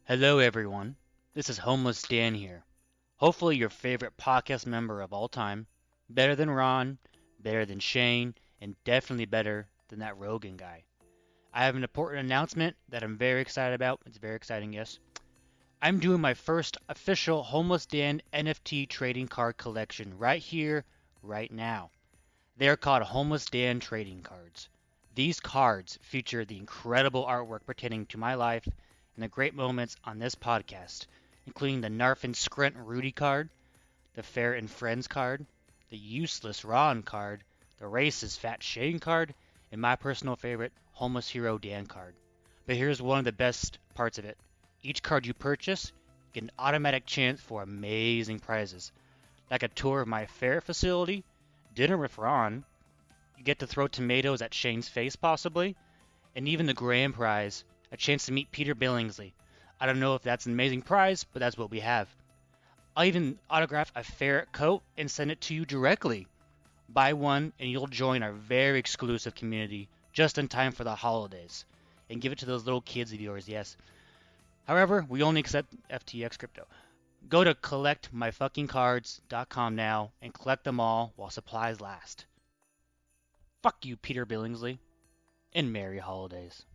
Hello, everyone. This is Homeless Dan here. Hopefully, your favorite podcast member of all time. Better than Ron, better than Shane, and definitely better than that Rogan guy. I have an important announcement that I'm very excited about. It's very exciting, yes. I'm doing my first official Homeless Dan NFT trading card collection right here, right now. They are called Homeless Dan trading cards. These cards feature the incredible artwork pertaining to my life and the great moments on this podcast, including the Narf and Scrent Rudy card, the Fair and Friends card, the Useless Ron card, the Racist Fat Shane card, and my personal favorite, Homeless Hero Dan card. But here's one of the best parts of it. Each card you purchase, you get an automatic chance for amazing prizes, like a tour of my fair facility, dinner with Ron, you get to throw tomatoes at Shane's face possibly, and even the grand prize, a chance to meet Peter Billingsley. I don't know if that's an amazing prize, but that's what we have. I'll even autograph a ferret coat and send it to you directly. Buy one and you'll join our very exclusive community just in time for the holidays. And give it to those little kids of yours, yes. However, we only accept FTX crypto. Go to collectmyfuckingcards.com now and collect them all while supplies last. Fuck you, Peter Billingsley. And Merry Holidays.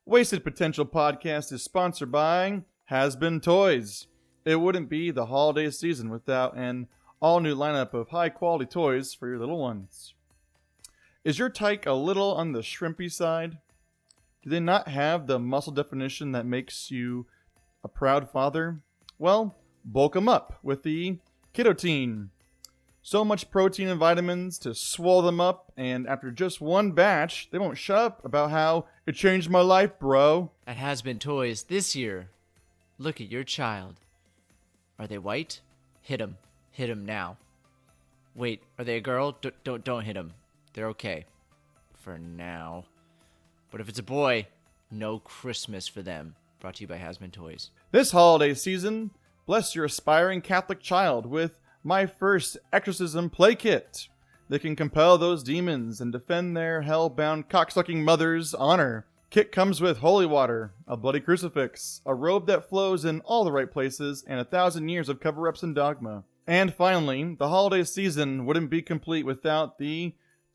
Wasted Potential Podcast is sponsored by Has-Been Toys. It wouldn't be the holiday season without an all-new lineup of high-quality toys for your little ones. Is your tyke a little on the shrimpy side? Do they not have the muscle definition that makes you a proud father? Well, bulk them up with the Ketotine. So much protein and vitamins to swell them up, and after just one batch, they won't shut up about how it changed my life, bro. At Has-Been Toys this year, look at your child. Are they white? Hit 'em. Hit 'em now. Wait, are they a girl? Don't hit 'em. They're okay. For now. But if it's a boy, no Christmas for them. Brought to you by Has-Been Toys. This holiday season, bless your aspiring Catholic child with My First Exorcism Play Kit. They can compel those demons and defend their hell-bound cocksucking mother's honor. Kit comes with holy water, a bloody crucifix, a robe that flows in all the right places, and 1,000 years of cover-ups and dogma. And finally, the holiday season wouldn't be complete without the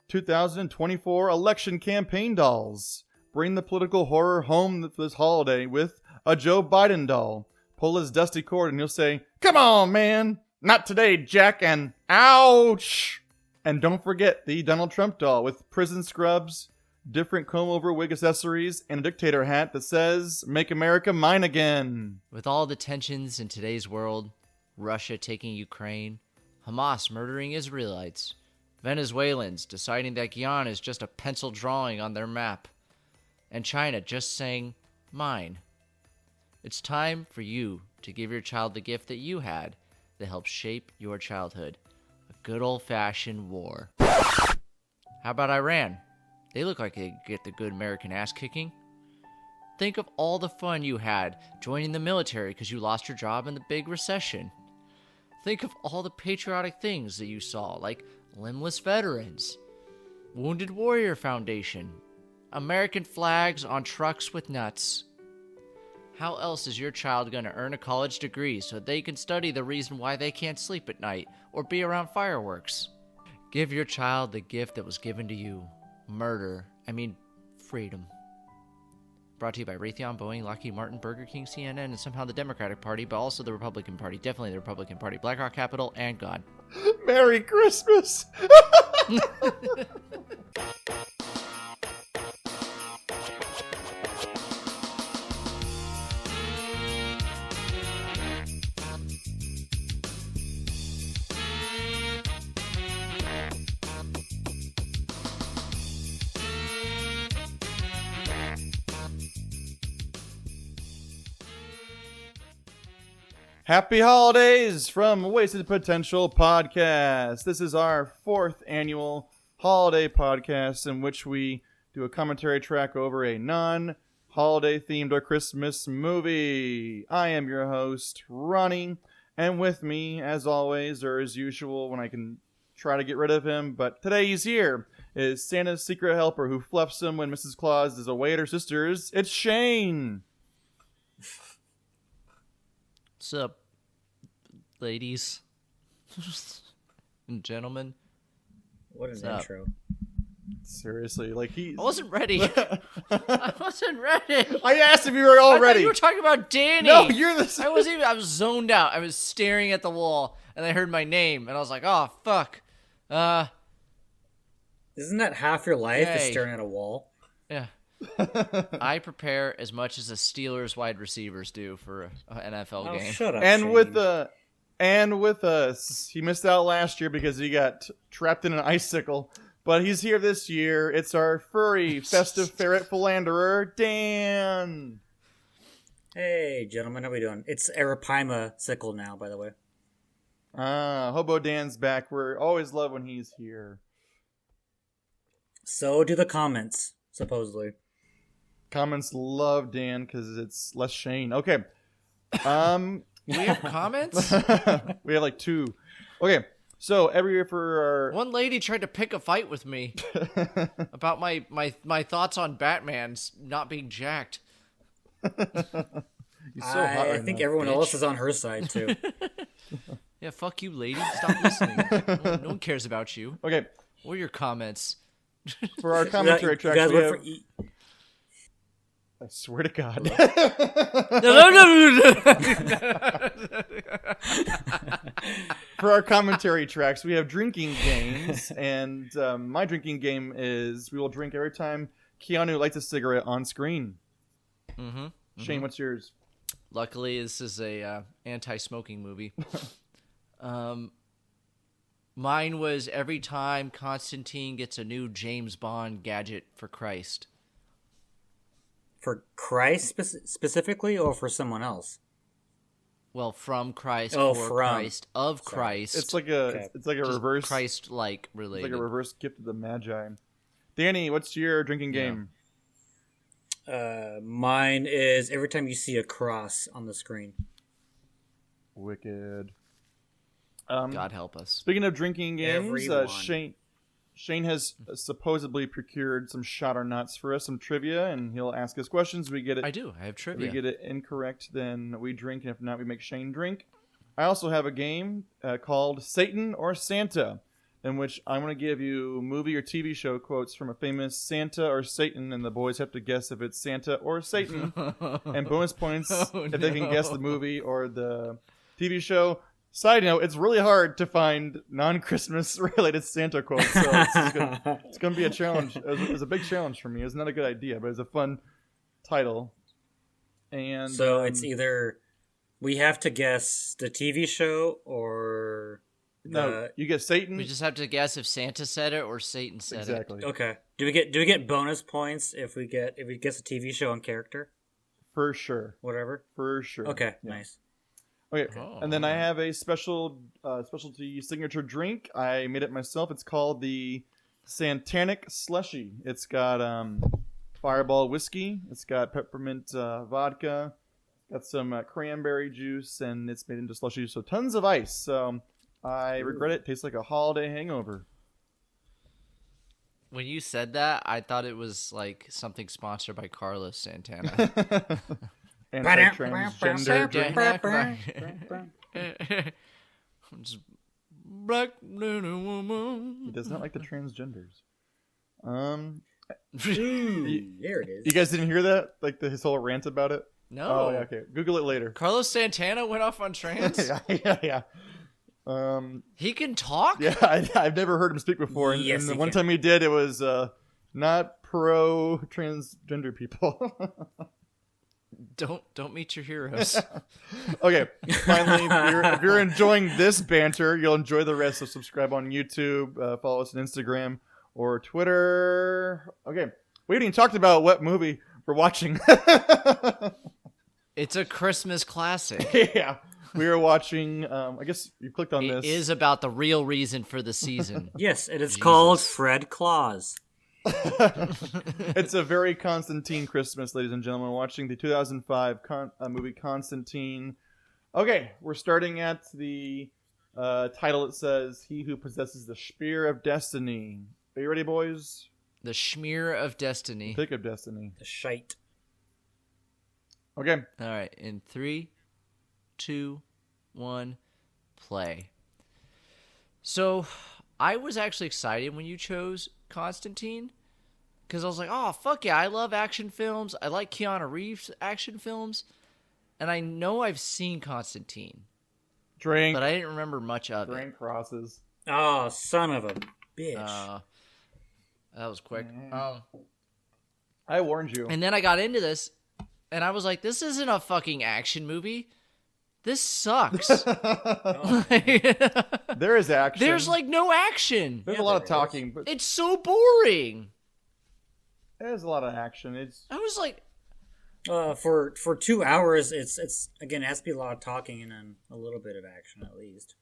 2024 election campaign dolls. Bring the political horror home this holiday with a Joe Biden doll. Pull his dusty cord and he'll say, "Come on, man! Not today, Jack," and ouch! And don't forget the Donald Trump doll with prison scrubs, different comb-over wig accessories, and a dictator hat that says, "Make America Mine Again." With all the tensions in today's world, Russia taking Ukraine, Hamas murdering Israelites, Venezuelans deciding that Guyana is just a pencil drawing on their map, and China just saying, "Mine." It's time for you to give your child the gift that you had that helped shape your childhood. A good old-fashioned war. How about Iran? They look like they get the good American ass-kicking. Think of all the fun you had joining the military because you lost your job in the big recession. Think of all the patriotic things that you saw, like limbless veterans, Wounded Warrior Foundation, American flags on trucks with nuts. How else is your child going to earn a college degree so they can study the reason why they can't sleep at night or be around fireworks? Give your child the gift that was given to you. Freedom. Brought to you by Raytheon, Boeing, Lockheed Martin, Burger King, CNN, and somehow the Democratic Party, but also the Republican Party. Definitely the Republican Party. BlackRock Capital, and God. Merry Christmas! Happy holidays from Wasted Potential Podcast. This is our 4th annual holiday podcast in which we do a commentary track over a non-holiday themed or Christmas movie. I am your host, Ronnie, and with me, as always, or as usual when I can try to get rid of him, but today he's here, is Santa's secret helper who fluffs him when Mrs. Claus is away at her sister's. It's Shane! What's up, ladies and gentlemen? What an What's up? intro. Seriously, like I wasn't ready. I wasn't ready. I asked if you were all I thought ready. you were talking about Danny. No, you're the. I was zoned out. I was staring at the wall, and I heard my name, and I was like, "Oh fuck." Isn't that half your life is Yay. staring at a wall? Yeah. I prepare as much as the Steelers wide receivers do for an NFL Oh, game. shut up. And Shane. with us, he missed out last year because he got trapped in an icicle. But he's here this year. It's our furry, festive ferret philanderer, Dan. Hey, gentlemen, how we doing? It's Arapaima sickle now, by the way. Hobo Dan's back. We always love when he's here. So do the comments, supposedly. Comments love Dan because it's less Shane. Okay. We have comments? We have like 2. Okay. So every year for One lady tried to pick a fight with me about my thoughts on Batman's not being jacked. He's so hot I right think now. everyone bitch. else is on her side, too. Yeah, fuck you, lady. Stop listening. No one cares about you. Okay. What are your comments? For our commentary You tracks, guys we went have, for I swear to God. For our commentary tracks, we have drinking games, and my drinking game is we will drink every time Keanu lights a cigarette on screen. Mm-hmm. Shane, what's yours? Luckily, this is a anti-smoking movie. Mine was every time Constantine gets a new James Bond gadget for Christ. For Christ specifically, or for someone else? Well, from Christ, Oh, for from. Christ, of Sorry. Christ. It's like a Okay. reverse Christ-like it's related. like a reverse gift of the Magi. Danny, what's your drinking Yeah. game? Mine is every time you see a cross on the screen. Wicked. God help us. Speaking of drinking games, Everyone. Shane has supposedly procured some shot or nuts for us, some trivia, and he'll ask us questions. We get it. I do. I have If trivia. we get it incorrect, then we drink, and if not, we make Shane drink. I also have a game called Satan or Santa, in which I'm going to give you movie or TV show quotes from a famous Santa or Satan, and the boys have to guess if it's Santa or Satan. And bonus points if they can guess the movie or the TV show. Side note, it's really hard to find non-Christmas related Santa quotes, so it's going to be a challenge. It was a big challenge for me. It was not a good idea, but it was a fun title. And So it's either we have to guess the TV show or no, you get Satan. We just have to guess if Santa said it or Satan said Exactly. Okay. Do we get bonus points if we guess a TV show and character? For sure. Whatever. For sure. Okay, Yeah. nice. Okay. Oh, And then I have a specialty signature drink. I made it myself. It's called the Sant-tanic Slushie. It's got Fireball whiskey. It's got peppermint vodka. Got some cranberry juice, and it's made into slushy. So tons of ice. So I regret it. Tastes like a holiday hangover. it. When you said that, I thought it was like something sponsored by Carlos Santana. Anti-transgender drink. Just black little He woman. does not like the transgenders. There it is. You guys didn't hear that? Like his whole rant about it? No. Oh, yeah, okay. Google it later. Carlos Santana went off on trans? yeah. He can talk? Yeah, I've never heard him speak before. And, Yes, and the he one can. time he did, it was not pro transgender people. Don't meet your heroes. Okay, finally, if you're enjoying this banter, you'll enjoy the rest. So subscribe on YouTube, follow us on Instagram or Twitter. Okay, we haven't even talked about what movie we're watching. It's a Christmas classic. Yeah, we are watching. I guess you clicked on It this. is about the real reason for the season. Yes, it is Jesus. called Fred Claus. It's a very Constantine Christmas, ladies and gentlemen. We're watching the 2005 movie Constantine. Okay, we're starting at the title. It says, "He who possesses the spear of destiny." Are you ready, boys? The Schmear of Destiny. Pick of destiny. The shite. Okay. All right, in 3, 2, 1, play. So, I was actually excited when you chose Constantine, because I was like, oh, fuck yeah, I love action films. I like Keanu Reeves action films, and I know I've seen Constantine, Drink. but I didn't remember much of it. Drink crosses. Oh, son of a bitch. That was quick. I warned you. And then I got into this, and I was like, this isn't a fucking action movie. This sucks. There is action. There's like no action. There's a lot of talking, but It's so boring. there's a lot of action. It's I was like, For 2 hours, it's again, it has to be a lot of talking and then a little bit of action at least.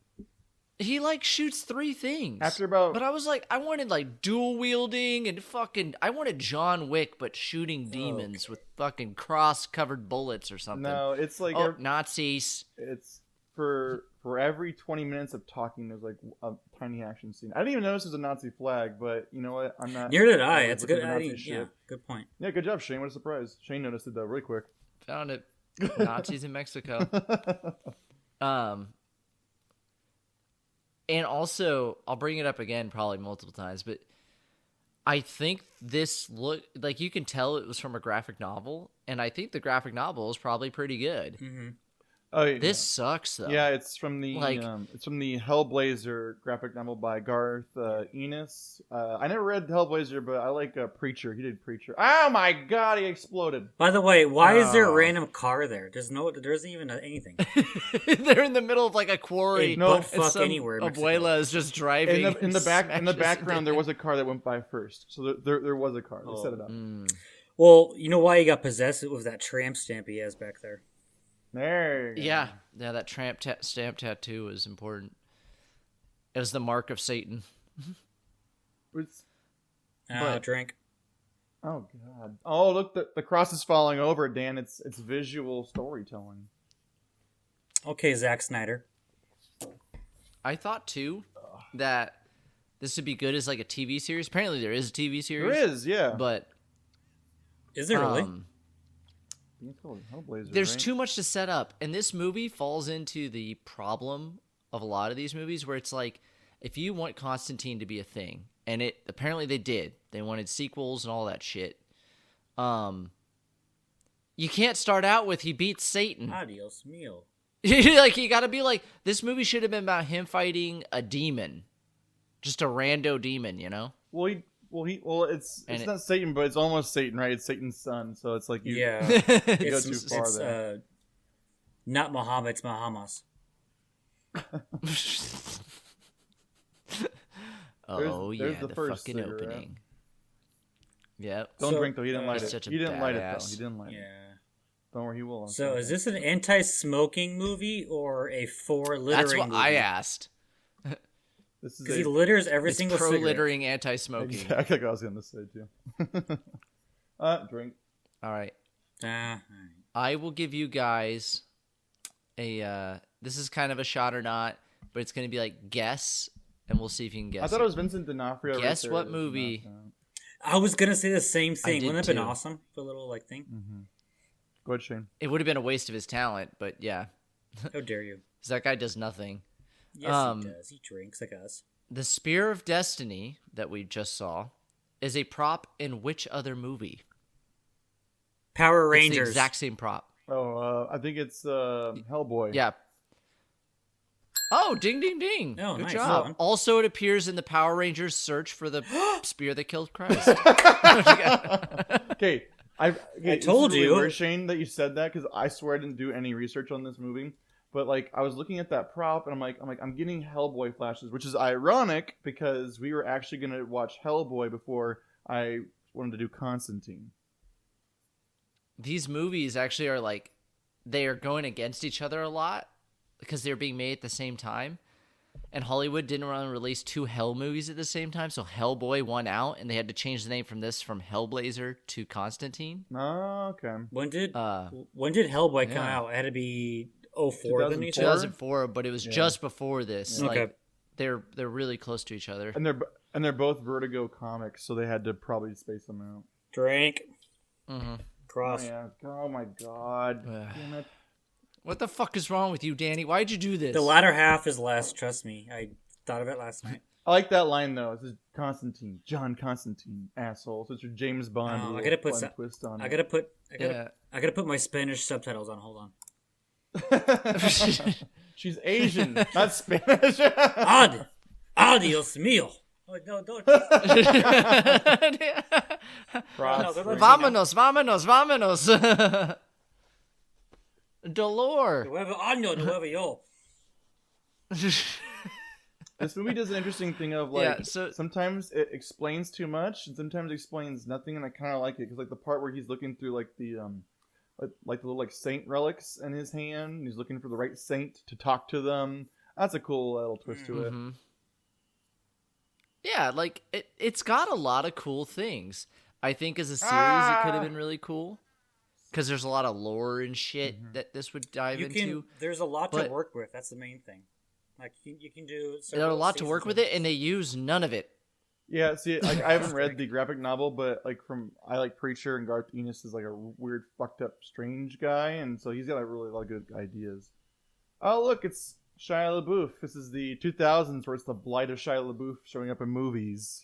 he like shoots 3 things. after about But I was like, I wanted like dual wielding and fucking. I wanted John Wick, but shooting demons with fucking cross covered bullets or something. no, it's like Nazis. it's for every 20 minutes of talking, there's like a tiny action scene. I didn't even notice there's a Nazi flag, but you know what? I'm not. Near did I. I'm It's looking good. for I Nazi mean, shit. yeah, good point. Yeah, good job, Shane. What a surprise. Shane noticed it though, really quick. Found it. Nazis in Mexico. And also, I'll bring it up again probably multiple times, but I think this look like you can tell it was from a graphic novel, and I think the graphic novel is probably pretty good. Mm-hmm. Oh, yeah. This sucks though. Yeah, it's from the Like- Hellblazer graphic novel by Garth Ennis. I never read Hellblazer, but I like Preacher. He did Preacher. Oh my god, he exploded. By the way, why is there a Oh. random car there? There isn't even anything. They're in the middle of like a quarry. No, Butt fuck and some anywhere in Mexico. Abuela is just driving. In the smashes background, there into- was a car that went by first, so there was a car. They set it up. Well, you know why he got possessed with that tramp stamp he has back there. There. You go. Yeah, that stamp tattoo was important. It was the mark of Satan. It's- Drink. oh god. Oh look, the cross is falling over, Dan. It's visual storytelling. Okay, Zack Snyder. I thought too that this would be good as like a TV series. Apparently, there is a TV series. There is, yeah. but Is there really? It's called Hellblazer, there's right? too much to set up, and this movie falls into the problem of a lot of these movies where it's like, if you want Constantine to be a thing, and it apparently they did, they wanted sequels and all that shit. You can't start out with he beats Satan. Adios mio. Like you got to be like, this movie should have been about him fighting a demon, just a rando demon, you know? It's And not Satan, but it's almost Satan, right? It's Satan's son, so it's like you. Yeah. go it's too far there. Not Muhammad, it's Mahamas. Oh there's yeah, the the first fucking cigarette. opening. Yep. Don't So, drink though. He didn't light he's it. such a He didn't light it though. badass. He didn't light it. Yeah. Don't worry, he will. So is this an anti-smoking movie or a for littering That's what movie? I asked. This is Because he litters every It's single cigarette. pro-littering, anti-smoking. exactly what I was gonna say too. Drink. All right. All right. I will give you guys a, this is kind of a shot or not, but it's going to be like guess, and we'll see if you can guess. I thought it was Vincent D'Onofrio. Guess right what there. movie? I was gonna say the same thing. did Wouldn't it have been too. awesome? For a little like thing. Go ahead, Shane. It would have been a waste of his talent, but yeah. How dare you? 'Cause that guy does nothing. Yes, he does. He drinks like us. The Spear of Destiny that we just saw is a prop in which other movie? Power It's Rangers. the exact same prop. Oh, I think it's Hellboy. Yeah. Oh, ding, ding, ding. Oh, Good nice. job. Fun. Also, it appears in the Power Rangers search for the spear that killed Christ. Okay, I told it's really you. weird, Shane, that you said that because I swear I didn't do any research on this movie. But like, I was looking at that prop and I'm getting Hellboy flashes, which is ironic because we were actually gonna watch Hellboy before I wanted to do Constantine. These movies actually are like, they are going against each other a lot because they're being made at the same time. And Hollywood didn't want to release 2 Hell movies at the same time, so Hellboy won out, and they had to change the name from Hellblazer to Constantine. Oh, okay. When did Uh, Hellboy come yeah. out? It had to be 04 then you said? 2004, but it was just before this. Yeah. Like, Okay. they're really close to each other. And they're both Vertigo comics, so they had to probably space them out. Drink. Mm-hmm. Cross. Oh, yeah. Oh my god. Ugh. Damn it. What the fuck is wrong with you, Danny? Why'd you do this? The latter half is less. Trust me. I thought of it last night. I like that line though. It says Constantine, John Constantine, asshole. So it's your James Bond. Oh, I gotta put fun twist on I it. gotta put my Spanish subtitles on. Hold on. She's Asian, not Spanish. Adios mío. Oh, no, don't. Vámonos, vámonos, vámonos. Dolor. Nuevo año, nuevo yo. This movie does an interesting thing of like, Yeah, so- sometimes it explains too much and sometimes it explains nothing, and I kind of like it because like the part where he's looking through like the like the little like saint relics in his hand, and he's looking for the right saint to talk to them. That's a cool little twist to it. Mm-hmm. Yeah, like it's got a lot of cool things. I think as a series, it could have been really cool because there's a lot of lore and shit that this would dive into. There's a lot to but- work with. That's the main thing. Like you can do. There's a lot to work with it, and they use none of it. Yeah, see, like, I haven't read the graphic novel, but like I like Preacher, and Garth Ennis is like a weird, fucked up, strange guy, and so he's got a really lot of good ideas. Oh, look, it's Shia LaBeouf. This is the 2000s where it's the blight of Shia LaBeouf showing up in movies.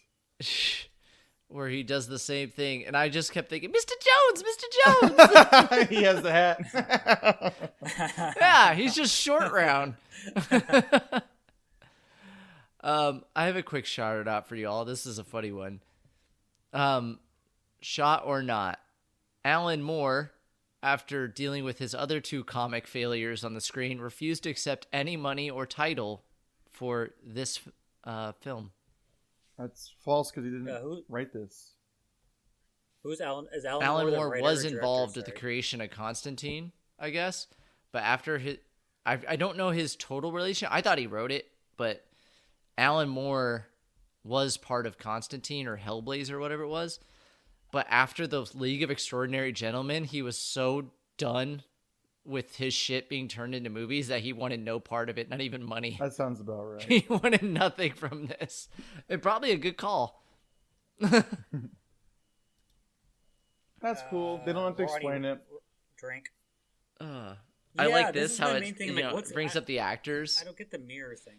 Where he does the same thing, and I just kept thinking, Mr. Jones, Mr. Jones. He has the hat. Yeah, he's just short round. I have a quick shout out for y'all. This is a funny one. Shot or not, Alan Moore, after dealing with his other two comic failures on the screen, refused to accept any money or title for this film. That's false because he didn't who- write this. Who's Alan? Is Alan Alan the Moore writer was or director? involved with the Sorry. creation of Constantine, I guess. But after his... I don't know his total relation. I thought he wrote it, but Alan Moore was part of Constantine or Hellblazer or whatever it was. But after the League of Extraordinary Gentlemen, he was so done with his shit being turned into movies that he wanted no part of it, not even money. That sounds about right. He wanted nothing from this. And probably a good call. That's cool. They don't have to explain it. Drink. I Yeah, like this this, is how my it main thing. I'm like, what's- brings up the actors. I don't get the mirror thing.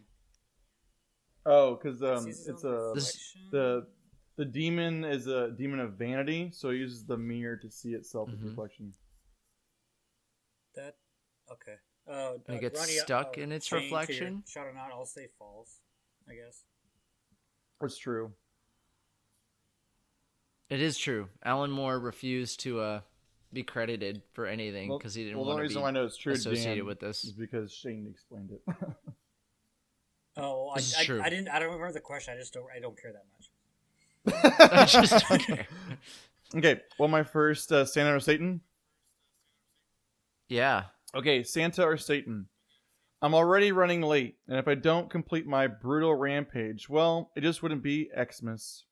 Oh, because Seasons it's of a Reflection? the demon is a demon of vanity, so it uses the mirror to see itself as reflection. That okay. And it gets Ronnie, stuck in its change to your reflection? Shot or not? I'll say false. I guess. That's true. It is true. Alan Moore refused to be credited for anything because he didn't the want only to reason be why I know it's true, associated Dan, with this. is because Shane explained it. Oh, This is I true. didn't. I don't remember the question. I don't care that much. I just don't care. Okay, well, my first Santa or Satan. Yeah. Okay, Santa or Satan. I'm already running late, and if I don't complete my brutal rampage, well, it just wouldn't be Xmas.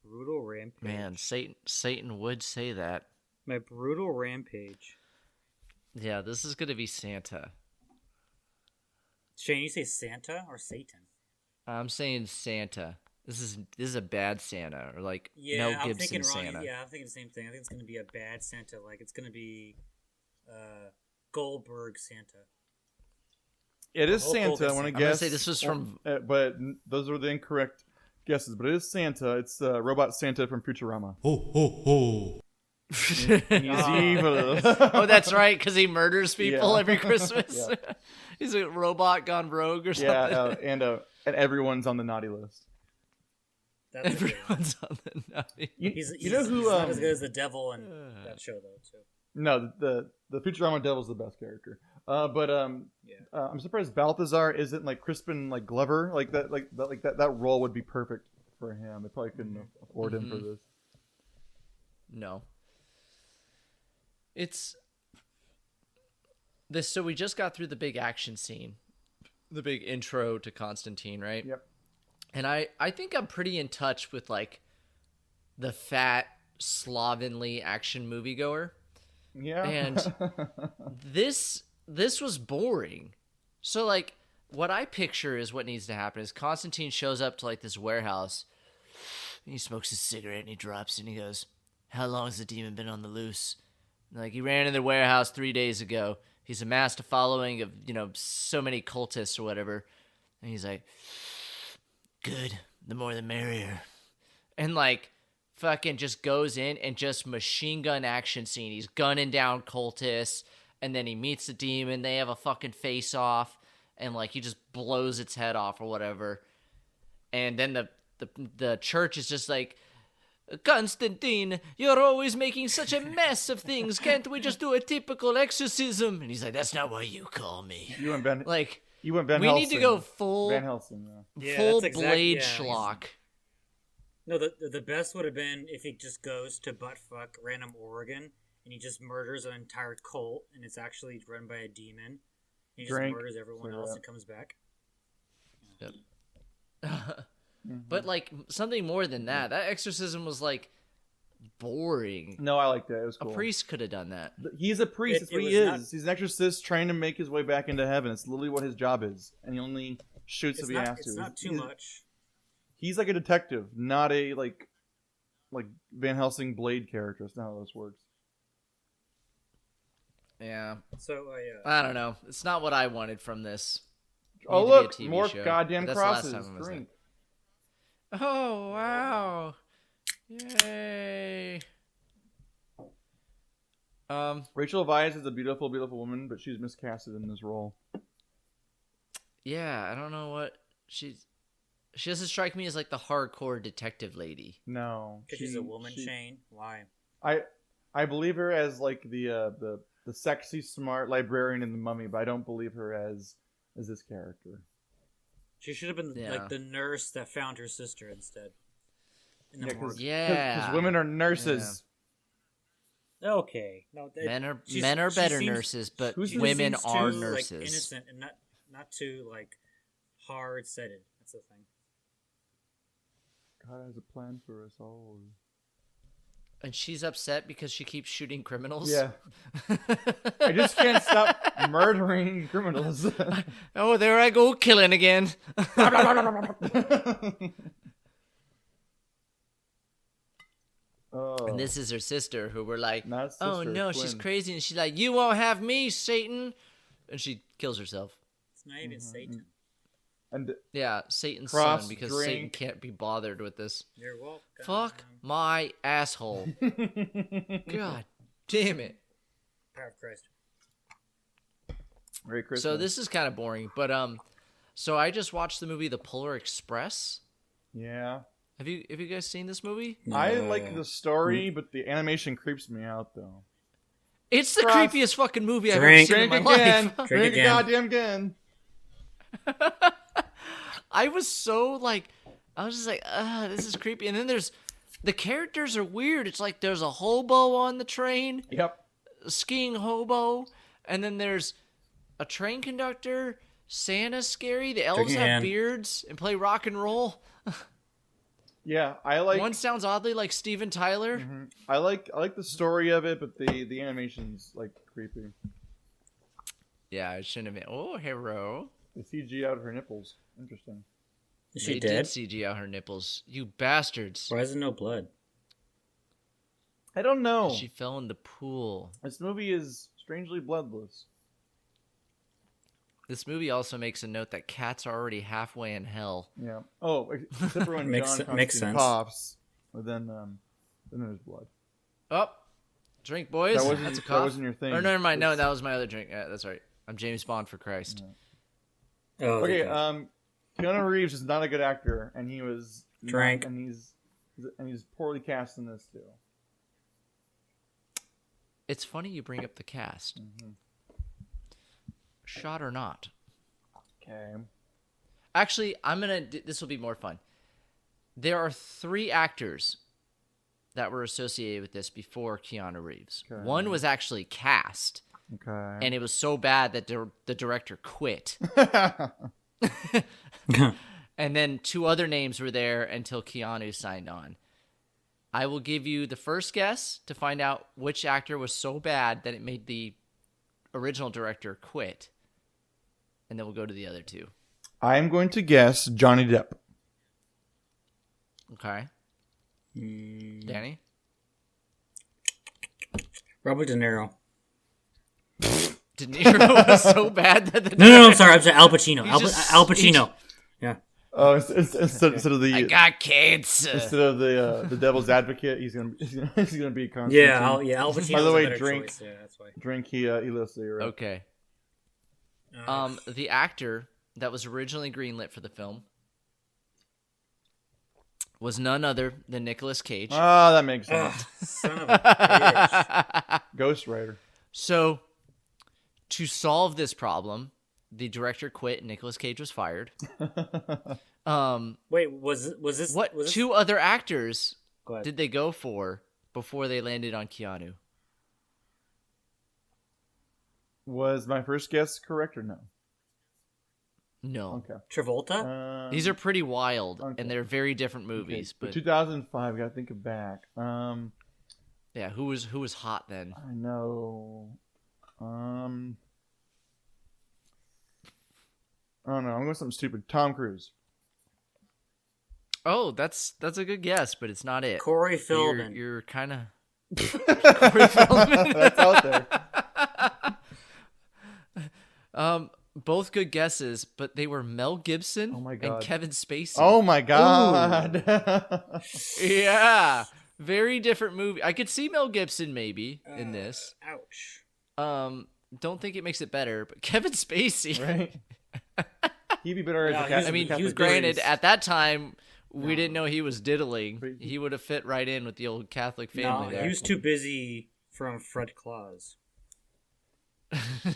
Brutal rampage. Man, Satan would say that. My brutal rampage. Yeah, this is going to be Santa. Shane, you say Santa or Satan? I'm saying Santa. This is a bad Santa, or like Yeah, Mel I'm Gibson thinking wrong. Santa. Yeah, I'm thinking the same thing. I think it's going to be a bad Santa. Like it's going to be Goldberg Santa. It is Oh, Santa, I want to I'm gonna guess. say this was from- but those are the incorrect guesses, but it is Santa. It's Robot Santa from Futurama. He's evil. Oh, that's right, because he murders people Yeah. every Christmas. Yeah. He's a robot gone rogue or something. Yeah, and everyone's on the naughty list. That's a good one. Everyone's on the naughty. You know who? He's not as good as the devil in that show though. Too. No, the Futurama Devil's the best character. I'm surprised Balthazar isn't like Crispin like Glover that role would be perfect for him. They probably couldn't afford him for this. No. It's this. So we just got through the big action scene, the big intro to Constantine, right? Yep. And I think I'm pretty in touch with like the fat slovenly action moviegoer. Yeah. And this was boring. So like what I picture is what needs to happen is Constantine shows up to like this warehouse and he smokes his cigarette and he drops it and he goes, "How long has the demon been on the loose?" Like, he ran in the warehouse 3 days ago. He's amassed a following of, so many cultists or whatever. And he's like, good, the more the merrier. And, like, fucking just goes in and just machine gun action scene. He's gunning down cultists, and then he meets the demon. They have a fucking face-off, and, like, he just blows its head off or whatever. And then the church is just like, Constantine, you're always making such a mess of things. Can't we just do a typical exorcism? And he's like, that's not what you call me. You went Ben. Like, You went Van we Helsing. need to go full Van Helsing. Yeah, full that's blade yeah, schlock. No, the best would have been if he just goes to buttfuck random Oregon and he just murders an entire cult and it's actually run by a demon. He just murders everyone else and comes back. Yep. But, like, something more than that. That exorcism was, like, boring. No, I liked it. It was cool. A priest could have done that. He's a priest. That's what he is. He's an exorcist trying to make his way back into heaven. It's literally what his job is. And he only shoots if he has to. It's not too much. He's like a detective, not a, like Van Helsing Blade character. That's not how this works. Yeah. So, I don't know. It's not what I wanted from this. Oh, look! More goddamn crosses. Drink. Oh, wow. Yay. Rachel Weisz is a beautiful, beautiful woman, but she's miscasted in this role. Yeah, I don't know what she doesn't strike me as, like, the hardcore detective lady. No. Because she's a woman, Shane. Why? I believe her as, like, the sexy, smart librarian in The Mummy, but I don't believe her as this character. She should have been like the nurse that found her sister instead. Because Yeah. women are nurses. Yeah. Okay. No, men are better nurses, but women are too, nurses. Like, innocent and not too, like, hard-setted. That's the thing. God has a plan for us all. And she's upset because she keeps shooting criminals? Yeah. I just can't stop murdering criminals. Oh, there I go, killing again. Oh. And this is her sister, who we're like, Not sister, oh no, twin. she's crazy. And she's like, you won't have me, Satan. And she kills herself. It's not even Satan. And Yeah, Satan's Cross, son, because drink. Satan can't be bothered with this. You're welcome. Fuck my asshole. God damn it. Power of Christ. Merry Christmas. So this is kind of boring, but so I just watched the movie The Polar Express. Yeah. Have you guys seen this movie? No. I like the story, but the animation creeps me out, though. It's the Cross. creepiest fucking movie I've ever seen in my life. Drink again. goddamn again. I was so like, I was just like, this is creepy. And then the characters are weird. It's like there's a hobo on the train, Yep. a skiing hobo, and then there's a train conductor. Santa's scary. The elves Drinking have hand. beards and play rock and roll. Yeah, I like. One sounds oddly like Steven Tyler. Mhm. I like the story of it, but the animation's like creepy. Yeah, I shouldn't have been. Oh, hero. They CG out her nipples. Interesting. Is she They dead? did CG out her nipples. You bastards. Why is there no blood? I don't know. She fell in the pool. This movie is strangely bloodless. This movie also makes a note that cats are already halfway in hell. Yeah. Oh, except for when Makes John makes Constantine sense. coughs, but then there's blood. Oh, drink, boys. That wasn't- That's a that cough. wasn't your thing. Or never mind. No, It's- that was my other drink. Yeah, that's right. I'm James Bond for Christ. Oh, Okay. Keanu Reeves is not a good actor, and he was Drank. and he's poorly cast in this too. It's funny you bring up the cast. Mm-hmm. Shot or not? Okay. Actually, this will be more fun. There are 3 actors that were associated with this before Keanu Reeves. Okay. One was actually cast, Okay. and it was so bad that the director quit. And then 2 other names were there until Keanu signed on. I will give you the first guess to find out which actor was so bad that it made the original director quit. And then we'll go to the other 2. I'm going to guess Johnny Depp. Okay. Danny? Robert De Niro. De Niro was so bad that the No, I'm sorry. I'm sorry. Al Pacino. Al Pacino. Yeah. Oh, instead of the I got cancer. instead of the devil's advocate, he's gonna be Constantine. Yeah, Al Pacino. By the way, a better drink. choice. Yeah, that's why. Drink. He lives there. Right? Okay. The actor that was originally greenlit for the film was none other than Nicolas Cage. Ah, that makes sense. Son of a bitch. Ghost Rider. So, to solve this problem, the director quit and Nicolas Cage was fired. Wait, was this What was this... two other actors Go ahead. did they go for before they landed on Keanu? Was my first guess correct or no? No. Okay. Travolta? These are pretty wild, okay. and they're very different movies. Okay. But 2005, gotta think of back. yeah, who was hot then? I know. Oh no, I'm going with something stupid. Tom Cruise. Oh, that's a good guess, but it's not it. Corey Feldman. You're kind of That's out there. both good guesses, but they were Mel Gibson Oh my and God. Kevin Spacey. Oh my god. Yeah, very different movie. I could see Mel Gibson maybe in this. Ouch. Don't think it makes it better, but Kevin Spacey. Right? He'd be better as Yeah, a Catholic. I mean, He was granted, great. at that time, we didn't know he was diddling. He would have fit right in with the old Catholic family No, there. he was too busy from Fred Claus.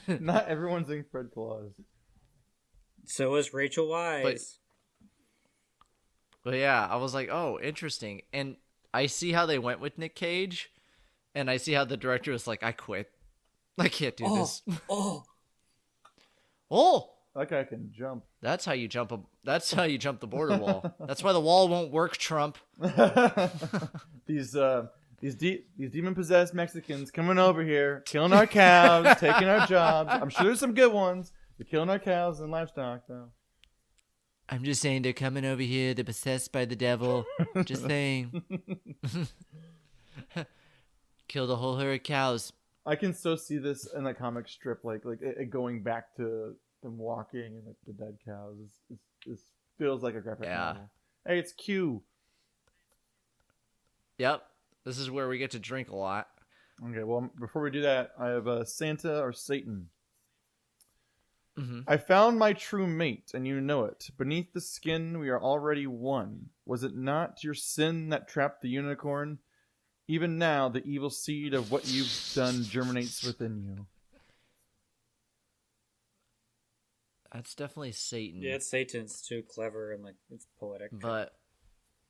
Not everyone's in Fred Claus. So was Rachel Wise. But yeah, I was like, oh, interesting. And I see how they went with Nick Cage, and I see how the director was like, I quit. I can't do this. Oh, Oh, That guy can jump. that's how you jump the border wall. That's why the wall won't work, Trump. These demon possessed Mexicans coming over here, killing our cows, taking our jobs. I'm sure there's some good ones. They're killing our cows and livestock, though. I'm just saying they're coming over here. They're possessed by the devil. Just saying. Kill the whole herd of cows. I can so see this in the comic strip, like it going back to them walking and like the dead cows. This feels like a graphic novel. Hey, it's Q. Yep. This is where we get to drink a lot. Okay, well, before we do that, I have Santa or Satan. Mm-hmm. I found my true mate, and you know it. Beneath the skin, we are already one. Was it not your sin that trapped the unicorn? Even now, the evil seed of what you've done germinates within you. That's definitely Satan. yeah, it's Satan's too clever and like it's poetic. But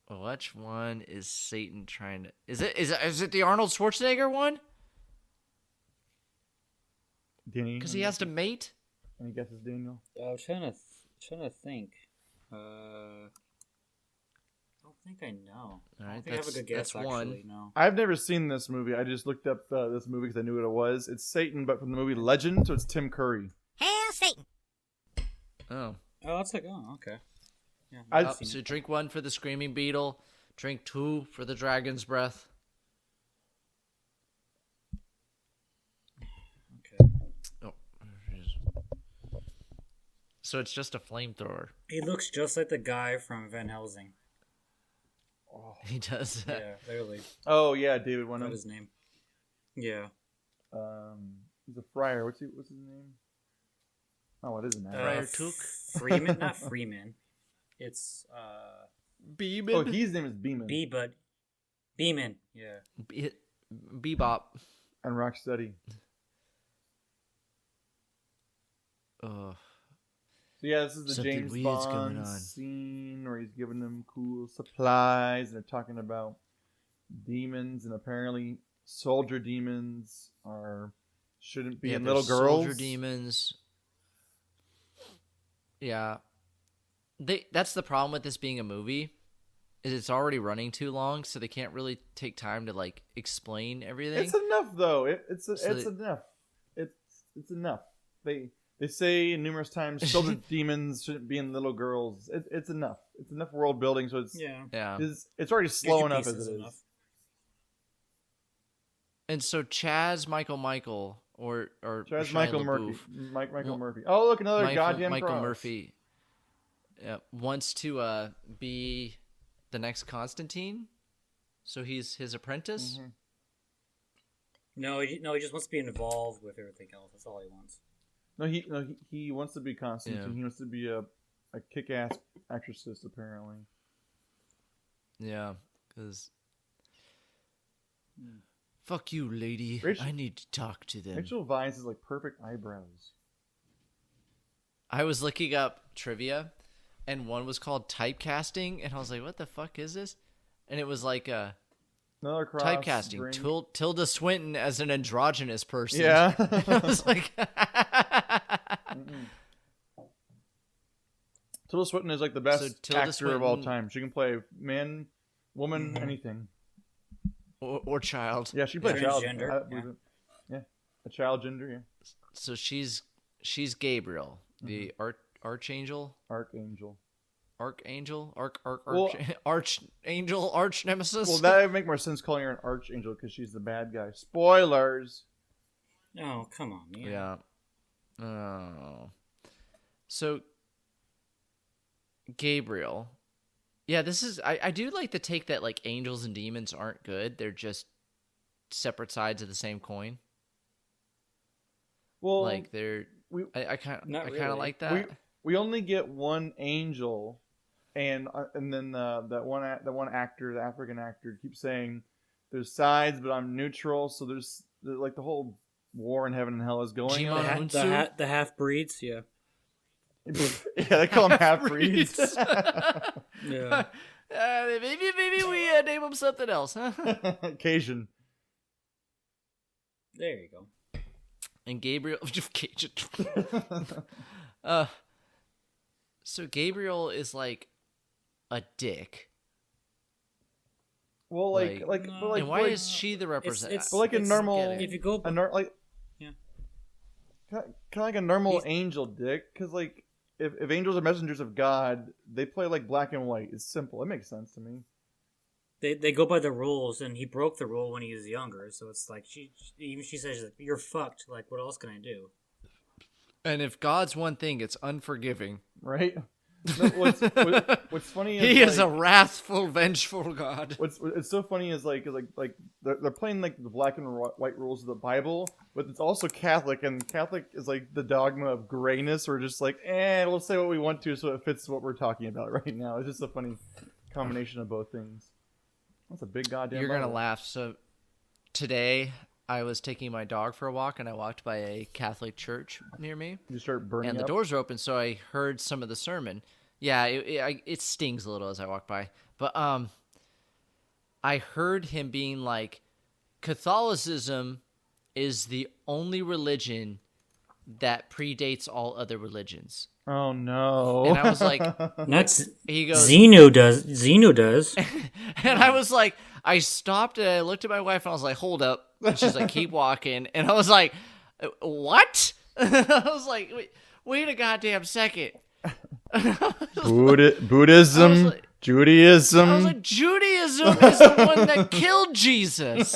which one is Satan trying to? Is it the Arnold Schwarzenegger one? Danny? Because he has to mate. Any guesses, Daniel? I'm trying to think. I don't think I know. All I right, don't think I have a good guess. that's one. Actually, no. I've never seen this movie. I just looked up this movie because I knew what it was. It's Satan, but from the movie Legend, so it's Tim Curry. Hail Satan! Oh. Oh, it's like okay. Yeah, I- So drink one for the screaming beetle. Drink two for the dragon's breath. okay. Oh. So it's just a flamethrower. He looks just like the guy from Van Helsing. He does. Yeah, literally. Oh yeah, David What Wenham. his name? Yeah. He's a friar. What's his name? Oh, what is it now? Friar Tuck? Freeman, not Freeman. It's Beeman. Oh, his name is Beeman. Beeman. Yeah. Bebop. And Rocksteady. Ugh. So yeah, this is the Something James weird's going Bond on. scene where he's giving them cool supplies, and they're talking about demons, and apparently soldier demons shouldn't be in little there's girls. Soldier demons. Yeah. That's the problem with this being a movie, is it's already running too long, so they can't really take time to like explain everything. It's enough though. It's So enough. It's enough. They say numerous times soldier demons shouldn't be in little girls. It's enough. It's enough world building, so Yeah. Yeah. it's already slow Get your enough as pieces it is. enough. And so Chaz Michael or Chaz Shia Michael LaBeouf, Michael Murphy. Oh, look, another goddamn Michael cross. Murphy wants to be the next Constantine. So he's his apprentice. Mm-hmm. No, he just wants to be involved with everything else. That's all he wants. No, he wants to be Constantine. Yeah. He wants to be a kick-ass exorcist, apparently. Yeah, because fuck you, lady. I need to talk to them. Rachel Weisz has like perfect eyebrows. I was looking up trivia, and one was called typecasting, and I was like, "What the fuck is this?" And it was like Another cross. Typecasting. Tilda Swinton as an androgynous person. Yeah. I was like, Tilda Swinton is like the best actor of all Swinton- time. She can play man, woman, anything. or child. Yeah, she played a child. Transgender, Yeah, a child gender. Yeah, So she's Gabriel, the archangel, archangel, arch nemesis. Well, that would make more sense calling her an archangel because she's the bad guy. Spoilers. Oh, come on, man. Yeah. Oh. So Gabriel. Yeah, this is I do like the take that like angels and demons aren't good. They're just separate sides of the same coin. Well, Like they're I kind of like that. we only get one angel, and then that one actor, the African actor, keeps saying there's sides, but I'm neutral. So there's like the whole war in heaven and hell is going Jima on. Hunsu? The half breeds, yeah. Yeah, they call them half breeds. Yeah. Maybe we name them something else, huh? Cajun. There you go. And Gabriel, Cajun. So Gabriel is like a dick. Well, No. but like, And why like, is she the representative? but like a normal, get it. If you go, like, yeah. kind of like a normal angel dick, because like if angels are messengers of God, they play like black and white. It's simple. It makes sense to me. They go by the rules, and he broke the rule when he was younger. So it's like she says, like, "You're fucked." Like, what else can I do? And if God's one thing, it's unforgiving. Right? No, what's funny is He is a wrathful, vengeful God. What's so funny is like they're playing like the black and white rules of the Bible, but it's also Catholic, and Catholic is like the dogma of grayness. We're just like, we'll say what we want to, so it fits what we're talking about right now. It's just a funny combination of both things. That's a big goddamn. You're gonna Bible. laugh. So today I was taking my dog for a walk, and I walked by a Catholic church near me. You start burning, and the up. doors are open, so I heard some of the sermon. Yeah, it stings a little as I walk by, but I heard him being like, Catholicism is the only religion that predates all other religions. Oh no! And I was like, That's he goes, Zeno does. and I was like, I stopped and I looked at my wife and I was like, hold up. And she's like, keep walking. And I was like, what? I was like, wait a goddamn second. Buddhism, like, Judaism. I was like, Judaism is the one that killed Jesus,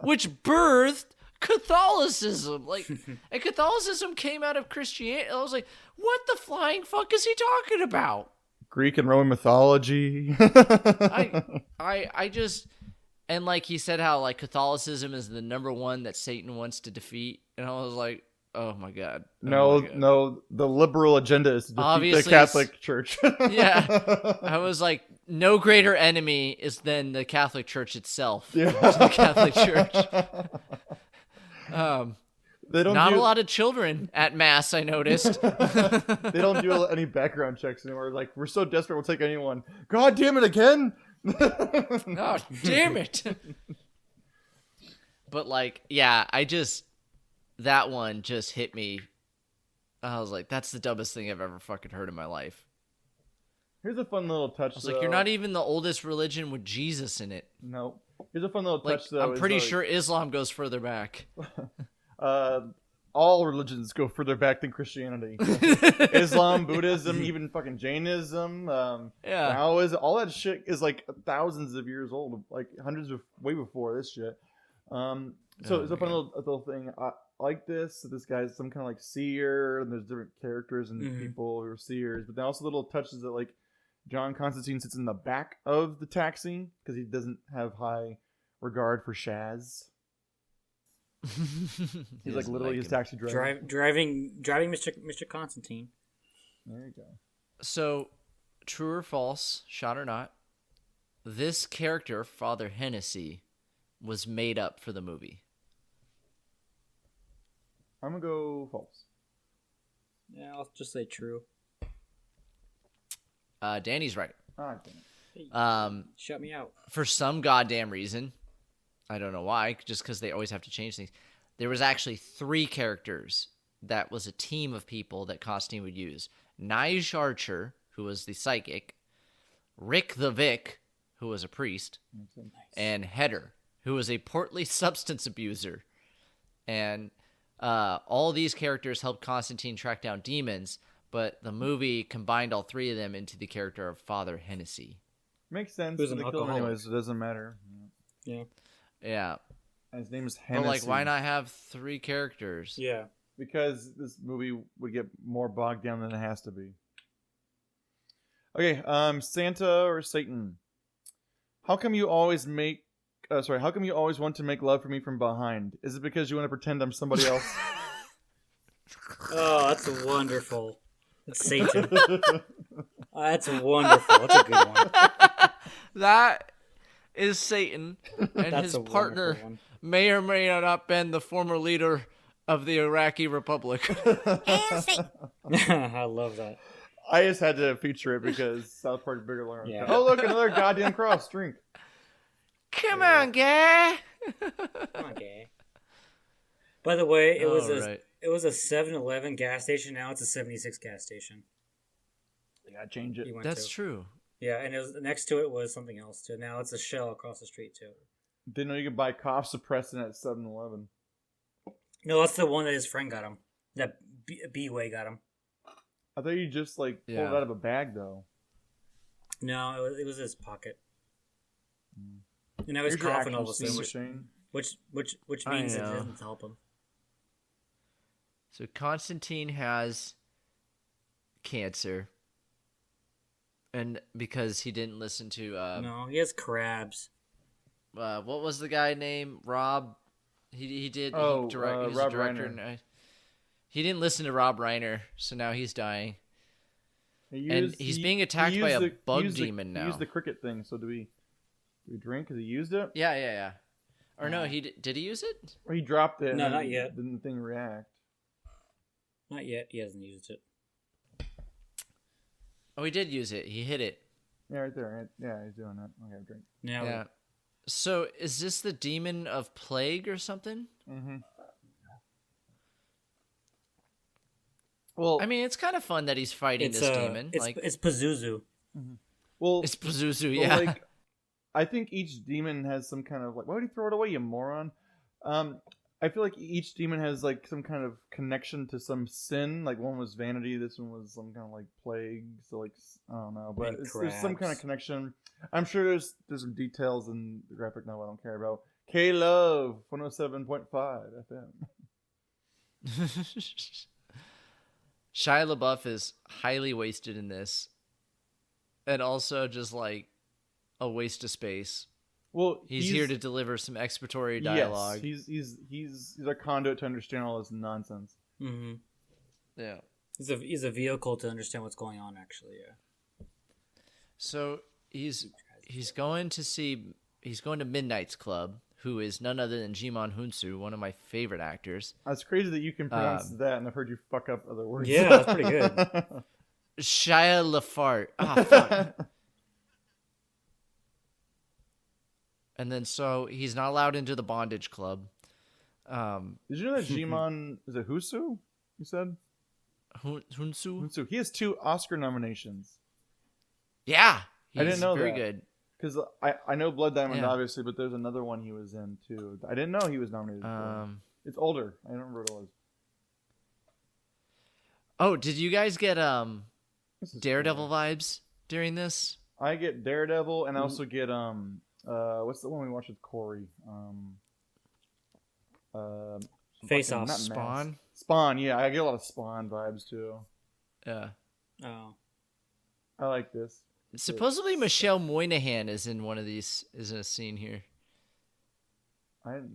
which birthed Catholicism. Like, and Catholicism came out of Christianity. I was like, what the flying fuck is he talking about? Greek and Roman mythology. I just, and like he said how like Catholicism is the number one that Satan wants to defeat, and I was like, oh my god. No, the liberal agenda is to defeat Obviously, the Catholic Church. Yeah, I was like, no greater enemy is than the Catholic Church itself. Yeah. The Catholic Church. They don't Not do, a lot of children at mass, I noticed. They don't do any background checks anymore. Like, we're so desperate, we'll take anyone. God damn it again! Oh, damn it. But like, yeah, that one just hit me. I was like, that's the dumbest thing I've ever fucking heard in my life. Here's a fun little touch. I was like, you're not even the oldest religion with Jesus in it. No. Here's a fun little Like, touch, though. I'm pretty sure Islam goes further back. All religions go further back than Christianity. Islam, Buddhism, even fucking Jainism, Taoism, all that shit is like thousands of years old, like hundreds of way before this shit. So it's a fun little thing. I like this. So this guy's some kind of like seer, and there's different characters and people who are seers, but then also little touches that like John Constantine sits in the back of the taxi because he doesn't have high regard for Shaz. He's like literally his taxi driver. Driving Mr. Constantine. There you go. So, true or false, shot or not, this character, Father Hennessy, was made up for the movie. I'm gonna go false. Yeah, I'll just say true. Danny's right. Ah, damn it. Shut me out. For some goddamn reason, I don't know why, just because they always have to change things, there was actually 3 characters that was a team of people that Constantine would use. Nige Archer, who was the psychic, Rick the Vic, who was a priest, and Heder, who was a portly substance abuser. And all these characters helped Constantine track down demons, but the movie combined all 3 of them into the character of Father Hennessy. Makes sense. Who's an They kill him alcoholic. anyways, it doesn't matter. Yeah. Yeah. And his name is Hennessy. But, like, why not have 3 characters? Yeah. Because this movie would get more bogged down than it has to be. Okay, Santa or Satan? How come you always how come you always want to make love for me from behind? Is it because you want to pretend I'm somebody else? Oh, that's wonderful. That's Satan. Oh, that's wonderful. That's a good one. That is Satan, and That's his a partner wonderful one. may or may not have been the former leader of the Iraqi Republic. I love that. I just had to feature it because South Park's bigger learn. Yeah. Oh, look, another goddamn cross. Drink. Come on, guy. Come on, gay. By the way, it was Right. it was a 7-Eleven gas station. Now it's a 76 gas station. They gotta change it. He went That's to. true. Yeah, and it was next to it was something else too. Now it's a Shell across the street too. Didn't know you could buy cough suppressant at 7-Eleven. No, that's the one that his friend got him. That B-Way got him. I thought you just like pulled Yeah. it out of a bag though. No, it was his pocket. And now he's Here's your coughing all of a action sudden, scene, which I means it know. doesn't help him. So Constantine has cancer, and because he didn't listen to No, he has crabs. what was the guy named Rob? He did. Oh, he he's a Rob director. Reiner. And he didn't listen to Rob Reiner, so now he's dying. He's being attacked by a bug demon now. He used the cricket thing. So do we drink? Because he used it, Yeah. Or no, did he use it? or he dropped it? No, and not then yet. Didn't the thing react? Not yet. He hasn't used it. Oh, he did use it. He hit it. Yeah, right there. Right? Yeah, he's doing that. Okay, drink. Now, Yeah. So is this the demon of plague or something? Mm-hmm. Well, I mean, it's kind of fun that he's fighting it's this demon. it's Pazuzu. well, It's Pazuzu, well, yeah. like, I think each demon has some kind of like. Why would you throw it away, you moron? I feel like each demon has like some kind of connection to some sin. Like one was vanity, this one was some kind of like plague. So like I don't know, but And there's some kind of crabs. connection. I'm sure there's some details in the graphic novel I don't care about. K Love 107.5 FM. Shia LaBeouf is highly wasted in this, and also just like a waste of space. Well, He's here to deliver some exploratory dialogue. Yes, he's a conduit to understand all this nonsense. Mm-hmm. Yeah. He's a vehicle to understand what's going on. Actually, yeah. So he's going to Midnight's Club, who is none other than Jimon Hunsu, one of my favorite actors. It's crazy that you can pronounce that, and I've heard you fuck up other words. Yeah, that's pretty good. Shia LaFart. Ah, fuck. And then so he's not allowed into the bondage club. Did you know that Jimon is it Husu? You said Hunsu? Hunsu. He has 2 Oscar nominations. Yeah. I didn't he's know very that. good. Because I know Blood Diamond Yeah. obviously, but there's another one he was in too. I didn't know he was nominated. For. It's older. I don't remember what it was. Oh, did you guys get This is Daredevil vibes during this? I get Daredevil, and I also get what's the one we watched with Corey? Face Off. not Spawn? Mask. Spawn, yeah. I get a lot of Spawn vibes, too. Yeah. Oh. I like this. Supposedly Michelle Moynihan is in one of these, is in a scene here.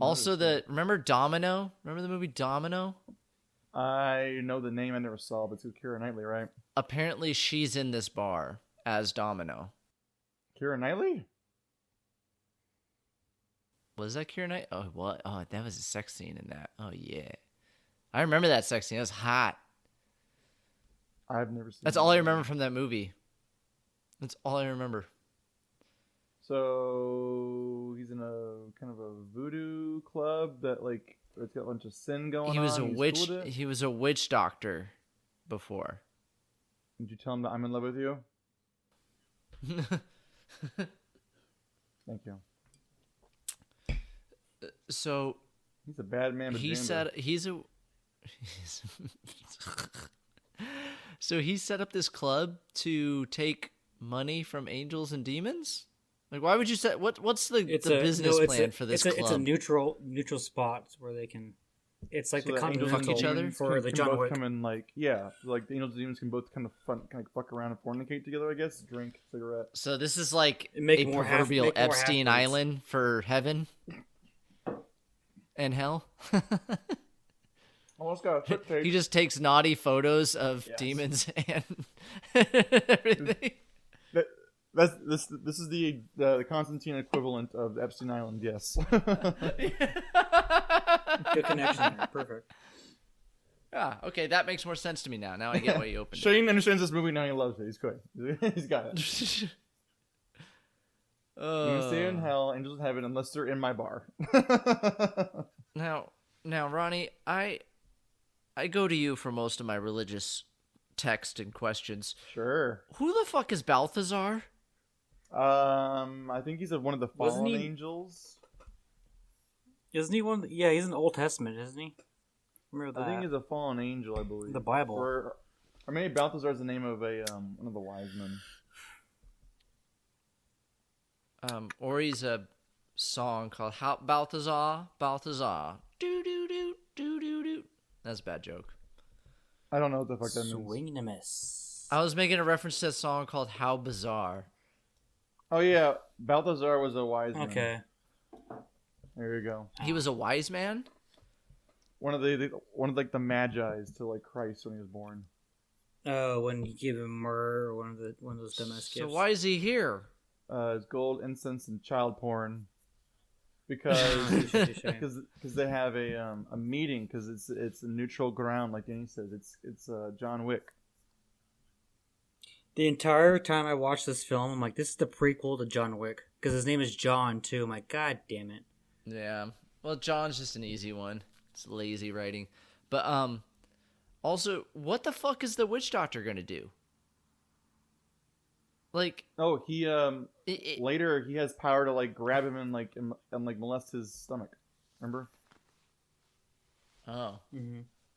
Also, remember Domino? Remember the movie Domino? I know the name. I never saw, but it's with Keira Knightley, right? Apparently, she's in this bar as Domino. Keira Knightley? Was that Keira Knightley? Oh, what? Oh, that was a sex scene in that. Oh, yeah. I remember that sex scene. It was hot. I've never seen That's all I remember from that movie. That's all I remember. So he's in a kind of a voodoo club that like it's got a bunch of sin going on. He was a witch doctor before. Did you tell him that I'm in love with you? Thank you. So he's a bad man. So he set up this club to take money from angels and demons. Like, why would you set? What's the business plan for this club? It's a neutral spot where they can. It's like so the common fuck each other for the John Wick. Come in like the angels and demons can both kind of fuck around and fornicate together. I guess drink cigarette. So this is like make a more proverbial Epstein Island for heaven and hell. Almost got a quick take. He just takes naughty photos of demons and everything. This is the Constantine equivalent of Epstein Island. Yes. Good connection there. Perfect. Ah, okay, that makes more sense to me now. Now I get why you opened it. Shane understands this movie now. He loves it. He's good. He's got it. You can stay in hell, angels in heaven, unless they're in my bar. Now, Ronnie, I go to you for most of my religious text and questions. Sure. Who the fuck is Balthazar? I think he's one of the fallen angels. Isn't he one? Yeah, he's in the Old Testament, isn't he? Remember that? I think he's a fallen angel, I believe. The Bible. Or maybe Balthazar is the name of one of the wise men. Or he's a song called Balthazar, Balthazar. Do do do do do do. That's a bad joke. I don't know what the fuck that means. Swing and a miss. I was making a reference to a song called How Bizarre. Oh yeah, Balthazar was a wise man. Okay. There you go. He was a wise man? One of the Magi's to like Christ when he was born. Oh, when you give him myrrh or one of those dumbass gifts. So why is he here? It's gold, incense, and child porn. Because they have a meeting because it's a neutral ground like Danny says. It's John Wick. The entire time I watched this film, I'm like, this is the prequel to John Wick because his name is John too. I'm like, God damn it. Yeah. Well, John's just an easy one. It's lazy writing. But also, what the fuck is the witch doctor gonna do? Like, oh, he later he has power to like grab him and molest his stomach. Remember? Oh,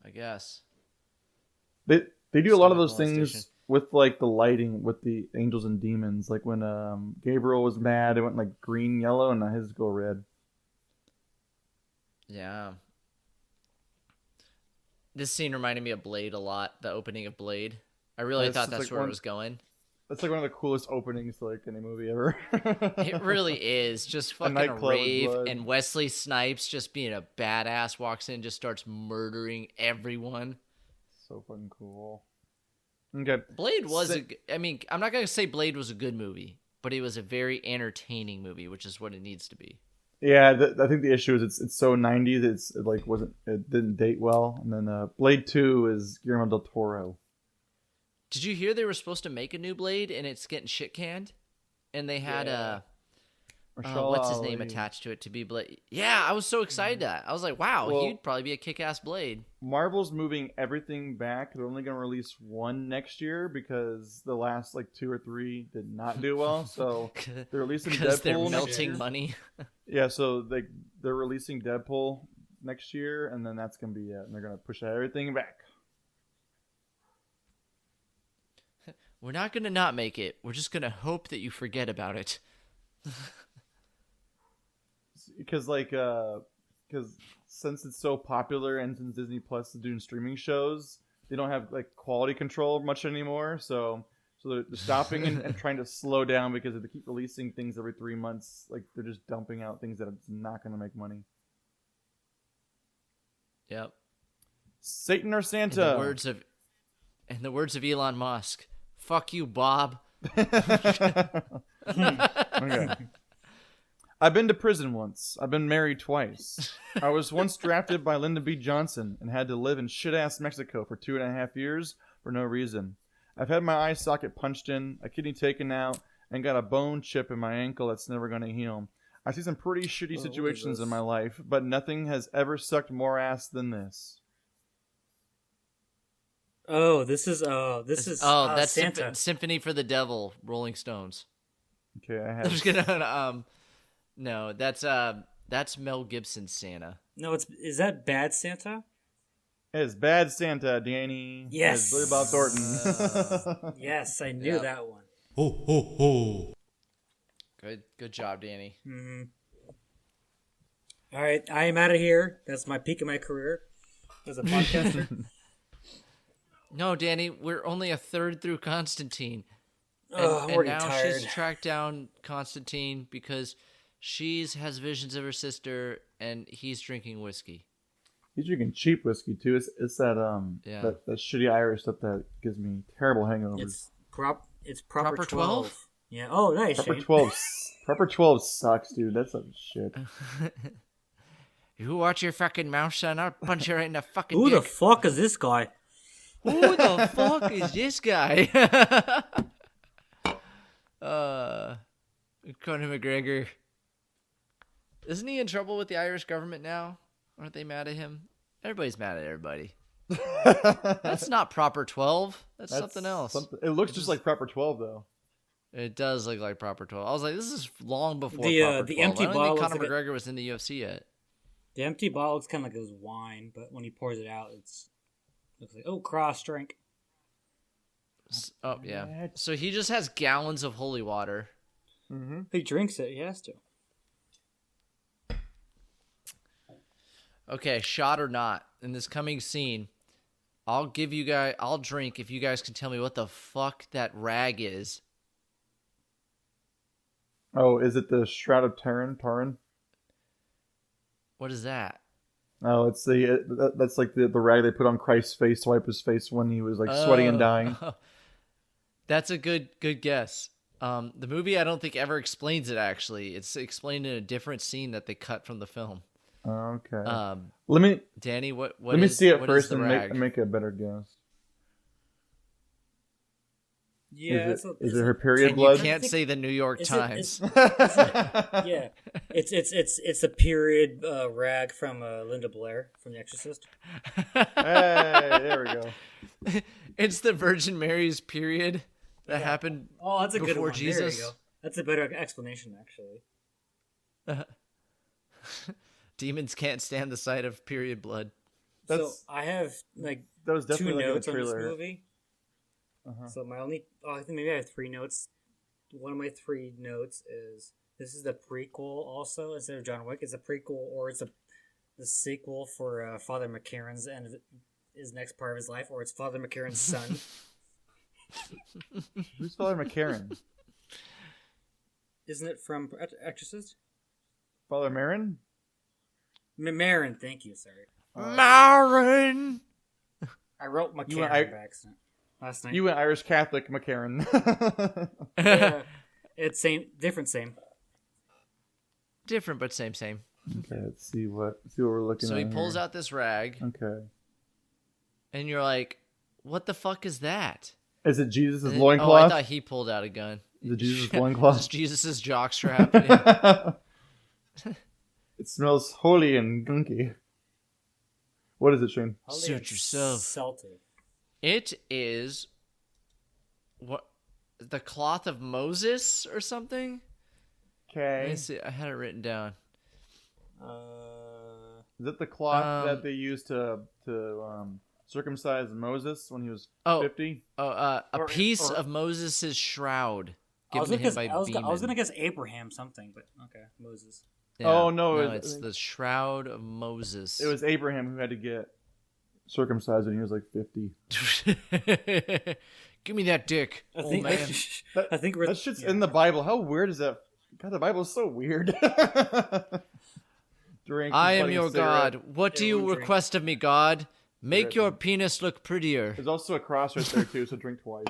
I guess they do a lot of those things with like the lighting with the angels and demons. Like when Gabriel was mad, it went like green, yellow, and now his go red. Yeah. This scene reminded me of Blade a lot. The opening of Blade. I really thought that's where it was going. That's like one of the coolest openings to like any movie ever. It really is. Just fucking a rave, and Wesley Snipes just being a badass walks in, just starts murdering everyone. So fucking cool. Okay. Blade was I'm not going to say Blade was a good movie, but it was a very entertaining movie, which is what it needs to be. Yeah, I think the issue is it's so 90s. It didn't date well. And then Blade 2 is Guillermo del Toro. Did you hear they were supposed to make a new Blade and it's getting shit canned? And they had what's his name attached to it to be Blade? Yeah, I was so excited. I was like, wow, he'd probably be a kick-ass Blade. Marvel's moving everything back. They're only going to release one next year because the last like 2 or 3 did not do well. So they're releasing Deadpool. Because they're melting money. Yeah, so they're releasing Deadpool next year, and then that's going to be it. And they're going to push everything back. We're not going to not make it. We're just going to hope that you forget about it. Because since it's so popular and since Disney Plus is doing streaming shows, they don't have like quality control much anymore. So they're stopping and trying to slow down because if they keep releasing things every 3 months, like they're just dumping out things that it's not going to make money. Yep. Satan or Santa? In the words of Elon Musk, fuck you, Bob. Okay. I've been to prison once. I've been married twice. I was once drafted by Lyndon B. Johnson and had to live in shit-ass Mexico for 2.5 years for no reason. I've had my eye socket punched in, a kidney taken out, and got a bone chip in my ankle that's never going to heal. I see some pretty shitty situations in my life, but nothing has ever sucked more ass than this. That's Santa. Symphony for the Devil, Rolling Stones. Okay, I I'm have. just gonna no, that's Mel Gibson's Santa. No, is that Bad Santa? It's Bad Santa, Danny. Yes. It's Billy Bob Thornton. Yes, I knew that one. Ho, ho, ho. Good job, Danny. Mm-hmm. All right, I am out of here. That's my peak of my career as a podcaster. No, Danny, we're only a third through Constantine. I'm already now tired. she's tracked down Constantine because she has visions of her sister and he's drinking whiskey. He's drinking cheap whiskey too. It's that that shitty Irish stuff that gives me terrible hangovers. It's proper 12? Yeah. Oh, nice. Proper Shane. 12. Proper 12 sucks, dude. That's some shit. You watch your fucking mouth, son. I'll punch you right in the fucking Who dick. the fuck is this guy? Who the fuck is this guy? Conor McGregor. Isn't he in trouble with the Irish government now? Aren't they mad at him? Everybody's mad at everybody. That's not proper 12. That's something else. It looks just like proper 12, though. It does look like proper 12. I was like, this is long before The, proper 12. the empty I don't bottle think Conor looks like McGregor was in the UFC yet. The empty bottle looks kind of like it was wine, but when he pours it out, looks like cross drink. Oh yeah. So he just has gallons of holy water. Mm-hmm. If he drinks it, he has to. Okay, shot or not, in this coming scene, I'll drink if you guys can tell me what the fuck that rag is. Oh, is it the Shroud of Turin? What is that? Oh, it's that's like the rag they put on Christ's face to wipe his face when he was like sweating and dying. That's a good guess. The movie I don't think ever explains it. Actually, it's explained in a different scene that they cut from the film. Okay. Danny, what? Let me see it first and and make a better guess. Yeah, is it her period blood? You can't say the New York Times. Yeah, it's a period rag from Linda Blair from The Exorcist. Hey, there we go. It's the Virgin Mary's period that happened. Oh, that's a good before one. Jesus. There you go. That's a better explanation, actually. Demons can't stand the sight of period blood. So I have that was two definitely notes like on in this the trailer. movie. Uh-huh. So I think maybe I have 3 notes. One of my 3 notes is this is the prequel. Also, instead of John Wick, it's a prequel or it's the sequel for Father McCarran's end of his next part of his life, or it's Father McCarran's son. Who's Father McCarran? Isn't it from Exorcist? Father Marin? Marin, thank you, sorry. Marin! I wrote McCarran by accident last night. You went Irish Catholic McCarran. It's different, same. Different, but same. Okay, let's see what we're looking at. So he pulls out this rag. Okay. And you're like, what the fuck is that? Is it Jesus' Oh, loincloth? I thought he pulled out a gun. Is it Jesus' loincloth? It's Jesus' jockstrap. Yeah. It smells holy and gunky. What is it, Shane? Suit yourself. Salty. It is the cloth of Moses or something? Let Okay. me see. I had it written down. Is it the cloth that they used to circumcise Moses when he was 50? A piece of Moses' shroud given to him by I was Beeman. gonna guess Abraham something, but okay, Moses. Yeah. Oh, no, it's the Shroud of Moses. It was Abraham who had to get circumcised when he was like 50. Give me that dick. I think man. I think that shit's in the Bible. How weird is that? God, the Bible is so weird. I am your God. What do you Everyone request of me, God? Make your penis look prettier. There's also a cross right there too, so drink twice.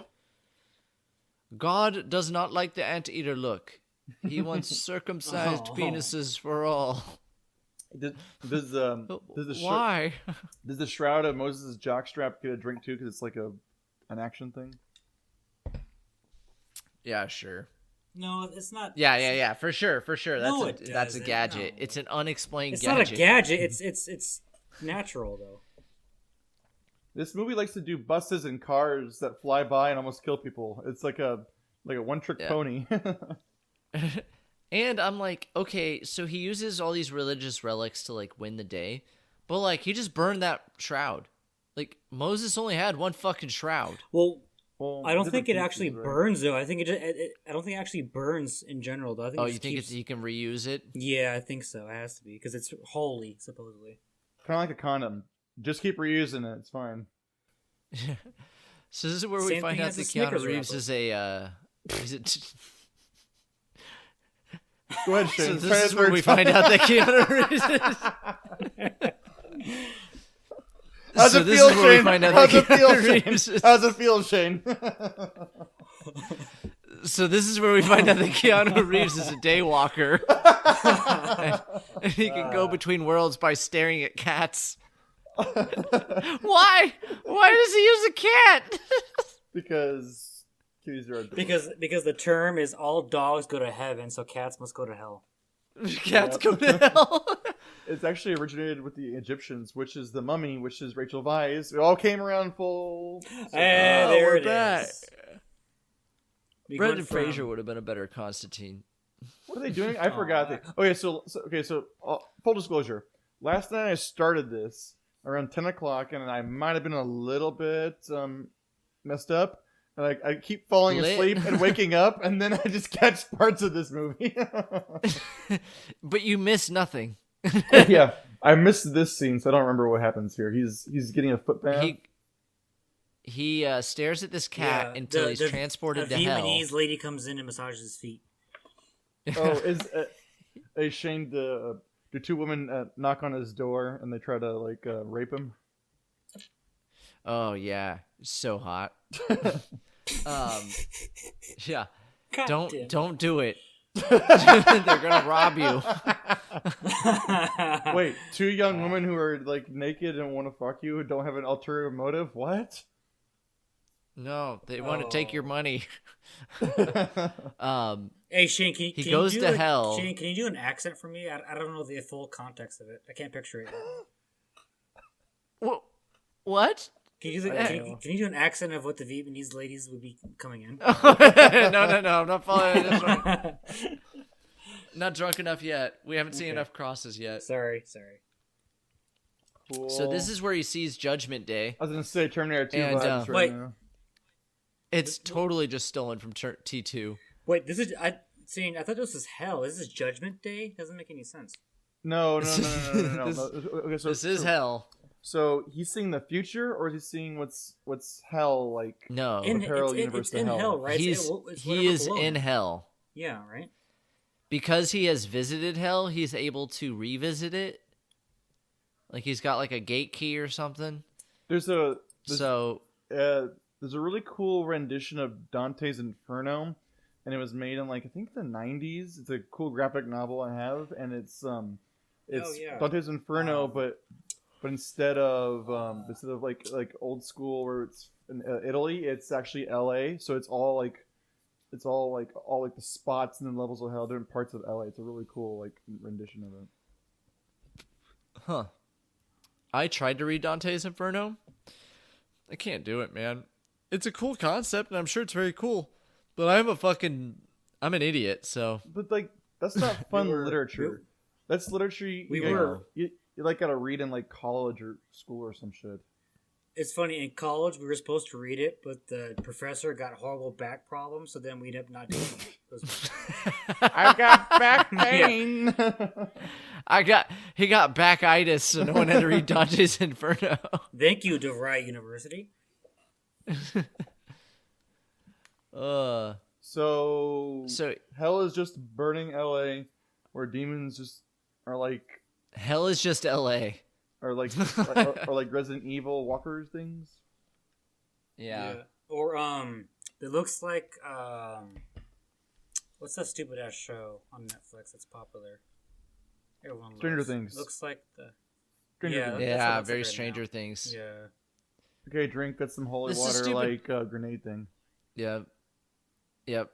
God does not like the anteater look. He wants circumcised penises for all. Does the Why? Does the Shroud of Moses' jockstrap get a drink too? Because it's like an action thing. Yeah, sure. No, it's not. Yeah, for sure. That's No, that's a doesn't. gadget. No. It's an unexplained It's gadget. not a gadget. It's natural though. This movie likes to do buses and cars that fly by and almost kill people. It's like a one-trick pony. And I'm like, okay, so he uses all these religious relics to like win the day, but like he just burned that shroud. Like Moses only had one fucking shroud. Well, Well, I don't think it different actually pieces, right? burns though. I think I don't think it actually burns in general though. I think Oh, it you just think keeps... you can reuse it? Yeah, I think so. It has to be because it's holy supposedly. Kind of like a condom. Just keep reusing it. It's fine. So this is where we Same find thing out as that the Snickers Keanu Reeves wrapper. is a. Is it? Go ahead, So Shane. this is where we find out that Keanu Reeves is. How's So it this feel, is where we Shane? find out How's that it feel, Keanu Shane? Reeves is- How's it feel, Shane? So this is where we find out that Keanu Reeves is a daywalker, and he can go between worlds by staring at cats. Why? Why does he use a cat? Because kitties are adorable. Because the term is all dogs go to heaven, so cats must go to hell. Cats go to hell. It's actually originated with the Egyptians, which is the mummy, which is Rachel Weisz. It all came around full. Hey, there we're it back. is. We Brendan went from- Fraser would have been a better Constantine. What are they doing? I forgot. Okay, so full disclosure. Last night I started this around 10 o'clock, and I might have been a little bit messed up. And I keep falling Lit. asleep and waking up, and then I just catch parts of this movie. But you miss nothing. Yeah, I missed this scene, so I don't remember what happens here. He's getting a foot bath. He stares at this cat Yeah, until he's transported to A hell. Vietnamese lady comes in and massages his feet. Oh, is Shane do two women knock on his door and they try to rape him? Oh yeah, so hot. Yeah. God damn. Don't do it. They're gonna rob you. Wait, two young women who are naked and want to fuck you who don't have an ulterior motive? What? No, they want to take your money. Hey Shane, can He you goes do to hell. Shane, can you do an accent for me? I don't know the full context of it. I can't picture it. What? Can you do an accent of what the Vietnamese ladies would be coming in? No, I'm not following this one. Not drunk enough yet. We haven't seen enough crosses yet. Sorry. Cool. So this is where he sees Judgment Day. I was gonna say Terminator 2 And, vibes right wait. now. It's totally just stolen from T2. Wait, this is I thought this was hell. This is Judgment Day. Doesn't make any sense. No. This- Okay, so This is hell. So he's seeing the future, or is he seeing what's hell like? No. parallel universe It's to in hell. hell, right? he It's is whatever below in him. hell. Yeah, right. Because he has visited hell, he's able to revisit it. Like he's got a gate key or something. There's a really cool rendition of Dante's Inferno, and it was made in I think the 90s. It's a cool graphic novel I have, and it's yeah. Dante's Inferno, but instead of old school where it's in Italy, it's actually LA. So it's all all the spots and the levels of hell, different parts of LA. It's a really cool rendition of it. Huh. I tried to read Dante's Inferno. I can't do it, man. It's a cool concept, and I'm sure it's very cool. But I'm an idiot, so. But that's not fun literature. That's literature you gotta read in college or school or some shit. It's funny, in college we were supposed to read it, but the professor got horrible back problems, so then we ended up not doing it. I got back pain. He got backitis, and no one had to read Dante's Inferno. Thank you, DeVry University. So hell is just burning L.A., where demons just are like. Hell is just L.A. Or like Resident Evil walkers things. Yeah. Or it looks like what's that stupid ass show on Netflix that's popular? Everyone Stranger loves. Things. Looks like the Stranger Things. Yeah, that's very right Stranger now. Things. Yeah. Okay, drink. That's some holy This is water, stupid. like grenade thing. Yep.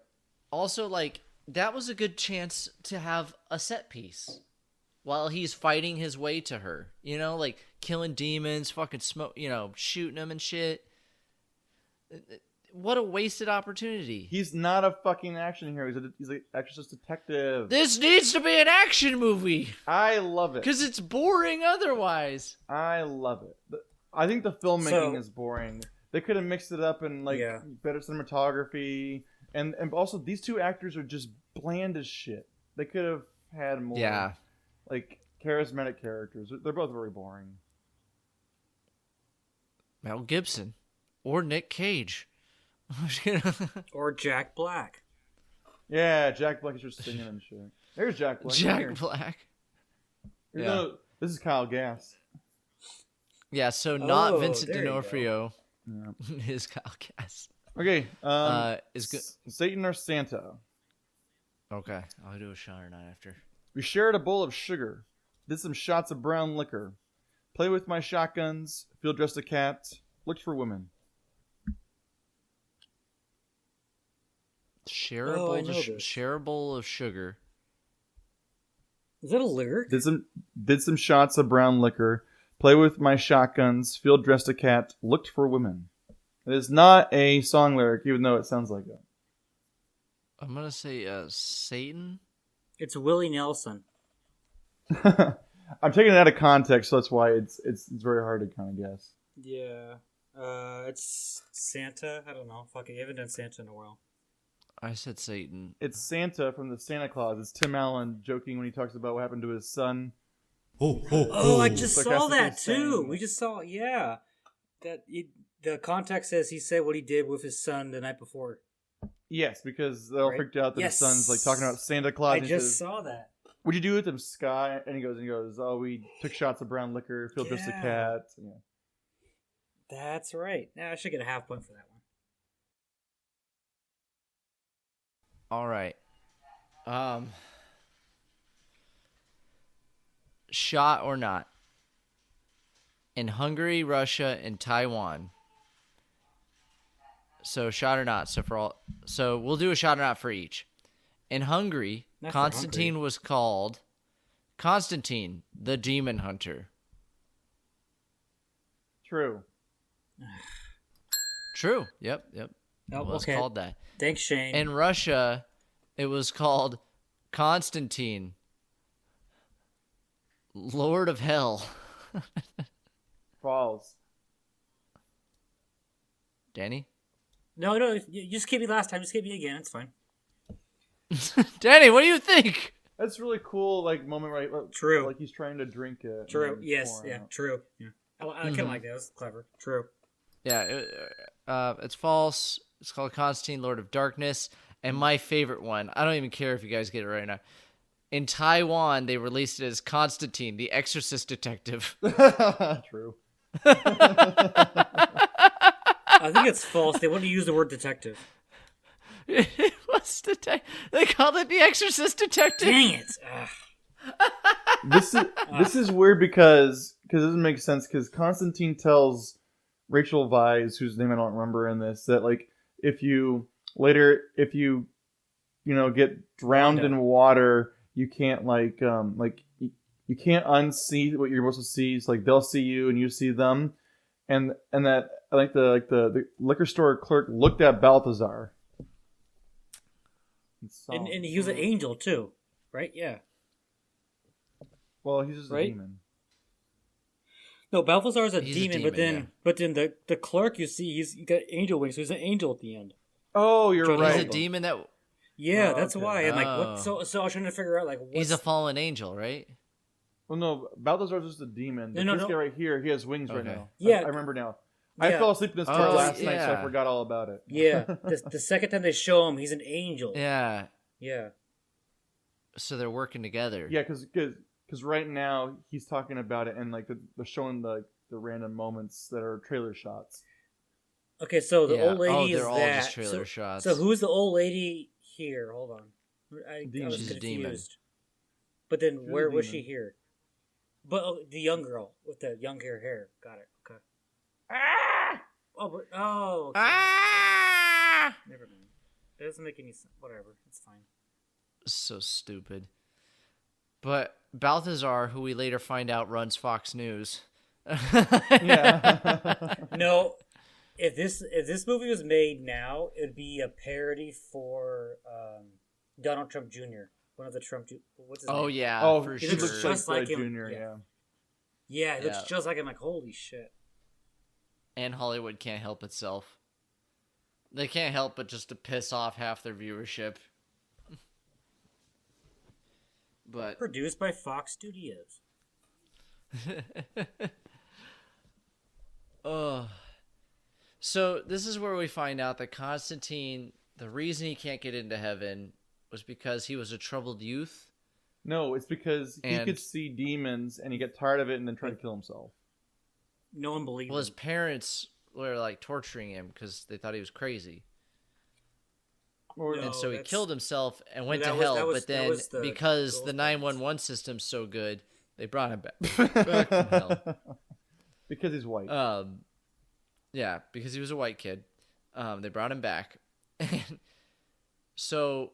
Also, like, that was a good chance to have a set piece while he's fighting his way to her. You know, like killing demons, fucking smoke, shooting them and shit. What a wasted opportunity. He's not a fucking action hero. He's an exorcist detective. This needs to be an action movie. I love it. Because it's boring otherwise. I love it. I think the filmmaking is boring. They could have mixed it up and better cinematography. And also, these two actors are just bland as shit. They could have had more charismatic characters. They're both very boring. Mel Gibson. Or Nick Cage. Or Jack Black. Yeah, Jack Black is just singing and shit. There's Jack Black. Jack Black. This is Kyle Gass. Yeah, so not Vincent there you D'Onofrio. Yeah. Is Kyle Gass. Okay. Is good. Satan or Santa? Okay, I'll do a shot or not after. We shared a bowl of sugar. Did some shots of brown liquor. Play with my shotguns. Field dressed a cat. Looked for women. Share a bowl of sugar. Is that a lyric? Did some shots of brown liquor. Play with my shotguns. Field dressed a cat. Looked for women. It is not a song lyric, even though it sounds like it. I'm gonna say Satan. It's Willie Nelson. I'm taking it out of context, so that's why it's very hard to kind of guess. Yeah. It's Santa. I don't know. Fuck it. You haven't done Santa in a while. I said Satan. It's Santa from the Santa Claus. It's Tim Allen joking when he talks about what happened to his son. Oh, I just saw that too. Saying, We just saw, the context says he said what he did with his son the night before. Yes, because they're all freaked out that his son's like talking about Santa Claus. I just saw that. What'd you do with him, Sky? And he goes, oh, we took shots of brown liquor, Field dressed a cat. Yeah. That's right. Now I should get a half point for that one. All right. Shot or not? In Hungary, Russia, and Taiwan. So shot or not? So we'll do a shot or not for each. In Hungary, Not for Constantine Hungary. was called Constantine, the Demon Hunter. True. True. Yep. Oh, It was okay. called that. Thanks, Shane. In Russia, it was called Constantine, Lord of Hell. False. Danny? No, you just keep me last time. Just keep me again. It's fine. Danny, what do you think? That's really cool, like moment right. True. Like he's trying to drink it. True. and Yes. pour Yeah. out. True. Yeah. I kind of like that. That's clever. True. Yeah, it's false. It's called Constantine, Lord of Darkness. And my favorite one, I don't even care if you guys get it right now. In Taiwan, they released it as Constantine, the Exorcist Detective. True. I think it's false. They want to use the word detective. It was they called it the Exorcist Detective. Dang it! This is weird because it doesn't make sense because Constantine tells Rachel Weisz, whose name I don't remember in this, that like if you get drowned in water, you can't you can't unsee what you're supposed to see. It's like they'll see you and you see them, and that I think the liquor store clerk looked at Balthazar. And he was an angel too, right? Yeah. Well, he's just a demon. No, Balthazar's a He's demon, but then the clerk you see, he's got angel wings, so he's an angel at the end. Oh, you're He's right. a demon that Yeah, that's okay. why. I'm like, Oh. what? So I was trying to figure out like He's a fallen angel, right? Well, no, Balthazar's just a demon. No, This guy right here, he has wings right Okay. now. Yeah. I remember now. I Yeah. fell asleep in this Oh, car last night, so I yeah. forgot all about it. Yeah, the second time they show him, he's an angel. Yeah. Yeah. So they're working together. Yeah, because right now he's talking about it, and like they're showing the random moments that are trailer shots. Okay, so the Yeah. old lady is they're all that. just trailer shots. So who's the old lady here? Hold on, I Demon. was She's a confused. demon. But then She's a where was demon. she here? But the young girl with the young hair. Got it. Okay. Ah! Okay. Ah! Never mind. That doesn't make any sense. Whatever. It's fine. So stupid. But Balthazar, who we later find out runs Fox News. Yeah. No, if this movie was made now, it would be a parody for Donald Trump Jr. One of the what's his Oh name? yeah, Oh, for he sure. looks just like like him. Junior. Yeah. Yeah. Yeah, it looks Yeah. just like him. Like, holy shit. And Hollywood can't help itself. They can't help but just to piss off half their viewership. But Produced by Fox Studios. so this is where we find out that Constantine, the reason he can't get into heaven was because he was a troubled youth. No, it's because he And- could see demons and he got tired of it and then tried to kill himself. No one believed Well, his him. parents were like torturing him because they thought he was crazy. Or, No. And so he that's- killed himself and went that to was- hell. that was- But that then, was the because girl's the parents. 911 system's so good, they brought him back from hell. because he's white. Yeah, because he was a white kid. They brought him back. And so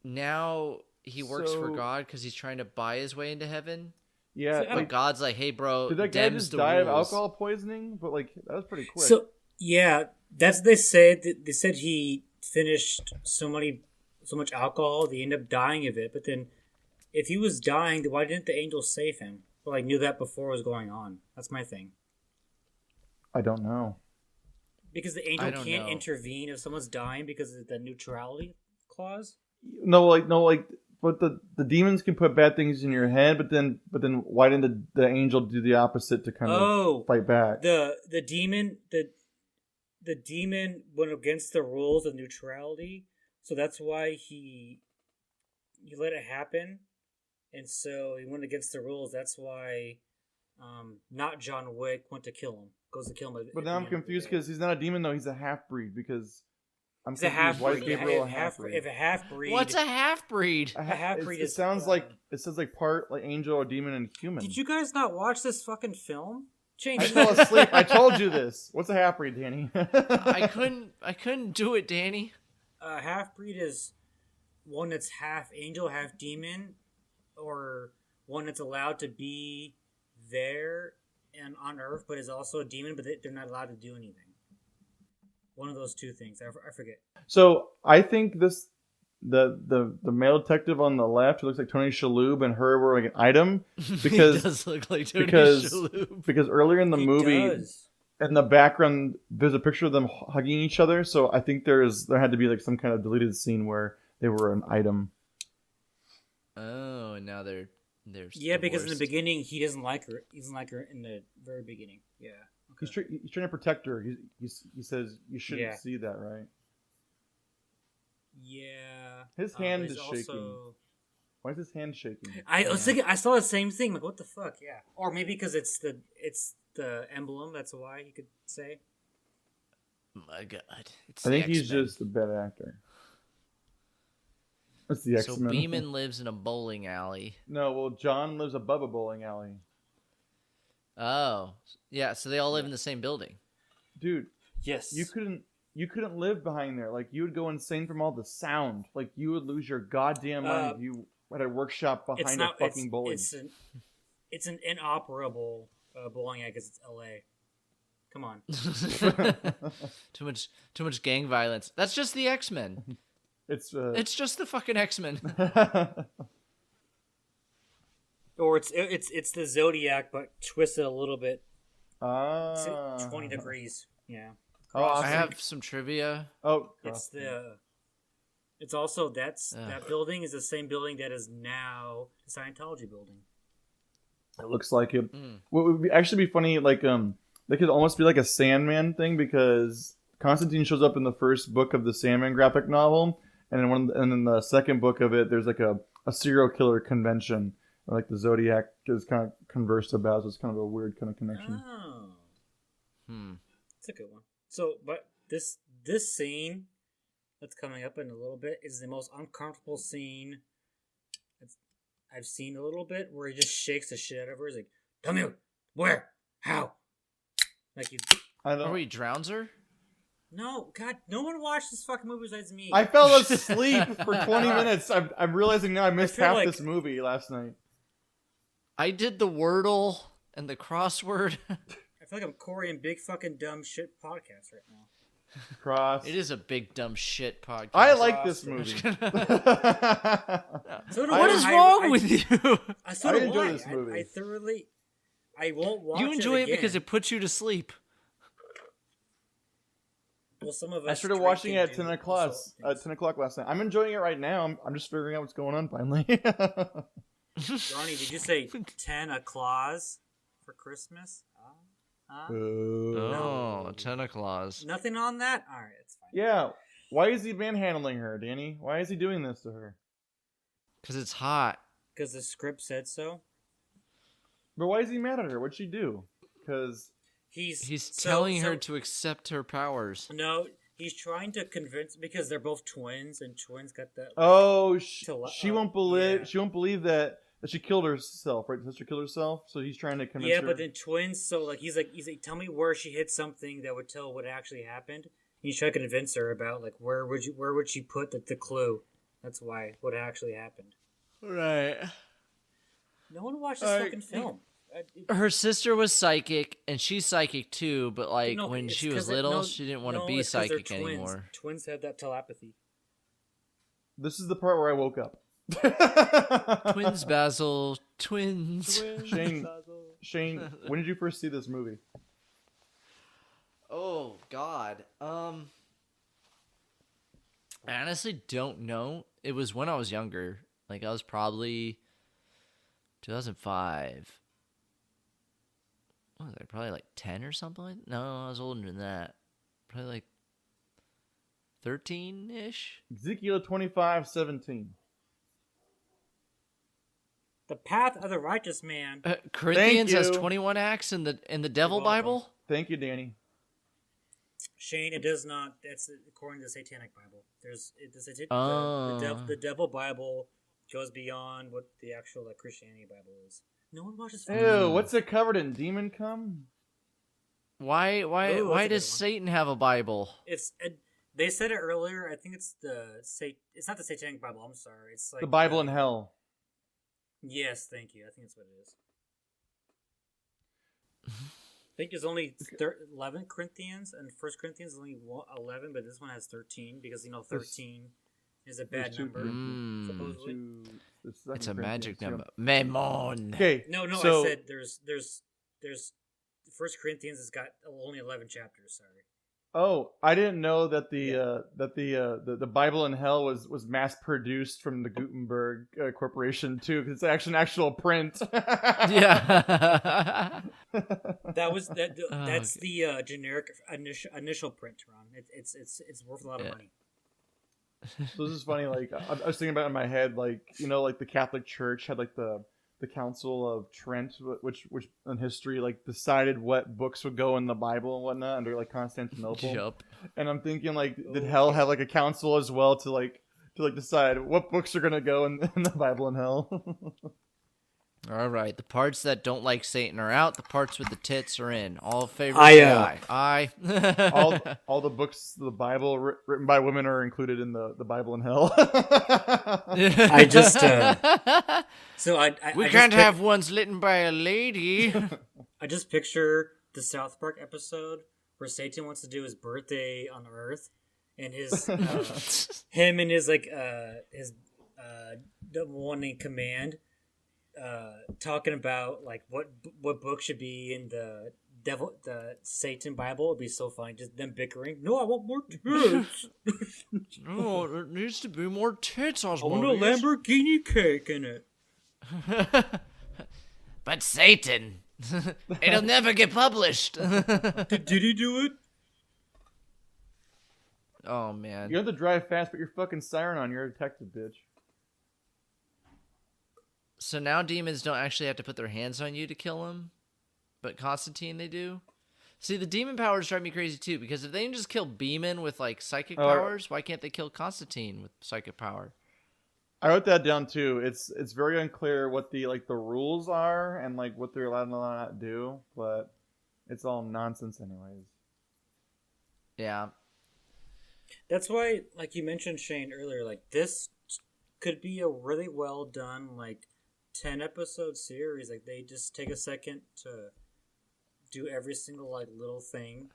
now he works for So- God because he's trying to buy his way into heaven. Yeah. So, But God's like, hey, bro, did that guy them's just the die of rules. alcohol poisoning? But like that was pretty quick. So yeah, that's what they said. They said he finished so much alcohol, they end up dying of it. But then, if he was dying, then why didn't the angels save him? Well, I knew that before it was going on. That's my thing. I don't know. Because the I angel don't can't know. intervene if someone's dying because of the neutrality clause. No, but the demons can put bad things in your head, but then why didn't the angel do the opposite to kind Oh, of fight back? the demon the demon went against the rules of neutrality, so that's why he let it happen, and so he went against the rules. That's why not John Wick went to kill him. Goes to kill him. But now I'm confused because he's not a demon though. He's a half breed because I'm he's a confused. half Why is breed. Gabriel a half breed? If a half breed, What's a half breed? A half-breed it is, sounds like it says like part like angel or demon and human. Did you guys not watch this fucking film? I Change. fell asleep. I told you this. What's a half breed, Danny? I couldn't do it, Danny. Half breed is one that's half angel, half demon, or one that's allowed to be there and on Earth, but is also a demon, but they're not allowed to do anything. One of those two things. I forget. So I think the male detective on the left who looks like Tony Shalhoub and her were like an item because he does look like Tony because Shalhoub. because earlier in the He movie does. in the background there's a picture of them hugging each other. So I think there had to be like some kind of deleted scene where they were an item. Oh, and now they're Yeah, because in the divorced. beginning he doesn't like her. He doesn't like her in the very beginning. Yeah. Okay. He's trying to protect her. He says you shouldn't Yeah. see that, right? Yeah. His but hand he's is shaking. Why is his hand shaking? I was thinking. I saw the same thing. Like, what the fuck? Yeah. Or maybe because it's the emblem. That's why you could say. My God, it's I think the he's X-Men. just a bad actor. That's the So X-Men. Beeman lives in a bowling alley. No, well, John lives above a bowling alley. Oh, yeah. So they all live in the same building. Dude, Yes. you couldn't live behind there. Like you would go insane from all the sound. Like you would lose your goddamn mind if you had a workworkshop It's behind not a fucking bowling. It's an inoperable bowling alley because it's L.A. Come on. Too much gang violence. That's just the X-Men. It's It's just the fucking X-Men. Or it's the Zodiac, but twisted a little bit. Ah. 20 degrees. Yeah. Oh, I have some trivia. Oh, It's the It's also that building is the same building that is now the Scientology building. It looks like it. What would actually be funny, like they could almost be like a Sandman thing, because Constantine shows up in the first book of the Sandman graphic novel, and in the second book of it, there's like a serial killer convention, or like the Zodiac is kind of conversed about. So it's kind of a weird kind of connection. Oh, it's a good one. So, but this scene that's coming up in a little bit is the most uncomfortable scene I've seen a little bit, where he just shakes the shit out of her. He's like, "Tell me where, how?" Like he drowns her? No, God, no one watched this fucking movie besides me. I fell asleep for 20 minutes. I'm realizing now I missed half this movie last night. I did the Wordle and the crossword. I feel like I'm Corey and big fucking dumb shit podcast right now. It is a big dumb shit podcast. I like this movie. What is wrong with you? I enjoy this movie. I won't watch it. You enjoy it because it puts you to sleep. Well, some of us I started watching it at 10 o'clock. At 10 o'clock last night. I'm enjoying it right now. I'm just figuring out what's going on finally. Ronnie, did you say 10 o'clock for Christmas? No. Santa Claus. Nothing on that? Alright, it's fine. Yeah. Why is he manhandling her, Danny? Why is he doing this to her? Because it's hot. Because the script said so? But why is he mad at her? What'd she do? Because he's telling her to accept her powers. No, he's trying to convince, because they're both twins, and twins got that. She won't believe. Yeah. She won't believe that she killed herself, right? The sister killed herself, so he's trying to convince her. Yeah, but then twins. So he's like, tell me where she hit something that would tell what actually happened. He's trying to convince her about like where would she put the clue? That's why what actually happened. Right. No one watched this fucking film. Her sister was psychic, and she's psychic too. But when she was little, she didn't want to be psychic anymore. Twins have that telepathy. This is the part where I woke up. Twins, Basil. Twins. Shane, when did you first see this movie? Oh God. I honestly don't know. It was when I was younger. Like I was probably 2005. What was I? Probably like 10 or something. No, I was older than that. Probably like 13-ish. Ezekiel 25:17. The path of the righteous man. Corinthians has 21 acts in the Devil Bible. Thank you, Danny. Shane, it does not. That's according to the Satanic Bible. The Devil Bible goes beyond what the actual Christianity Bible is. No one watches. Ew, what's it covered in? Demon cum? Why does Satan have a Bible? They said it earlier. I think it's it's not the Satanic Bible. I'm sorry. It's like the Bible in hell. Yes, thank you. I think that's what it is. I think there's only 11 Corinthians, and 1 Corinthians is only 11, but this one has 13 because 13 is a bad number. Supposedly, it's a magic number. Memon. Okay. No. So, I said there's 1 Corinthians has got only 11 chapters. Sorry. Oh, I didn't know that the Bible in Hell was mass produced from the Gutenberg Corporation too, because it's actually an actual print. Yeah. That's the generic initial print, Ron. It's worth a lot of money. So this is funny. Like I was thinking about it in my head, like the Catholic Church had like the Council of Trent, which in history decided what books would go in the Bible and whatnot under Constantinople. Yep. And I'm thinking did hell have a council as well to decide what books are gonna go in the Bible in hell? All right, the parts that don't like Satan are out. The parts with the tits are in. All favors aye. all the books of the Bible written by women are included in the Bible in hell. I just we can't have ones written by a lady. I just picture the South Park episode where Satan wants to do his birthday on Earth, and his him and his the one in command. Talking about what book should be in the the Satan Bible would be so funny. Just them bickering. No, I want more tits. No, there needs to be more tits, I want a Lamborghini cake in it. But Satan, it'll never get published. Did he do it? Oh, man. You have to drive fast, put your fucking siren on. You're a detective, bitch. So now demons don't actually have to put their hands on you to kill them, but Constantine they do. See, the demon powers drive me crazy too, because if they can just kill Beeman with like psychic powers, why can't they kill Constantine with psychic power? I wrote that down too. It's very unclear what the rules are and like what they're allowed and not do, but it's all nonsense anyways. Yeah. That's why, like you mentioned, Shane, earlier, like this could be a really well done 10-episode series. Like they just take a second to do every single little thing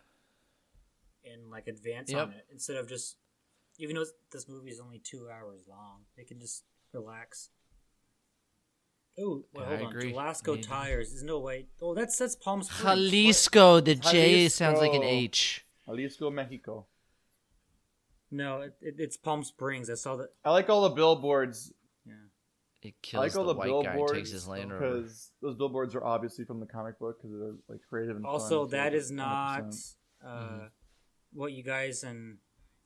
and advance on it instead of just, even though this movie is only 2 hours long, they can just relax. Oh, well, hold on. Jalisco Tires. There's no way. Oh, that's Palm Springs. Jalisco. The J sounds like an H. Jalisco, Mexico. No, it's Palm Springs. I saw that. I like all the billboards. Yeah. It kills the white guy who takes his Land Rover. Because those billboards are obviously from the comic book because they're creative and also, fun. that is not what you guys in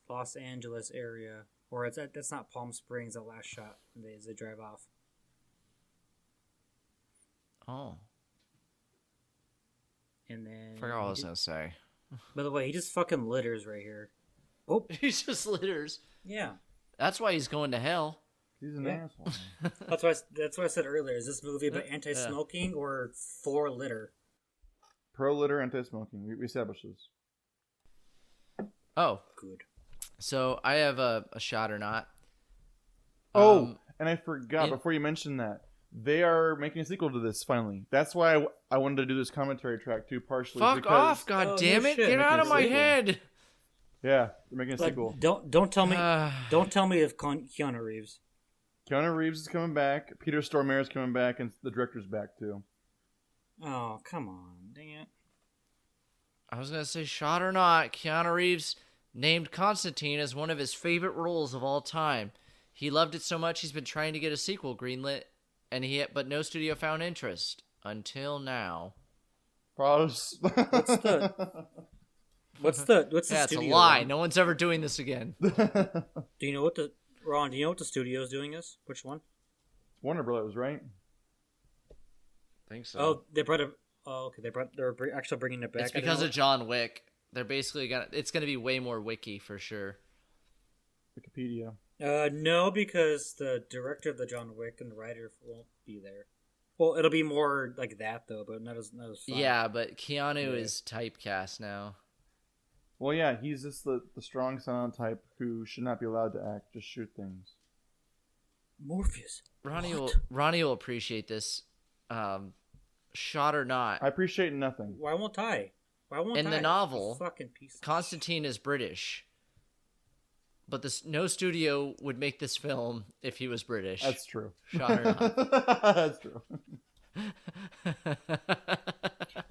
Los Angeles area, or that's not Palm Springs. The last shot as they drive off. Oh. And then I forgot what I was gonna say. By the way, he just fucking litters right here. Oh, he just litters. Yeah. That's why he's going to hell. He's an asshole. That's what I said earlier. Is this movie about anti-smoking or for litter? Pro litter, anti-smoking. We established this. Oh, good. So I have a shot or not. And I forgot before you mentioned that they are making a sequel to this finally. That's why I wanted to do this commentary track too, partially. Fuck off! God damn it! Get out of my head! Yeah, they're making a sequel. Don't tell me. Don't tell me if Keanu Reeves. Keanu Reeves is coming back. Peter Stormare is coming back, and the director's back too. Oh, come on, dang it! I was gonna say shot or not. Keanu Reeves named Constantine as one of his favorite roles of all time. He loved it so much he's been trying to get a sequel greenlit, but no studio found interest until now. What's the yeah, it's studio? A lie. No one's ever doing this again. Do you know what the studio is doing this? Which one? Warner Brothers, right? I think so. Oh, they brought it. Oh, okay. They're actually bringing it back. It's because of John Wick. They're basically it's gonna be way more wiki for sure. Wikipedia. No, because the director of the John Wick and the writer won't be there. Well, it'll be more like that though, but not as fun. Yeah, but Keanu is typecast now. Well, yeah, he's just the strong silent type who should not be allowed to act, just shoot things. Morpheus. Ronnie will appreciate this. Shot or not. I appreciate nothing. Why won't I? In the novel, fucking piece of Constantine is British. But no studio would make this film if he was British. That's true. Shot or not. That's true.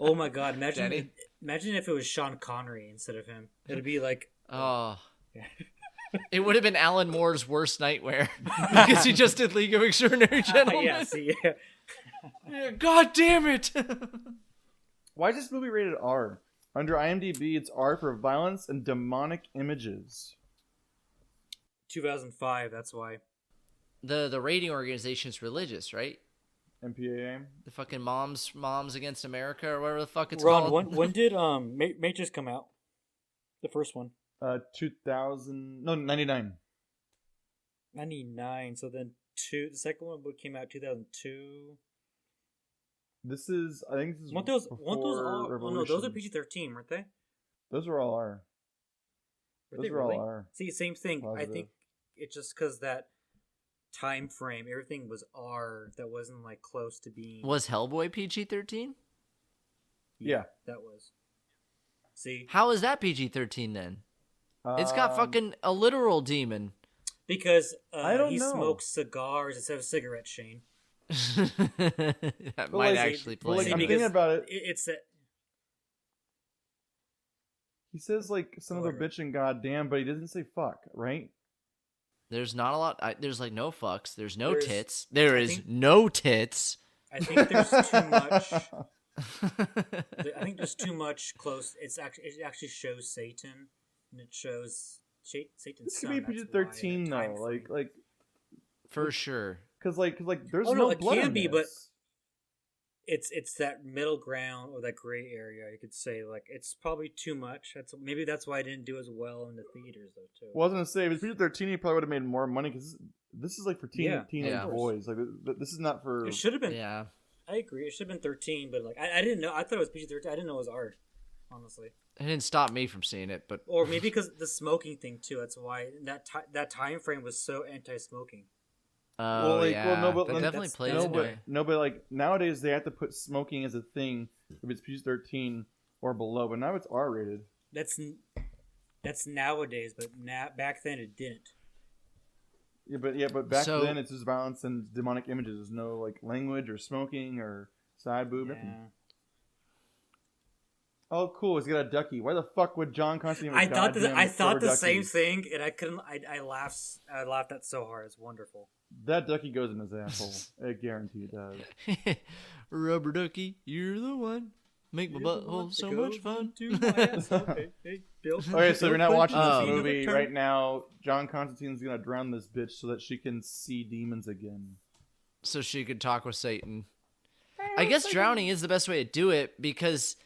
Oh my god, imagine if it was Sean Connery instead of him. It'd be like... Oh. Yeah. It would have been Alan Moore's worst nightmare. Because he just did League of Extraordinary Gentlemen. Yeah. God damn it! Why is this movie rated R? Under IMDb, it's R for violence and demonic images. 2005, that's why. The rating organization's religious, right? MPAA? The fucking Moms Against America or whatever the fuck it's Ron, called. when did Matrix come out? The first one. 99. 99. So then the second one came out 2002. I think this is weren't those those are PG-13, weren't they? Those are all R. Those are all R. See, same thing. Positive. I think it's just because that time frame, everything was R. That wasn't close to being. Was Hellboy PG-13? Yeah, that was. See, how is that PG-13 then? It's got fucking a literal demon. Because I don't he know. smokes cigars instead of cigarettes, Shane. That might actually play. I'm thinking about it. It's that. He says like son of a bitch and goddamn, but he doesn't say fuck, right? There's not a lot. There's like no fucks. There's no tits. There is no tits. I think there's too much. I think there's too much close. It actually shows Satan, and it shows Satan's This son. could be PG-13 though, like for sure. Because there's no blood it can in be, this. but it's that middle ground or that gray area. You could say like it's probably too much. Maybe that's why I didn't do as well in the theaters though too. Well, I was gonna say if it's PG-13, you probably would have made more money because this is like for teenage boys. Like this is not for. It should have been. Yeah, I agree. It should have been 13, but like I didn't know. I thought it was PG-13. I didn't know it was R. Honestly, it didn't stop me from seeing it, but or maybe because the smoking thing too. That's why that time frame was so anti-smoking. No, but that definitely plays. But like nowadays they have to put smoking as a thing if it's PG-13 or below. But now it's R-rated. That's nowadays, but back then it didn't. But back then it's just violence and demonic images. There's no like language or smoking or side boob. Yeah. Oh, cool! He's got a ducky. Why the fuck would John Constantine? I thought the same thing, and I couldn't. I laughed at so hard. It's wonderful. That ducky goes in his asshole. I guarantee it does. Rubber ducky, you're the one. Make my butthole so much fun. Okay, hey, Bill. Okay, so we're not watching this movie right now. John Constantine's gonna drown this bitch so that she can see demons again. So she could talk with Satan. I guess drowning is the best way to do it because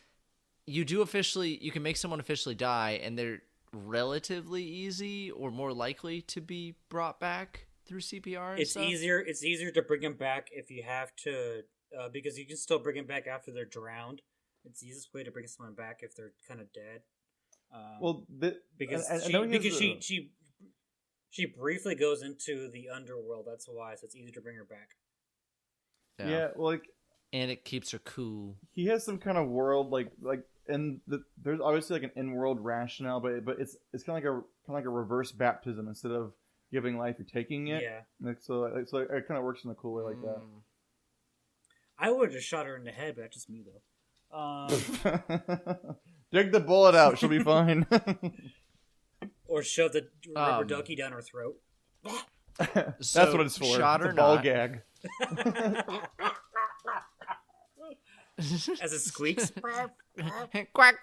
you can make someone officially die, and they're relatively easy or more likely to be brought back through CPR. It's easier to bring them back if you have to, because you can still bring them back after they're drowned. It's the easiest way to bring someone back if they're kind of dead. She briefly goes into the underworld. That's why, so it's easier to bring her back. Yeah, and it keeps her cool. He has some kind of world there's obviously like an in-world rationale, but it's kind of like a reverse baptism. Instead of giving life, you're taking it. Yeah. So it kind of works in a cool way like that. I would have just shot her in the head, but that's just me though. Dig the bullet out; she'll be fine. Or shove the rubber ducky down her throat. That's what it's for. Shot it's or a ball not. gag. As it squeaks. Quack, quack,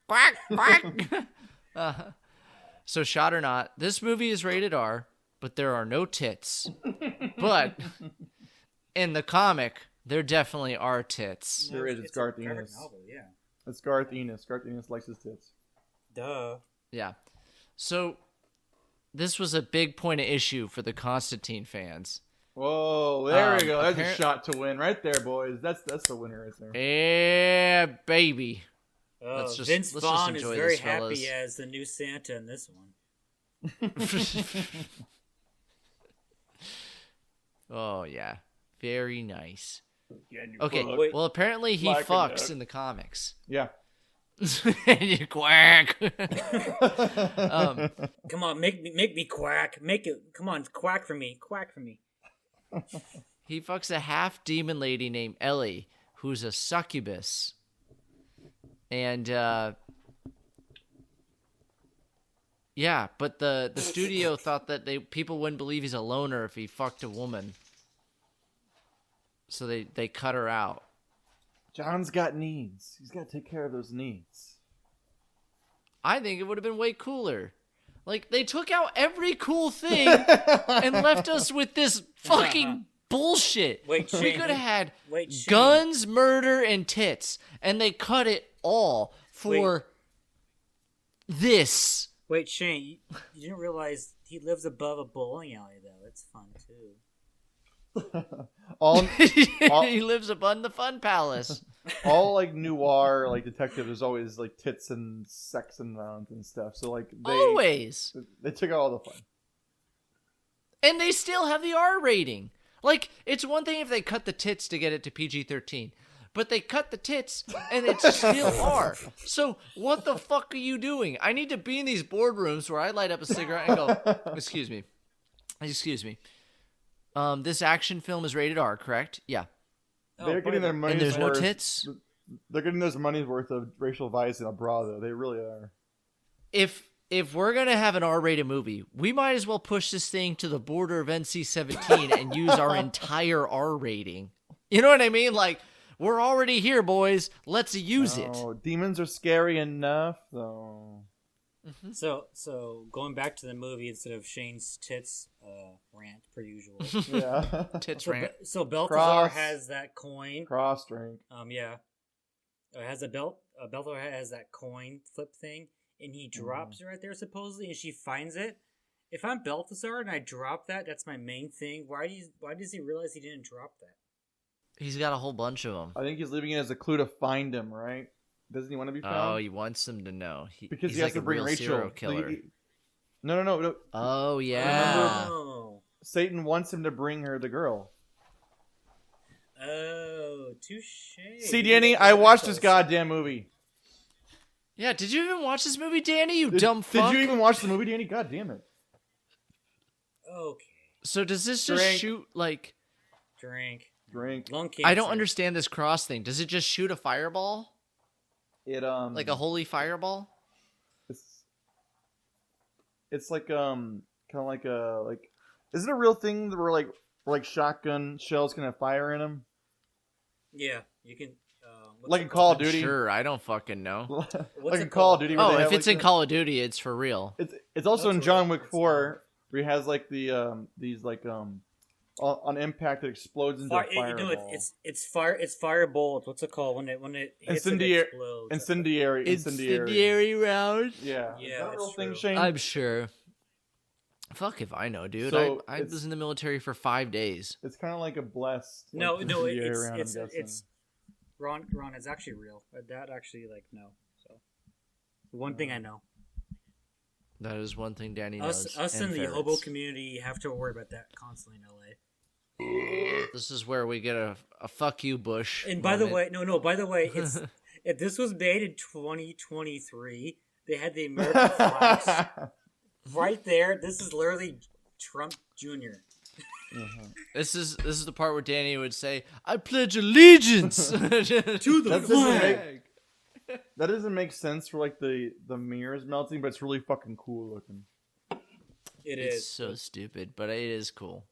quack, quack. So shot or not, this movie is rated R, but there are no tits. But in the comic, there definitely are tits. There is. It's Garth Ennis. Novel, yeah. It's Garth Ennis. Garth Ennis likes his tits. Duh. Yeah. So this was a big point of issue for the Constantine fans. Whoa, there we go. That's a shot to win right there, boys. That's the winner right there. Yeah, baby. Vince Vaughn is very happy as the new Santa in this one. Oh, yeah. Very nice. Okay, well, apparently he fucks in the comics. Yeah. You quack. Come on, make me quack. Make it. Come on, quack for me. Quack for me. He fucks a half-demon lady named Ellie, who's a succubus. And, yeah, but the studio thought that people wouldn't believe he's a loner if he fucked a woman. So they cut her out. John's got needs. He's got to take care of those needs. I think it would have been way cooler. Like, they took out every cool thing and left us with this fucking bullshit. Wait, Shane, we could have had guns, murder, and tits, and they cut it all for this. Wait, Shane, you didn't realize he lives above a bowling alley, though. That's fun, too. He lives above the fun palace. All like noir, like detective, there's always like tits and sex and violence and stuff. So like they took out all the fun, and they still have the R rating. Like, it's one thing if they cut the tits to get it to PG-13, but they cut the tits and it's still R. So what the fuck are you doing? I need to be in these boardrooms where I light up a cigarette and go, excuse me. This action film is rated R, correct? Yeah. They're getting their money's worth. And there's no tits? They're getting their money's worth of racial vice in a bra, though. They really are. if we're gonna have an R-rated movie, we might as well push this thing to the border of NC-17 and use our entire R rating. You know what I mean? Like, we're already here, boys. Let's use it. Demons are scary enough, though. Mm-hmm. So going back to the movie instead of Shane's tits rant per usual. Yeah. Tits rant. So Balthazar has that coin. Cross drink. Yeah. It has a belt. Balthazar has that coin flip thing, and he drops it right there supposedly, and she finds it. If I'm Balthazar and I drop that, that's my main thing. Why does he realize he didn't drop that? He's got a whole bunch of them. I think he's leaving it as a clue to find him, right? Doesn't he want to be found? Oh, he wants them to know. Because he's he has like to a bring real Rachel. serial killer. No. Oh, yeah. Oh. Satan wants him to bring her the girl. Oh, touche. See, Danny, I watched this goddamn movie. Yeah, did you even watch this movie, Danny, you dumb fuck? Did you even watch the movie, Danny? God damn it. Okay. So does this just shoot, like... Drink. Lung cancer. I don't understand this cross thing. Does it just shoot a fireball? Like a holy fireball? It's like kind of like is it a real thing where like shotgun shells can have fire in them? Yeah, you can. Like in Call of Duty. Sure, I don't fucking know. Like in Call of Duty. Oh, if it's in Call of Duty, it's for real. It's also in John Wick 4 where he has like the these like on impact it explodes into a fireball. It's fire bullets. What's it called when it hits incendiary round. Yeah. Yeah, is that a real that's thing, true. Shane? I'm sure. Fuck if I know, dude. So I was in the military for 5 days. It's kind of like a blessed. No, incendiary round, it's Ron. It's actually real. That actually no. So one thing I know. That is one thing Danny knows. Us in the hobo community have to worry about that constantly in LA. This is where we get a fuck you, Bush. And by the way, by the way, it's if this was made in 2023, they had the American flags right there. This is literally Trump Jr. This is the part where Danny would say, "I pledge allegiance to the flag." That doesn't make sense for like the mirrors melting, but it's really fucking cool looking. It's so stupid, but it is cool.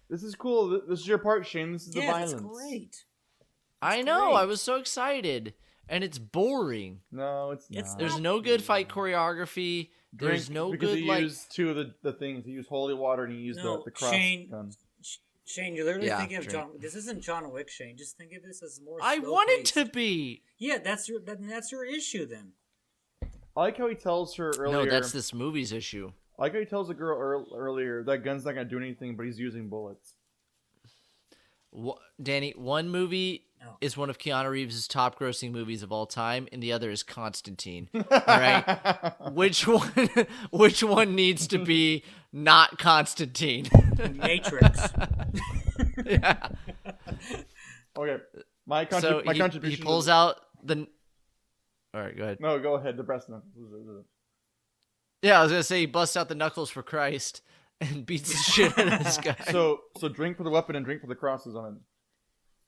This is cool. This is your part, Shane. This is the violence. It's great. I know. I was so excited, and it's boring. No, it's not. There's no good fight choreography. There's no because good he used two of the things. He used holy water and he used the cross gun. Shane, you're literally thinking of John. This isn't John Wick, Shane. Just think of this as more. I want it to be. Yeah, that's your issue then. I like how he tells her earlier. No, that's this movie's issue. I like how he tells the girl earlier that gun's not gonna do anything, but he's using bullets. Danny, one movie is one of Keanu Reeves' top-grossing movies of all time, and the other is Constantine. All right, which one needs to be not Constantine? Matrix. Yeah. Okay, my contribution. He pulls out the. All right, go ahead. No, go ahead. The breast knuckles. Yeah, I was gonna say he busts out the knuckles for Christ and beats the shit out of this guy. So drink for the weapon and drink for the crosses on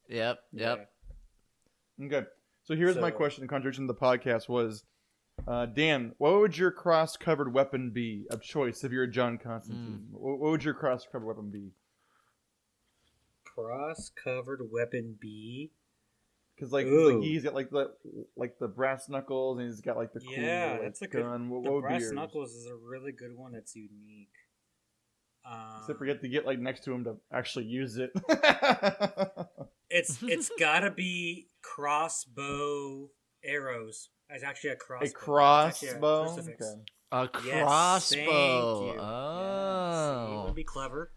it. Yep. Okay. So here's my question. The contribution to the podcast was, Dan, what would your cross-covered weapon be of choice if you're John Constantine? What would your cross-covered weapon be? Cross-covered weapon be? Because he's got like the brass knuckles and he's got like the cool that's a gun. Good. The brass knuckles is a really good one. That's unique. Except for you have to get like next to him to actually use it. It's gotta be crossbow arrows. It's actually a crossbow. A crossbow. Okay. A crossbow. Yes, Oh, it would be clever.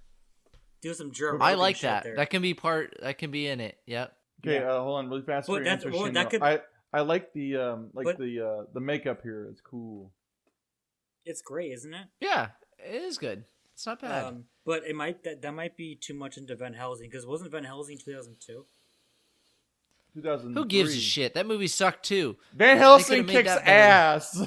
Do some German. I like that. That can be that can be in it. Yep. Okay, hold on, really fast. I like the makeup here. It's cool. It's great, isn't it? Yeah, it is good. It's not bad. But it might that might be too much into Van Helsing because wasn't Van Helsing 2002? 2003. Who gives a shit? That movie sucked too. Van Helsing kicks ass.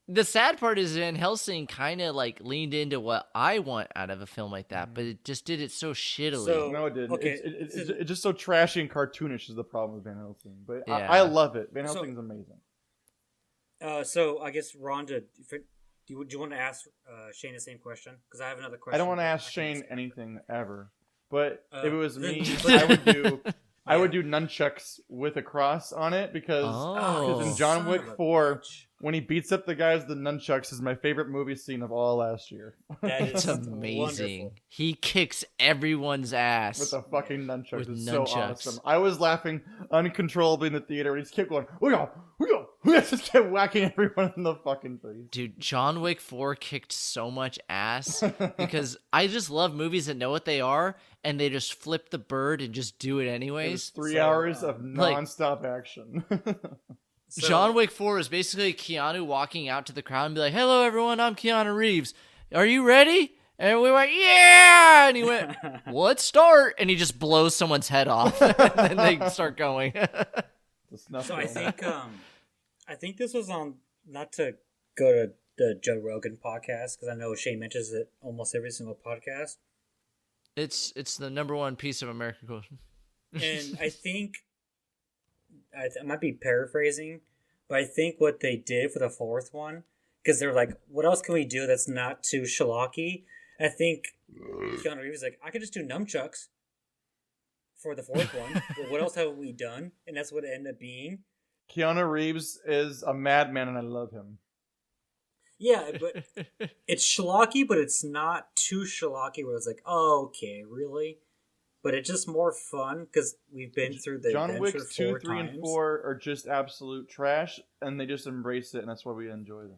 The sad part is Van Helsing kind of like leaned into what I want out of a film like that, but it just did it so shittily. No, it didn't. Okay, it's just so trashy and cartoonish is the problem with Van Helsing. But yeah. I love it. Van Helsing's amazing. So I guess Rhonda, do you want to ask Shane the same question? Because I have another question. I don't want to ask Shane anything ever, but if it was then- me, I would do nunchucks with a cross on it because in John Son Wick of a 4, bitch. when he beats up the guys with the nunchucks, is my favorite movie scene of all last year. That It's is amazing. wonderful. He kicks everyone's ass. With the fucking nunchucks. With It's nunchucks. so awesome. I was laughing uncontrollably in the theater, and he just kept going, "Hoo-yah! Hoo-yah!" He just kept whacking everyone in the fucking face. Dude, John Wick 4 kicked so much ass because I just love movies that know what they are and they just flip the bird and just do it It was anyways. 3 hours of like- non-stop action. So- John Wick 4 is basically Keanu walking out to the crowd and be like, "Hello, everyone, I'm Keanu Reeves. Are you ready?" And we went, "Yeah!" And he went, "Let's start." And he just blows someone's head off. And then they start going. The snuff So I film. think this was on, not to go to the Joe Rogan podcast because I know Shane mentions it almost every single podcast, It's the number one piece of American culture. and I think I might be paraphrasing, but I think what they did for the fourth one, because they're like, what else can we do that's not too schlocky? I think Keanu Reeves was like, I could just do nunchucks for the fourth one. But what else have we done? And that's what it ended up being. Keanu Reeves is a madman, and I love him. Yeah, but it's schlocky, but it's not too schlocky where it's like, oh, okay, really? But it's just more fun because we've been through the John adventure Wick 2, 4 3, times. and 4 are just absolute trash, and they just embrace it, and that's why we enjoy them.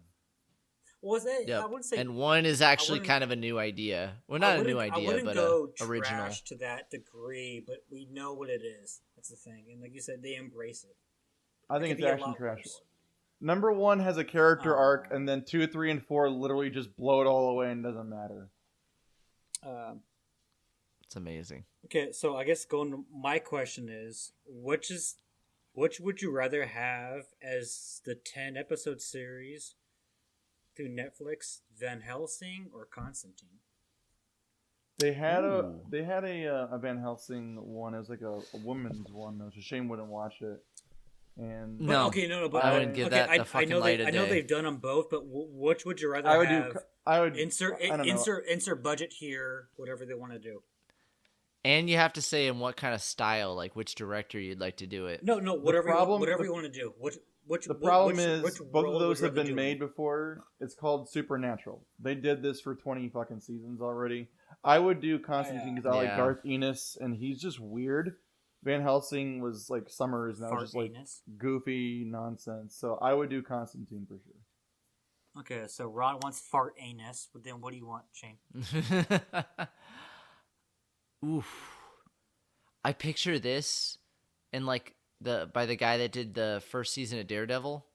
Was that? Yep. I wouldn't say. And one is actually wouldn't- kind of a new idea. Well, I not a new wouldn't- I idea, wouldn't but go original. trash to that degree, but we know what it is. That's the thing, and like you said, they embrace it. I think It could it's be a action lot trash. worse. Number 1 has a character Oh. arc, and then 2, 3, and 4 literally just blow it all away and it doesn't matter. It's amazing. Okay, so I guess going to my question is, which would you rather have as the 10-episode series through Netflix, Van Helsing or Constantine? They had Ooh. a Van Helsing one as like a woman's one, though, so Shane wouldn't watch it. And No. But, okay, no, but I wouldn't give that the fucking light of I know day. they've done them both, but which would you rather I would have? do. I would Insert I don't know. insert budget here, whatever they want to do. And you have to say in what kind of style, like which director you'd like to do it. No, whatever problem- whatever the- you want to do. The problem is which both role of those would you have rather been do? made before. It's called Supernatural. They did this for 20 fucking seasons already. I would do Constantine because I like Yeah. Garth Ennis, and he's just weird. Van Helsing was like Summers, and that was just like Fartiness. goofy nonsense. So I would do Constantine for sure. Okay, so Ron wants fart anus, but then what do you want, Shane? Oof. I picture this in like by the guy that did the first season of Daredevil.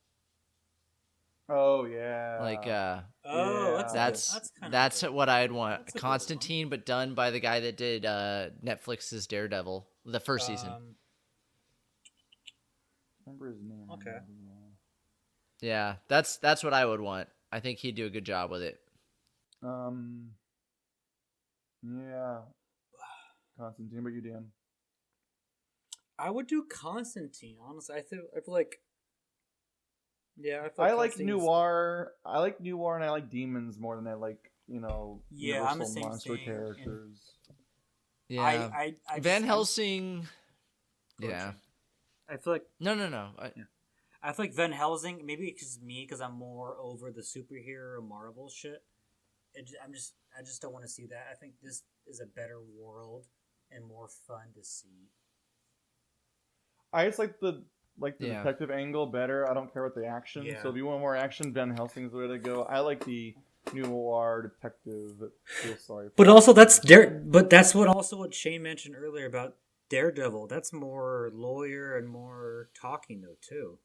Oh yeah. Like Oh, Yeah. that's good. what I'd want. That's a good Constantine, but done by the guy that did Netflix's Daredevil, the first season. Remember his name? Okay. Yeah, that's what I would want. I think he'd do a good job with it. Yeah. Constantine, but you, Dan. I would do Constantine. Honestly, I feel like. Yeah, I like Constantine's- noir. I like noir, and I like demons more than I like Yeah, I'm the universal same monster thing, characters. Yeah, I Van just- Helsing. Go Yeah, Shane. I feel like no. I feel like Van Helsing. Maybe it's just me because I'm more over the superhero Marvel shit. I just don't want to see that. I think this is a better world and more fun to see. I just like the Yeah. detective angle better. I don't care about the action. Yeah. So if you want more action, Van Helsing's the way to go. I like the noir detective that feels sorry for. But also that's what Shane mentioned earlier about Daredevil. That's more lawyer and more talking though too.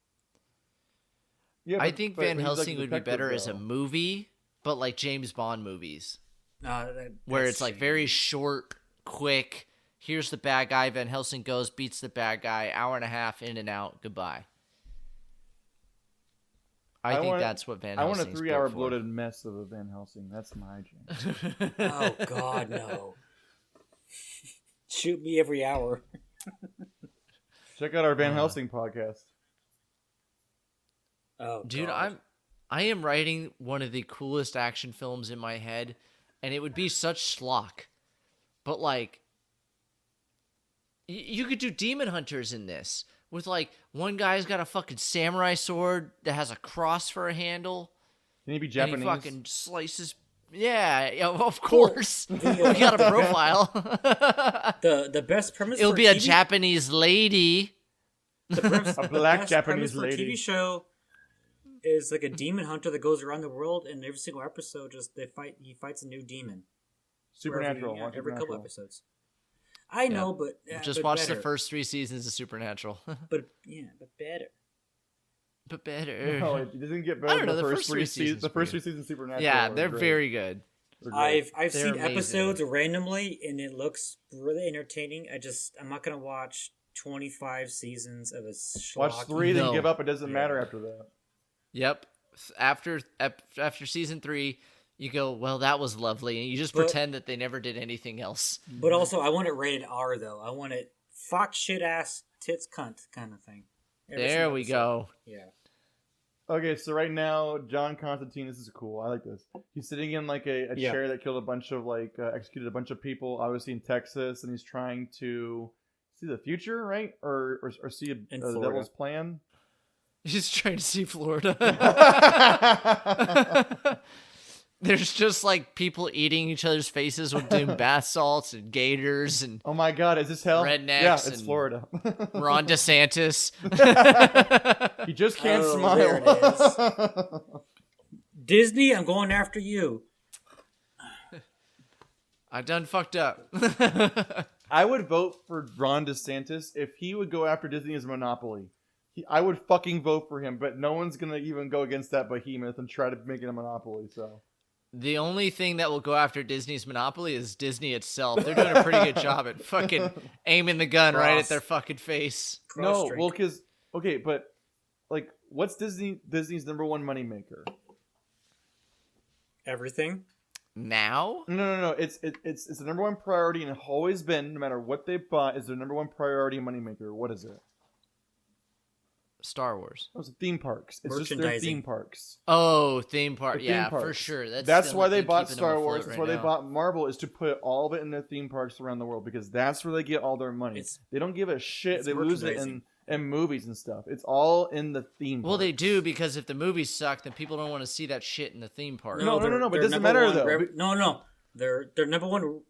Yeah, I think Van he's like Helsing a would be detective, better as a though. movie, but like James Bond movies, where That's it's like Shane. very short, quick. Here's the bad guy. Van Helsing goes, beats the bad guy. Hour and a half, in and out. Goodbye. I think want- that's what Van I want Helsing's a 3-hour bloated mess of a Van Helsing. That's my jam. Oh God, no! Shoot me every hour. Check out our Van Helsing podcast. Oh, Dude, God. I am writing one of the coolest action films in my head, and it would be such schlock. But like, you could do demon hunters in this with like one guy's got a fucking samurai sword that has a cross for a handle. Can he be And Japanese? he fucking slices. Yeah, of course. We got a profile. The best premise. It'll for be a TV Japanese lady. A black best Japanese premise for a lady. TV show is like a demon hunter that goes around the world, and every single episode, he fights a new demon. Supernatural. Every couple episodes. I know, but Just but watch better. the first 3 seasons of Supernatural. But better. But better. No, it doesn't get I better don't know, than the the first first three 3 seasons. seasons The first were 3 seasons of Supernatural. Yeah, are they're great. very good. They're great. I've They're seen amazing. episodes randomly, and it looks really entertaining. I'm not gonna watch 25 seasons of a Watch schlocky- 3, then No. give up. It doesn't Yeah. matter after that. Yep. After season 3, you go, well, that was lovely, and you just But- pretend that they never did anything else. But also, I want it rated R though. I want it fuck shit ass tits cunt kind of thing. Every There single we episode. go. Yeah. Okay, so right now, John Constantine, this is cool. I like this. He's sitting in like a Yeah. chair that killed a bunch of executed a bunch of people, obviously in Texas, and he's trying to see the future, right? Or see In the Florida. devil's plan. He's trying to see Florida. There's just like people eating each other's faces with doing bath salts and gators and Oh my God, is this hell? Rednecks Yeah, it's and- Florida. Ron DeSantis. He just can't Oh, smile. Disney, I'm going after you. I done fucked up. I would vote for Ron DeSantis if he would go after Disney as a monopoly. I would fucking vote for him, but no one's gonna even go against that behemoth and try to make it a monopoly. So The only thing that will go after Disney's monopoly is Disney itself. They're doing a pretty good job at fucking aiming the gun right at their fucking face. no, Cross-drink. well, because okay, but like, what's Disney's number one moneymaker? Everything. Now? No. It's the number one priority and it's always been, no matter what they bought, is their number one priority moneymaker. What is it? Star Wars. It's theme parks. It's just their Merchandising. theme parks. Oh, theme park. The Yeah, theme for parks. sure. That's the why only they thing bought keeping them Star afloat Wars. That's right why they now. bought Marvel, is to put all of it in their theme parks around the world, because that's where they get all their money. It's- They don't give a shit. it's They lose it merchandising. in movies and stuff. It's all in the theme Well, they parks. do, because if the movies suck, then people don't want to see that shit in the theme park. No, their- but it their doesn't number matter, one though. No. Their number one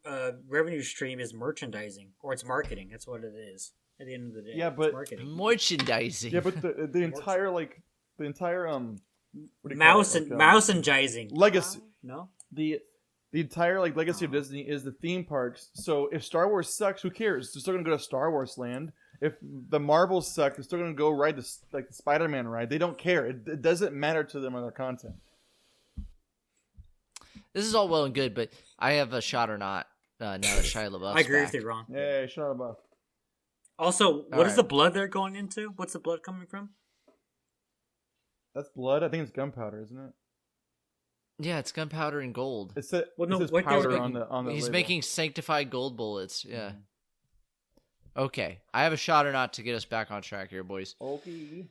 revenue stream is merchandising, or it's marketing. That's what it is. At the end of the day, Yeah, it's but- marketing. Merchandising. Yeah, but the entire what do you call it? Mouse and mouse-engizing. legacy. No. The entire legacy of Disney is the theme parks. So if Star Wars sucks, who cares? They're still gonna go to Star Wars Land. If the Marvels suck, they're still gonna go ride the Spider-Man ride. They don't care. It doesn't matter to them on their content. This is all well and good, but I have a shot or not now that Shia LaBeouf's I agree back. with you, Ron. Yeah, shut up. Also, what is Alright. the blood they're going into? What's the blood coming from? That's blood. I think it's gunpowder, isn't it? Yeah, it's gunpowder and gold. It says, Well, no, it says what they're powder making- on the He's label. making sanctified gold bullets. Yeah. Okay, I have a shot or not to get us back on track here, boys. Okay.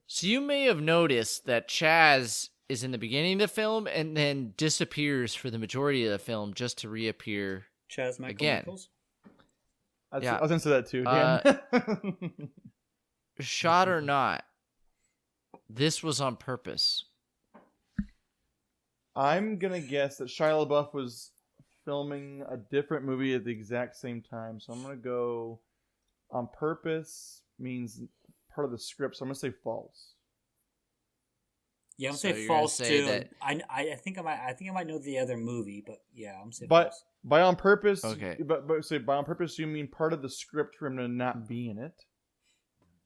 So you may have noticed that Chaz is in the beginning of the film and then disappears for the majority of the film just to reappear. Chaz Michael Again. Nichols? I was into that too. Again. Shot or not, this was on purpose. I'm gonna guess that Shia LaBeouf was filming a different movie at the exact same time, so I'm gonna go on purpose means part of the script, so I'm gonna say false. Yeah, I'm So saying you're gonna false say too. that- I think I might know the other movie, but yeah, I'm saying But false. by on purpose, Okay. But say by on purpose, you mean part of the script for him to not be in it?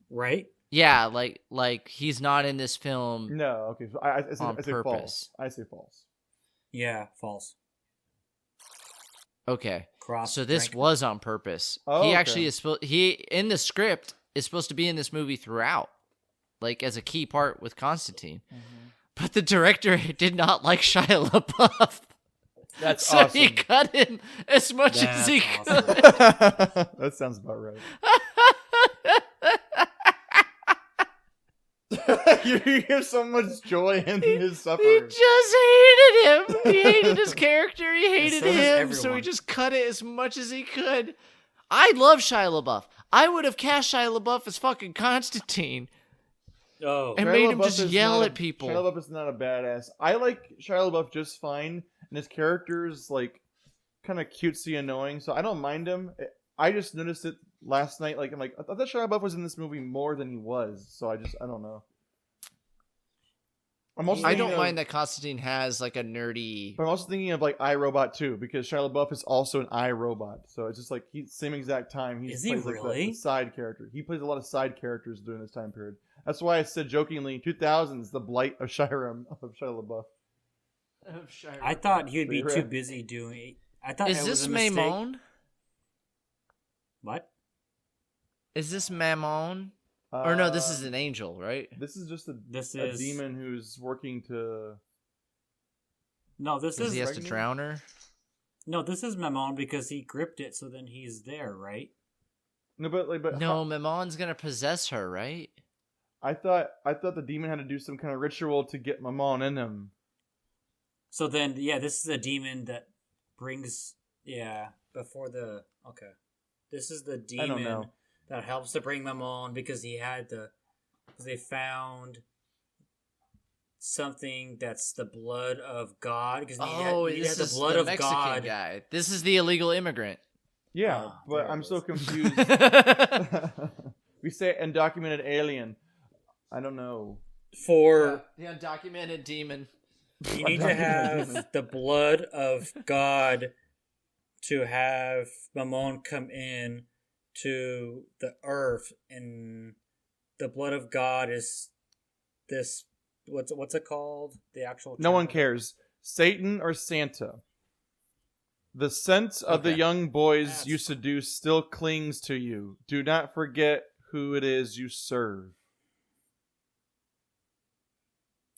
Right? Yeah, like he's not in this film. No. Okay. So I say, On I say purpose. false. I say false. Yeah, false. Okay. Cross. So this rank. was on purpose. Oh, he okay. actually is in the script is supposed to be in this movie throughout, like as a key part with Constantine. But the director did not like Shia LaBeouf. That's So awesome. he cut in as much as That's he awesome. could. That sounds about right. You have so much joy in his He suffering. just hated him. He hated his character. He hated so does him. So he everyone. just cut it as much as he could. I love Shia LaBeouf. I would have cast Shia LaBeouf as fucking Constantine Oh, and Shia made him LaBeouf just is yell not at people. Shia LaBeouf is not a badass. I like Shia LaBeouf just fine, and his character's like kind of cutesy annoying, so I don't mind him. I just noticed it last night. Like I'm like, I thought Shia LaBeouf was in this movie more than he was, so I don't know. I'm also I thinking don't of- mind that Constantine has like a nerdy. But I'm also thinking of like iRobot too, because Shia LaBeouf is also an iRobot. So it's just like he's same exact time. Is he plays like really? the side character. He plays a lot of side characters during this time period. That's why I said jokingly, 2000s, the blight of Shia LaBeouf. I thought he would be Favorite. too busy doing. I thought Is it was this a mistake. Maimon? What? Is this Mammon? Or no, this is an angel, right? This is just a This a is demon who's working to. no. This Because is he has to pregnant? drown her. no. This is Mammon because he gripped it, so then he's there, right? No, but No, Mammon's gonna possess her, right? I thought the demon had to do some kind of ritual to get Mammon in him. So then, yeah, this is a demon that brings, before the okay. This is the I don't demon know. that helps to bring Mammon because because they found something that's the blood of God. Because This the is blood the of Mexican God. guy. This is the illegal immigrant. Yeah, Oh, but there it I'm so is. confused. We say undocumented alien. I don't know. For the undocumented demon. you need to have the blood of God to have Mammon come in to the earth, and the blood of God is this. What's it called? The actual. No one term? cares. Satan or Santa. The scent of the Okay. young boys That's you seduce still clings to you. Do not forget who it is you serve.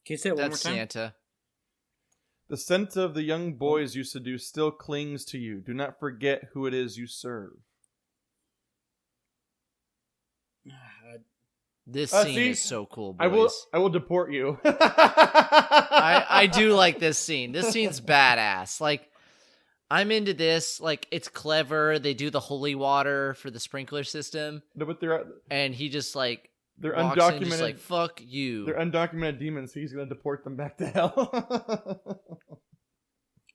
Can you say it one more That's time? Santa. The scent of the young boys you seduce still clings to you. Do not forget who it is you serve. This scene see? is so cool, boys. I will deport you. I do like this scene. This scene's badass. Like, I'm into this. Like, it's clever. They do the holy water for the sprinkler system, No, but and he just like they're walks undocumented. in just like, fuck you. They're undocumented demons, so he's gonna deport them back to hell.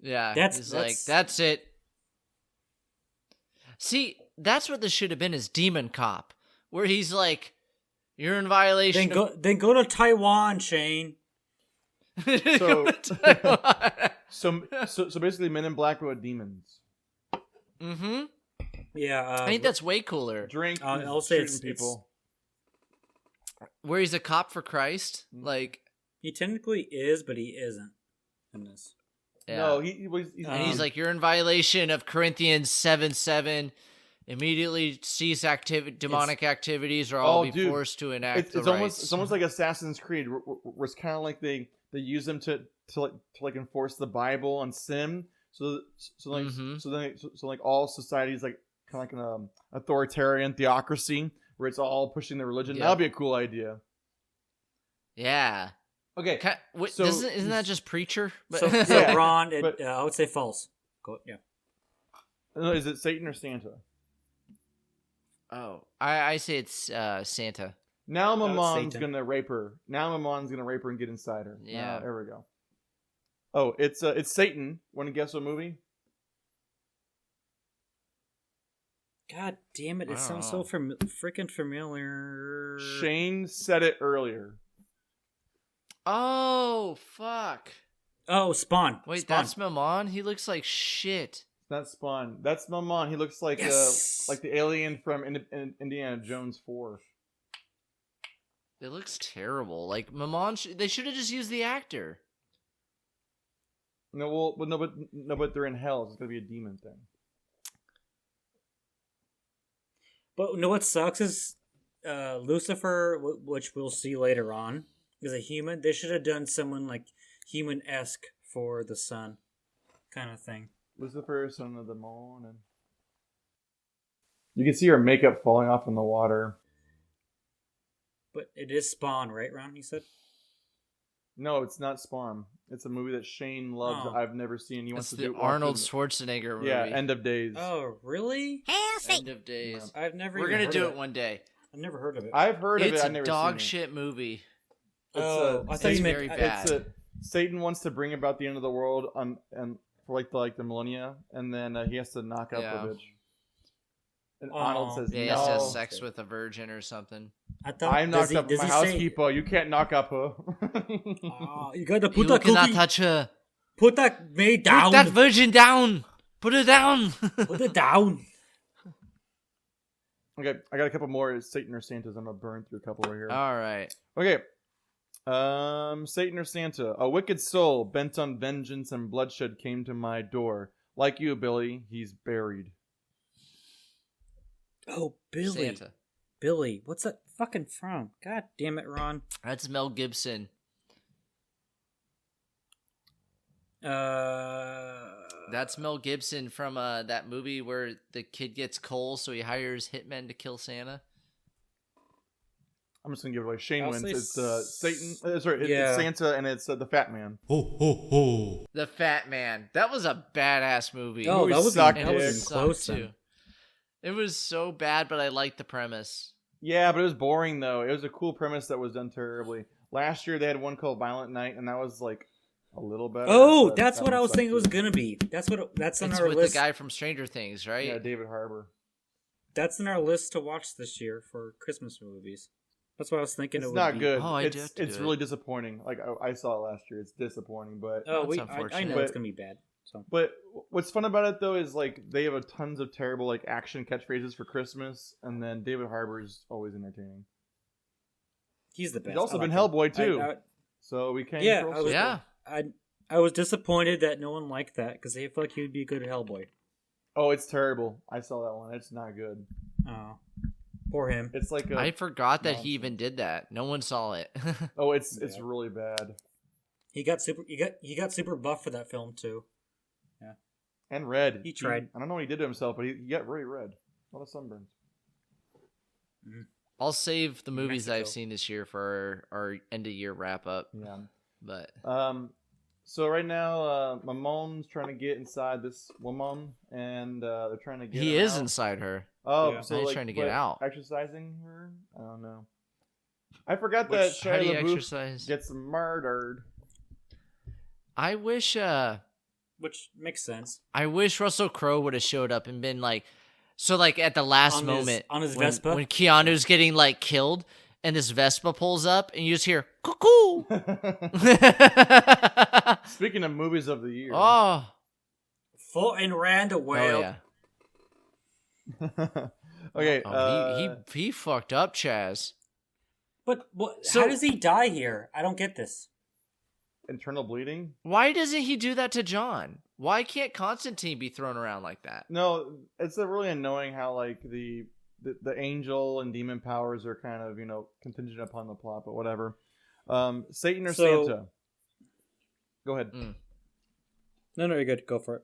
Yeah, That's- he's that's- like, that's it. See, that's what this should have been, is Demon Cop, where he's like, you're in violation Then go to Taiwan, Shane. of... So basically, Men in Black were demons. Mm-hmm. Yeah, I think that's way cooler. Drink. I'll say shooting it's- people. Where he's a cop for Christ. Mm. Like, he technically is, but he isn't in this. yeah. No, he was. And he's like, you're in violation of Corinthians 7:7. Immediately cease demonic activities, or I'll be dude, forced to enact the it's almost rites. it's almost like Assassin's Creed, where it's kind of like they use them to enforce the Bible on sin. So like all societies like kind of like an authoritarian theocracy where it's all pushing their religion. Yep. That'd be a cool idea. Yeah. Okay, so isn't that just Preacher? So Yeah, Ron, but- I would say false. Go, yeah. is it Satan or Santa? Oh, I say it's Santa. Now my No, it's mom's Satan. gonna rape her. Now my mom's gonna rape her and get inside her. Yeah. There we go. Oh, it's Satan. Want to guess what movie? God damn it! I It don't sounds know. so freaking familiar. Shane said it earlier. Oh, fuck. Oh, Spawn. Wait, Spawn. that's Mammon? He looks like shit. That's Spawn. That's my mom. He looks like Yes! like the alien from Indiana Jones 4. It looks terrible. Like, Mammon, they should have just used the actor. No, but they're in hell. It's gonna be a demon thing. But you know what sucks is Lucifer, which we'll see later on, is a human. They should have done someone like human-esque for the sun, kind of thing. Lucifer, son of the morning. You can see her makeup falling off in the water. But it is Spawn, right, Ron? You said. No, it's not Spawn. It's a movie that Shane loves. Oh. I've never seen. He wants It's to the do Arnold Schwarzenegger movie. Yeah, End of Days. Oh, really? End of Days. I've never. We're even gonna heard do of it one day. I've never heard of it. I've heard of It's it. I've a never dog seen shit movie. Oh, I thought It's you meant very bad. It's Satan wants to bring about the end of the world and for the millennia, and then he has to knock up Yeah. the bitch. And Arnold says, Yeah, he "No, has to have sex with a virgin or something. I thought I'm knocked up. does My he say, housekeeper. You can't knock up her." you gotta put You that cannot cookie, touch her. put that maid down. Put that virgin down. Put her down. Put it down. Okay, I got a couple more Satan or Santas. I'm gonna burn through a couple right here. All right. Okay. Satan or Santa. A wicked soul bent on vengeance and bloodshed came to my door. Like you, Billy, he's buried. Oh, Billy. Santa. Billy. What's that fucking from? God damn it, Ron. That's Mel Gibson. That's Mel Gibson from that movie where the kid gets coal, so he hires hitmen to kill Santa. I'm just gonna give it away. Shane I'll wins. say It's Satan. Sorry, it's yeah. Santa, and it's the Fat Man. Ho, ho, ho. The Fat Man. That was a badass movie. Oh, Movie that was sucked, And it dude. was close sucked, then. too. It was so bad, but I liked the premise. Yeah, but it was boring though. It was a cool premise that was done terribly. Last year they had one called Violent Night, and that was like a little better. Oh, but that's that what one I was sucked, thinking it was too. gonna be. That's on It's our with list. the guy from Stranger Things, right? Yeah, David Harbour. That's in our list to watch this year for Christmas movies. That's what I was thinking. It's it would not be. good. Oh, I do have to it's do really it. disappointing. Like I saw it last year. It's disappointing, but Oh, That's I unfortunate. know it's gonna be bad. So But what's fun about it though is like they have a tons of terrible like action catchphrases for Christmas, and then David Harbour is always entertaining. he's the best. He's also I like been him. Hellboy too, I- so we can't. Yeah, control I was- Yeah. I was disappointed that no one liked that because they feel like he would be a good Hellboy. Oh, it's terrible. I saw that one. It's not good. Oh, poor him. It's like I forgot that nonsense. he even did that. No one saw it. it's Yeah. really bad. He got super buff for that film too. And red. He tried. I don't know what he did to himself, but he got very red. A lot of sunburns. I'll save the movies Mexico. I've seen this year for our end of year wrap up. Yeah. But So right now, my mom's trying to get inside this woman, and they're trying to get. he her is out. inside her. Oh, Yeah. so Now he's like, trying to get what, out. Exercising her? I don't know. I forgot How that do Shia you LaBeouf exercise? gets murdered. I wish Which makes sense. Russell Crowe would have showed up and been like, so like at the last On his- moment on his when, Vespa? when Keanu's getting like killed and this Vespa pulls up and you just hear cuckoo. Speaking of movies of the year. Oh, Fought and ran the whale. yeah. Okay. Oh, he fucked up, Chaz. But what? So- how does he die here? I don't get this. internal bleeding. Why doesn't he do that to John? Why can't Constantine be thrown around like that? No, it's really annoying how like the angel and demon powers are kind of contingent upon the plot, but whatever. Satan or So- Santa? Go ahead. No, you're good. Go for it.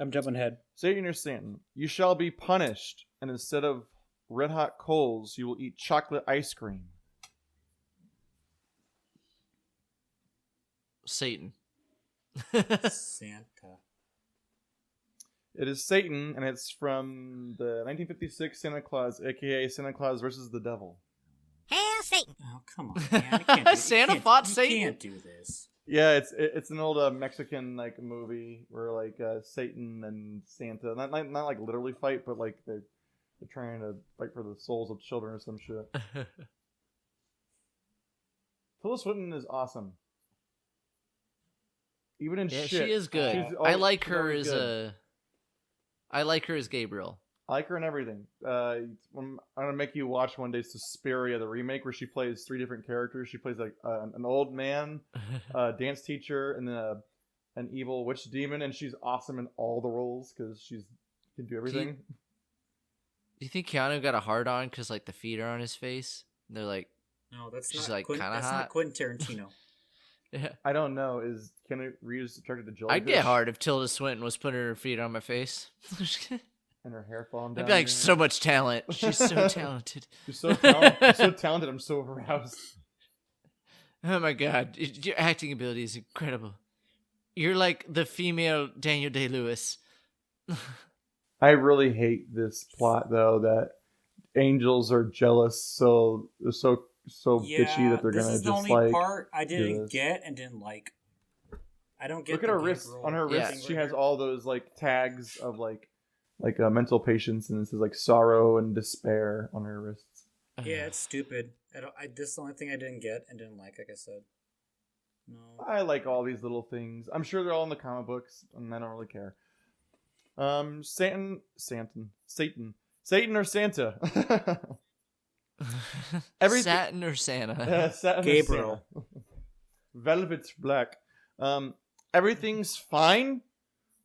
I'm jumping ahead. Satan or Satan? You shall be punished, and instead of red hot coals, you will eat chocolate ice cream. Satan. Santa. It is Satan, and it's from the 1956 Santa Claus, aka Santa Claus versus the Devil. Oh, come on, man. I can't do, Santa fought you Satan? can't do this. Yeah, it's an old Mexican like movie where like Satan and Santa not like literally fight, but like they're trying to fight for the souls of children or some shit. Tilda Swinton is awesome. Even in Yeah, shit, she is good. she's I always- like she's her always as good. I like her as Gabriel. I like her in everything. I'm gonna make you watch one day Suspiria, the remake, where she plays 3 different characters. She plays like an old man, a dance teacher, and then an evil witch demon, and she's awesome in all the roles because she can do everything. Do you think Keanu got a hard on because like the feet are on his face? And they're like, No, that's She's, not like, Quentin, kinda that's hot. not Quentin Tarantino. yeah. I don't know. Is Keanu Reeves attracted to jellyfish? I'd get hard if Tilda Swinton was putting her feet on my face. and her hair falling down. I'd be like, here. so much talent. She's so talented. You're so talented. You're so talented. I'm so aroused. Oh my god, your acting ability is incredible. You're like the female Daniel Day-Lewis. I really hate this plot though, that angels are jealous, so bitchy that they're gonna this is just the only like part I do didn't this. get and didn't like. I don't get. Look at her wrist. Gabriel On her Yeah. wrist, she has all those like tags of like mental patients, and this is like sorrow and despair on her wrists. Yeah, it's stupid. This is the only thing I didn't get and didn't like I said. No. I like all these little things. I'm sure they're all in the comic books, and I don't really care. Satan or Santa? Satin or Santa? Satin Gabriel. or Santa. Velvet's black. Everything's fine?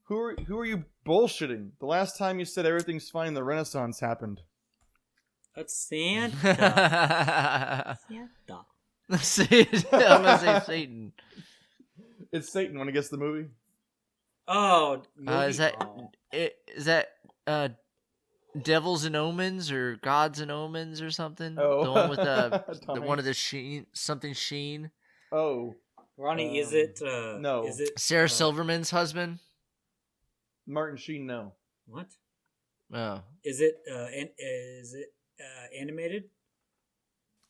Who are you bullshitting? The last time you said everything's fine, the Renaissance happened. That's Santa. Santa. I'm gonna say Satan. It's Satan when he gets the movie. Oh, Is that Devils and Omens or Gods and Omens or something? Oh. The one with the Tom one of the Hanks. Sheen. Oh, Ronnie, is it? no. Is it Sarah Silverman's husband. Martin Sheen, no. What? Oh, Is it? Animated?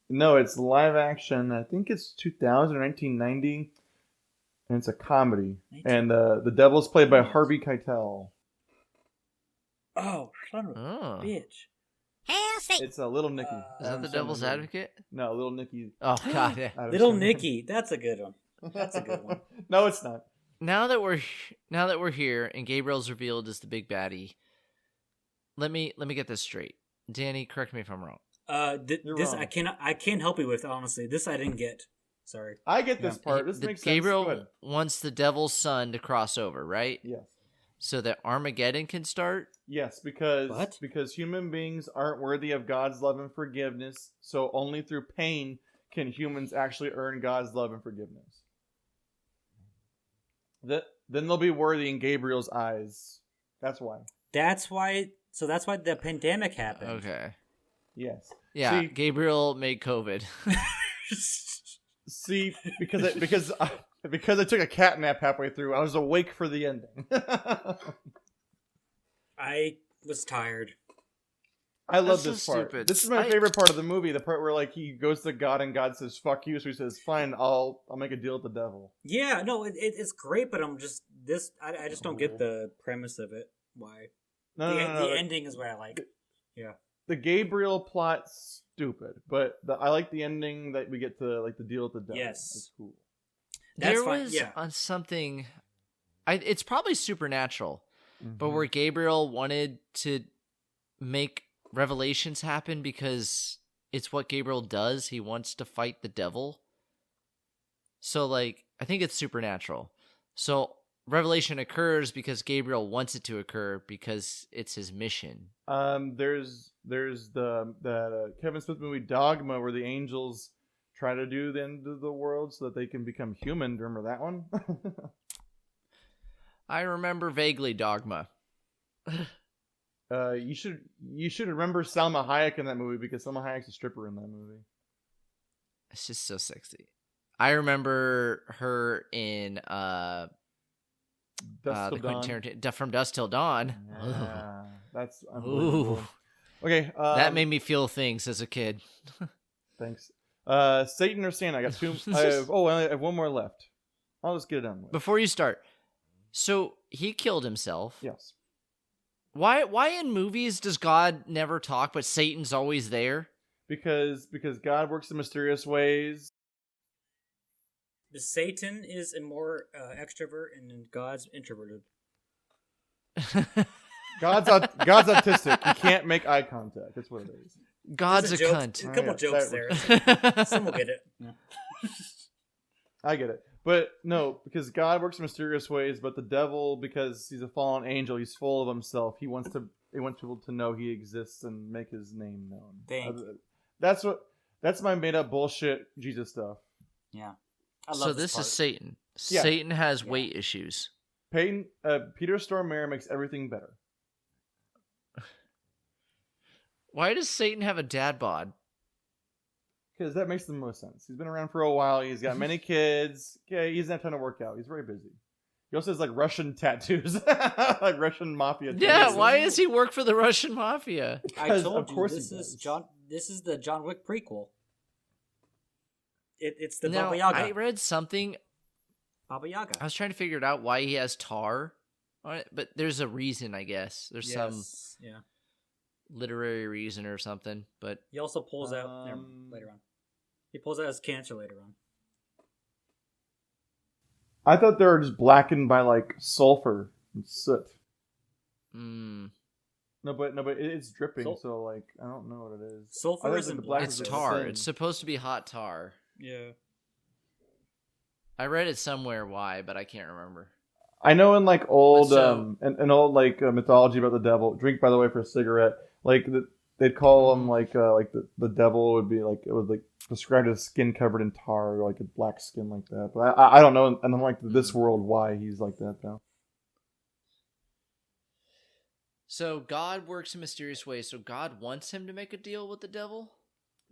No, it's live action. I think it's 2000 or 1990, and it's a comedy. And the devil's played by Harvey Keitel. Oh, son of a oh. bitch! It's a Little Nicky. Is that the Devil's Advocate? No, Little Nicky. Oh God. Yeah. Adam Little Sandler. Nicky, that's a good one. That's a good one. No, it's not. Now that we're here and Gabriel's revealed as the big baddie, let me get this straight. Danny, correct me if I'm wrong. You're This wrong. I can't help you with, honestly. This I didn't get. Sorry. I get this part. This The makes Gabriel sense. Go ahead. wants the devil's son to cross over, right? Yes. So that Armageddon can start. Yes, because What? human beings aren't worthy of God's love and forgiveness, so only through pain can humans actually earn God's love and forgiveness. Then they'll be worthy in Gabriel's eyes. That's why. That's why the pandemic happened. Okay. Yes. Yeah, See- Gabriel made COVID. See, because I took a cat nap halfway through, I was awake for the ending. I was tired. I love That's this so part. stupid. This is my favorite part of the movie. The part where like he goes to God and God says "fuck you," so he says, "Fine, I'll make a deal with the devil." Yeah, no, it's great, but I'm just I just don't get the premise of it. Why? No, The ending is what I like. Yeah. The Gabriel plot's stupid, but I like the ending that we get to like the deal with the devil. Yes. It's cool. That's there fine. was Yeah. on something. It's probably supernatural, but Mm-hmm. where Gabriel wanted to make revelations happen because it's what Gabriel does. He wants to fight the devil. So, like, I think it's supernatural. So, revelation occurs because Gabriel wants it to occur because it's his mission. There's the Kevin Smith movie Dogma where the angels try to do the end of the world so that they can become human. Do you remember that one? I remember vaguely Dogma. You should remember Salma Hayek in that movie because Salma Hayek's a stripper in that movie. It's just so sexy. I remember her in Dusk the Till Dawn. Quentin Tarantino from Dusk Till Dawn. Yeah, that's unbelievable. Ooh. Okay, That made me feel things as a kid. thanks. Satan or Santa? I got two. I have one more left. I'll just get it done with. Before you start, so he killed himself. Yes, Why in movies does God never talk, but Satan's always there? because God works in mysterious ways. The Satan is a more extrovert, and then God's introverted. God's autistic. He can't make eye contact. That's what it is. God's a There's joke- cunt. A couple Yeah, jokes that there. Some will get it. Yeah. I get it. But no, because God works in mysterious ways, but the devil, because he's a fallen angel, he's full of himself. He wants people to know he exists and make his name known. Thanks. That's my made up bullshit Jesus stuff. Yeah. I So love this part. is Satan. Yeah. Satan has weight issues. Peter Stormare makes everything better. Why does Satan have a dad bod? Because that makes the most sense. He's been around for a while. He's got many kids. Okay, he doesn't have time to work out. He's very busy. He also has like Russian tattoos, like Russian mafia tattoos. Yeah, why does he work for the Russian mafia? I told of course you this he is does. John. This is the John Wick prequel. It's the No, Baba Yaga. I read something. Baba Yaga. I was trying to figure it out why he has tar on it, but there's a reason, I guess. There's some literary reason or something. But he also pulls out later on. He pulls out his cancer later on. I thought they were just blackened by like sulfur and soot. No, but it's dripping. So like I don't know what it is. Sulfur isn't black. it's tar. It's supposed to be hot tar. Yeah. I read it somewhere why, but I can't remember. I know in like old an old like mythology about the devil. Drink, by the way, for a cigarette. Like they'd call him like the devil would be like it was like described as skin covered in tar, or like a black skin like that. But I don't know, and I'm like this world why he's like that though. So God works in mysterious ways. So God wants him to make a deal with the devil?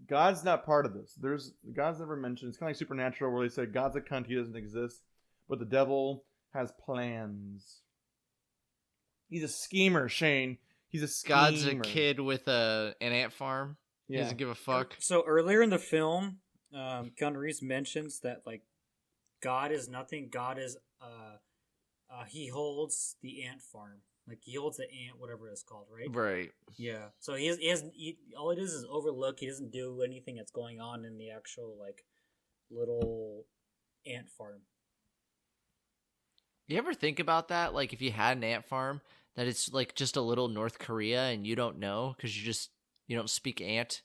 God's not part of this. God's never mentioned. It's kind of like Supernatural, where they say God's a cunt, he doesn't exist, but the devil has plans. He's a schemer, Shane. He's a schemer. God's a kid with an ant farm. He doesn't give a fuck. So earlier in the film, Keanu Reeves mentions that like God is nothing. God is he holds the ant farm. Like he holds the ant, whatever it's called, right? Right. Yeah. So he all it is overlook. He doesn't do anything that's going on in the actual like little ant farm. You ever think about that? Like if you had an ant farm, that it's like just a little North Korea and you don't know because you don't speak ant.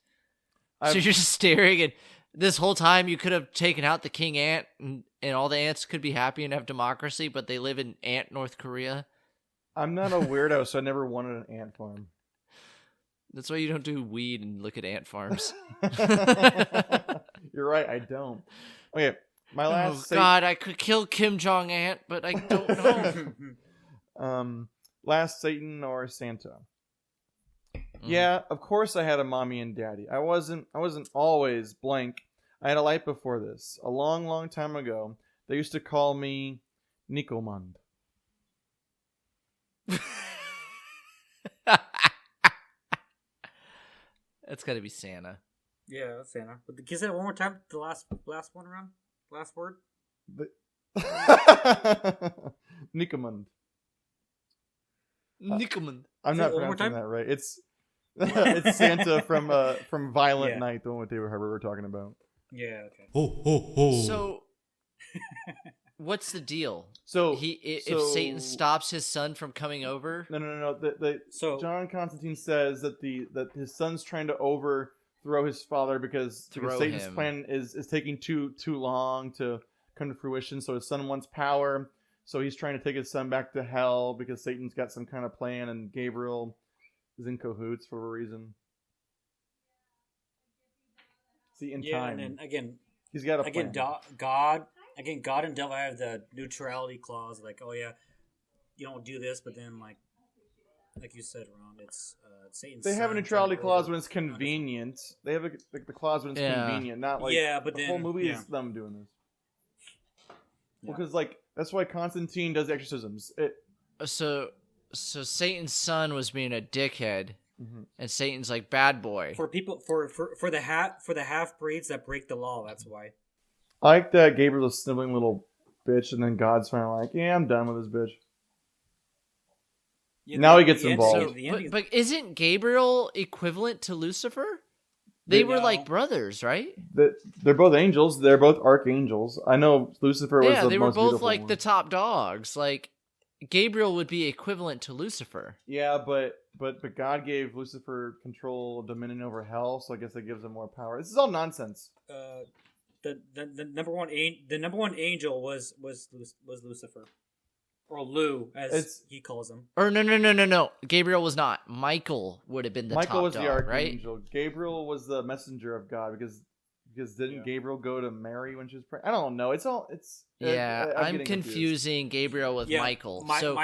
So you're just staring, and this whole time you could have taken out the king ant and all the ants could be happy and have democracy, but they live in ant North Korea. I'm not a weirdo, so I never wanted an ant farm. That's why you don't do weed and look at ant farms. You're right, I don't. Okay, my last... God, I could kill Kim Jong-un, but I don't know. Last Satan or Santa? Yeah, of course I had a mommy and daddy. I wasn't always blank. I had a life before this. A long, long time ago, they used to call me Nikomand. That's got to be Santa. Yeah, that's Santa. But can you say it one more time? The last one around? Last word? Nikomand. Nikomand. I'm not pronouncing that right. It's it's Santa from Violent Night, the one with David Harbour we're talking about. Yeah, okay. Ho, ho, ho. So, what's the deal? So if Satan stops his son from coming over? No. So John Constantine says that his son's trying to overthrow his father because Satan's plan is taking too long to come to fruition. So his son wants power. So he's trying to take his son back to hell because Satan's got some kind of plan, and Gabriel is in cahoots for a reason. See, in time. And then again, he's got a plan. God and devil have the neutrality clause. Like, oh yeah, you don't do this, but then like you said, Ron, it's Satan's. They have a neutrality clause when it's convenient. They have the clause when it's convenient, not like but the whole movie is them doing this. Well, because like that's why Constantine does exorcisms. So Satan's son was being a dickhead, and Satan's like bad boy for people for the half breeds that break the law. That's why. I like that Gabriel's a sniveling little bitch, and then God's finally like, "Yeah, I'm done with this bitch." Yeah, now he gets involved. But isn't Gabriel equivalent to Lucifer? They were like brothers, right? They're both angels. They're both archangels. I know Lucifer was the most beautiful. Yeah, they were both like one. the top dogs. Like Gabriel would be equivalent to Lucifer. Yeah, but God gave Lucifer control, dominion over hell, so I guess that gives him more power. This is all nonsense. The number one angel was Lucifer. Or Lou, as he calls him. Or no. Gabriel was not. Michael would have been the top dog, right? Michael was the archangel. Gabriel was the messenger of God because didn't Gabriel go to Mary when she was pregnant? I don't know. I'm confusing Gabriel with Michael. So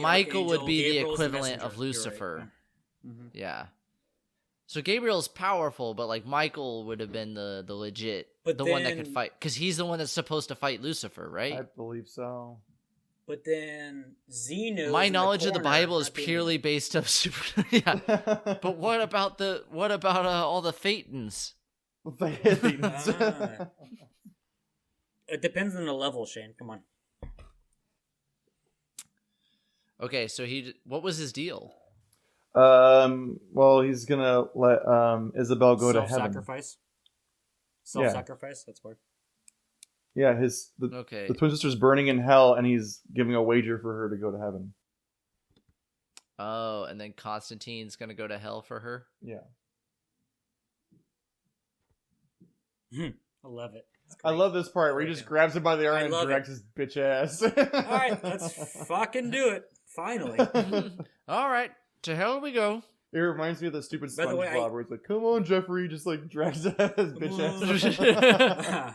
Michael would be the equivalent of Lucifer. Yeah. So Gabriel's powerful, but like Michael would have been the legit, But one that could then- fight, because he's the one that's supposed to fight Lucifer, right? I believe so. But then Zeno. My knowledge of the Bible is purely based on super. Yeah, but what about all the Phaetons? It depends on the level, Shane. Come on. Okay, so what was his deal? Well, he's gonna let Isabel go to heaven. Self-sacrifice. Self-sacrifice. That's why. Yeah, Okay. the twin sister's burning in hell, and he's giving a wager for her to go to heaven. Oh, and then Constantine's gonna go to hell for her. Yeah, I love it. I love this part where he just grabs him by the arm I and love drags his bitch ass. All right, let's fucking do it. Finally. All right, to hell we go. It reminds me of the stupid By the way, SpongeBob where it's like, "Come on, Jeffrey," just like drags his bitch ass.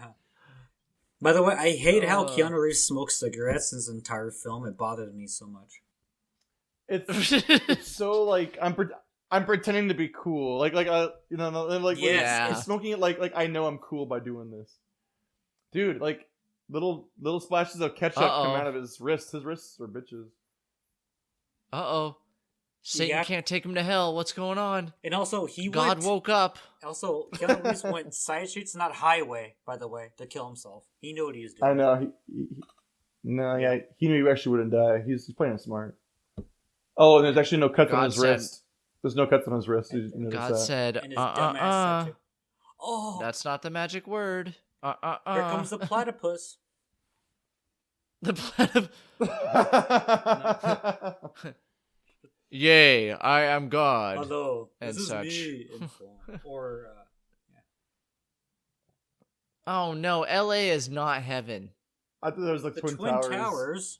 By the way, I hate how Keanu Reeves smokes cigarettes in his entire film. It bothered me so much. It's so like I'm pretending to be cool, like Yeah. smoking it like I know I'm cool by doing this, dude. Like little splashes of ketchup come out of his wrists. His wrists are bitches. Uh-oh. Satan can't take him to hell. What's going on? And also, God woke up. Also, Keanu Reeves went side streets, not highway, by the way, to kill himself. He knew what he was doing. I know. He knew he actually wouldn't die. He's playing it smart. Oh, and there's actually no cuts on his wrist. There's no cuts on his wrist. God said, And his dumbass said too. Oh, That's not the magic word. here comes the platypus. The Yay, I am God. Although, and this such. is me in form. Or, Oh no, LA is not heaven. I thought there was like the Twin Twin Towers. Towers.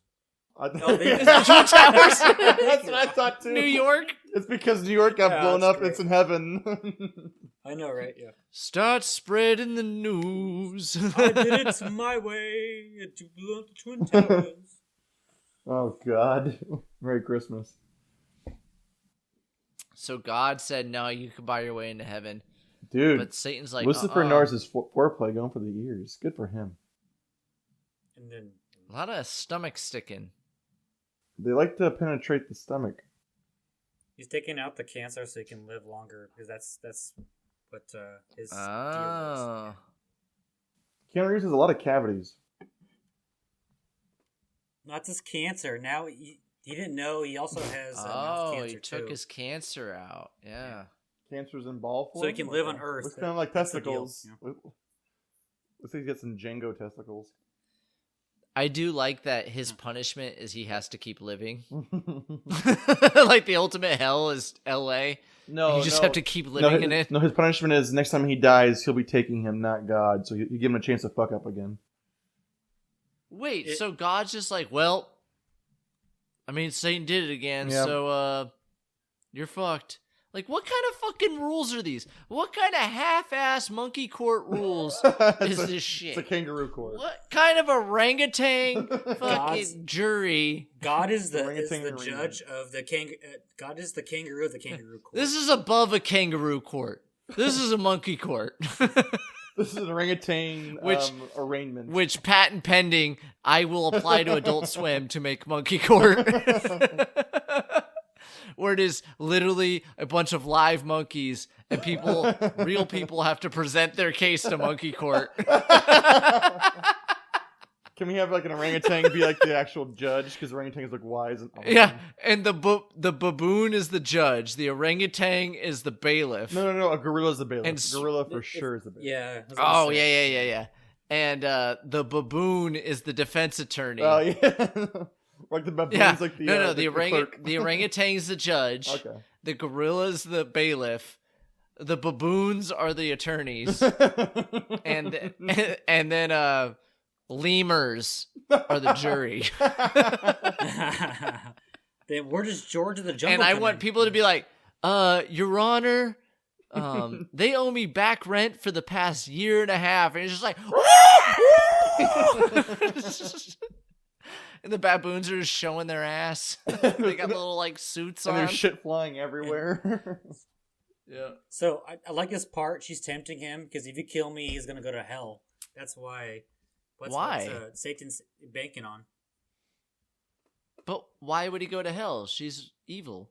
I thought- Oh, they- Is it Twin Towers? That's what I thought too. New York? It's because New York got Yeah, blown that's up. great. It's in heaven. I know, right? Yeah. Start spreading the news. I did it my way to blow up the Twin Towers. Oh God! Merry Christmas. So God said, no, you can buy your way into heaven. Dude, But Satan's like, Lucifer knows his foreplay going for the ears. Good for him. And then a lot of stomach sticking. They like to penetrate the stomach. he's taking out the cancer so he can live longer, because that's what his deal is. Oh. Keanu Reeves has a lot of cavities. Not just cancer. Now he didn't know he also has mouth cancer he took too. his cancer out. Yeah. Cancers in ball form. So he can live on Earth. Looks kind of like That's the deal, testicles. Looks like he's got some Django testicles. I do like that his punishment is he has to keep living. no, Like the ultimate hell is LA. You just have to keep living in it. No, his punishment is next time he dies, he'll be taking him, not God. So you give him a chance to fuck up again. Wait, so God's just like, well, I mean, Satan did it again, Yep. so you're fucked. Like, what kind of fucking rules are these? What kind of half-ass monkey court rules is this shit? It's a kangaroo court. What kind of orangutan fucking God's- jury? God is the Orangutan judge of the God is the kangaroo of the kangaroo court. This is above a kangaroo court. This is a monkey court. This is an orangutan arraignment. Which, patent pending, I will apply to Adult Swim to make monkey court. Where it is literally a bunch of live monkeys and real people have to present their case to monkey court. Can we have like an orangutan be like the actual judge? Because orangutans look wise. And Yeah, and the baboon is the judge. The orangutan is the bailiff. No. A gorilla's the bailiff. And gorilla for sure is the bailiff. Yeah. Oh, yeah. And the baboon is the defense attorney. Oh, yeah. Like the baboon's Yeah, like the no. the clerk. The orangutan's the judge. Okay. The gorilla's the bailiff. The baboons are the attorneys, and then lemurs are the jury. Then where does George of the Jungle? And I come want in? people to be like, Your Honor, they owe me back rent for the past year and a half, and it's just like. And the baboons are just showing their ass. They got little like suits And on. there's shit flying everywhere. Yeah. So I like this part. She's tempting him because if you kill me, he's gonna go to hell. That's why. Why? What's Satan's banking on? But why would he go to hell? She's evil.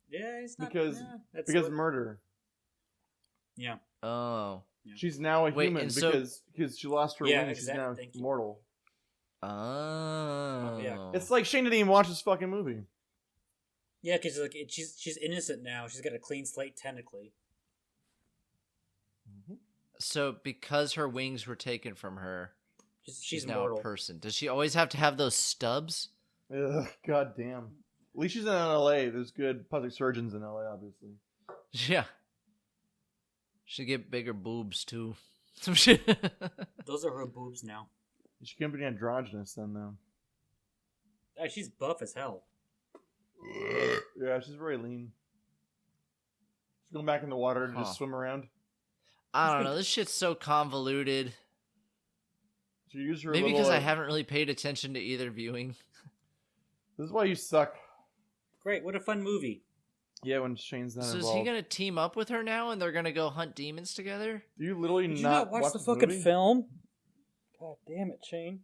Yeah, he's not. Because that's because what- murder. Yeah. Oh. She's now a Wait, human and so- because she lost her Yeah, wings. She's now thank you. mortal. Oh. Yeah. It's like Shane didn't even watch this fucking movie. Yeah, because like she's innocent now. She's got a clean slate technically. So because her wings were taken from her, She's now mortal. a person. Does she always have to have those stubs? Ugh, God damn. At least she's in LA. There's good plastic surgeons in LA, obviously. Yeah. Should get bigger boobs too. Some shit. Those are her boobs now. She can't be androgynous then, though. She's buff as hell. Yeah, she's very lean. She's going back in the water to Huh. just swim around. I don't know. This shit's so convoluted. She used her Maybe little, because I haven't really paid attention to either viewing. This is why you suck. Great, what a fun movie. Yeah, when Shane's not So is involved. he gonna team up with her now, and they're gonna go hunt demons together? Do you literally Did you not not watch the this fucking movie? film? God damn it, Shane.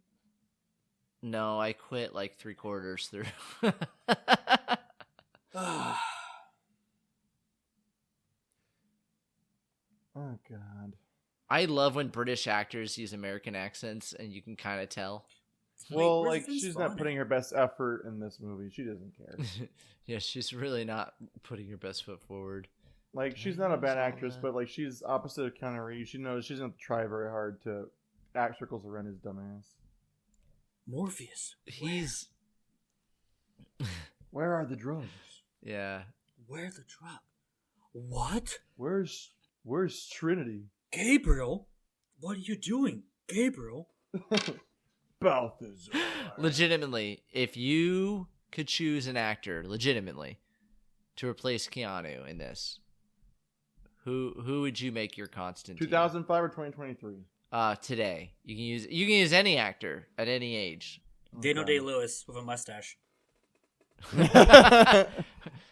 No, I quit like 3/4 through. Oh, God. I love when British actors use American accents, and you can kind of tell. Well, where's like, Vince she's Vaughn not putting her best effort in this movie. She doesn't care. Yeah, she's really not putting her best foot forward. Like, she's not a bad actress, but, like, she's opposite of Keanu Reeves. She knows she doesn't try very hard to act circles around his dumbass. Morpheus. He's Where are the drugs? yeah. Where the drug? What? Where's Trinity? Gabriel? What are you doing, Gabriel? Balthazar. Legitimately, if you could choose an actor, legitimately, to replace Keanu in this, who would you make your Constantine? 2005 or 2023? Today. You can use any actor at any age. Daniel Day-Lewis with a mustache.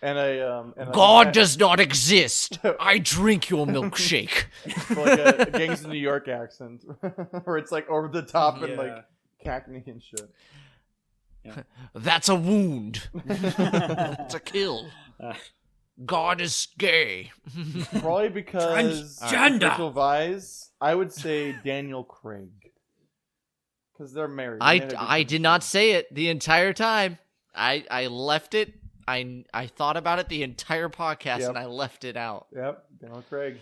And a God does not exist. I drink your milkshake. like a Gangs of New York accent, where it's like over the top and Yeah. like cackling and shit. That's a wound. It's a kill. God is gay. Probably because Transgender. Rachel Vise, I would say Daniel Craig, because they're married. and they had a good I did not say it the entire time. I left it. I thought about it the entire podcast Yep. and I left it out. Yep, Daniel Craig.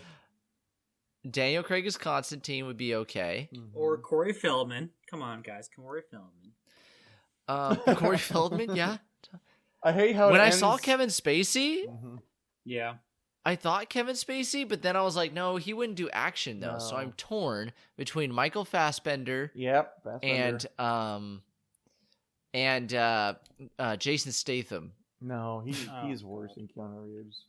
Daniel Craig as Constantine would be okay. Or Corey Feldman. Come on, guys. Corey Feldman. Corey Feldman, yeah. I hate how When it I ends... saw Kevin Spacey, Mhm. Yeah. I thought Kevin Spacey, but then I was like, no, he wouldn't do action though. So No. I'm torn between Michael Fassbender Yep, Fassbender. and Jason Statham. No, he's Oh. worse than Keanu Reeves.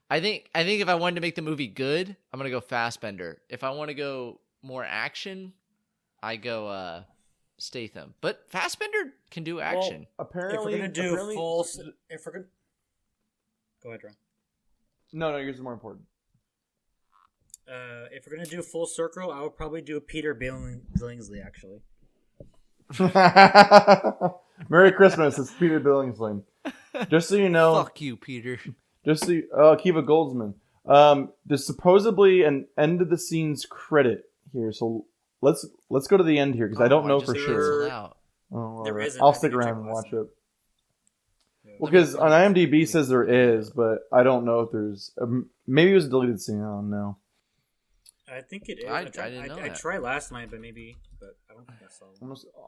I think if I wanted to make the movie good, I'm gonna go Fassbender. If I want to go more action, I go Statham. But Fassbender can do action. Well, If we're apparently, gonna do apparently- full, if we're gonna, go ahead, Ron. No, yours is more important. If we're gonna do full circle, I would probably do Peter Billingsley. Actually, Merry Christmas, it's Peter Billingsley. Just so you know, Fuck you, Peter. just so you, Kiva Goldsman. There's supposedly an end of the scenes credit here, so let's go to the end here because I don't know for just sure. canceled out. Oh, There alright. isn't. I'll I stick think I around and checked watch last it. Well, because on IMDb says there is, but I don't know if there's. Maybe it was a deleted scene. I don't know. I think it is. I didn't know I that. tried last night, but I don't think I saw.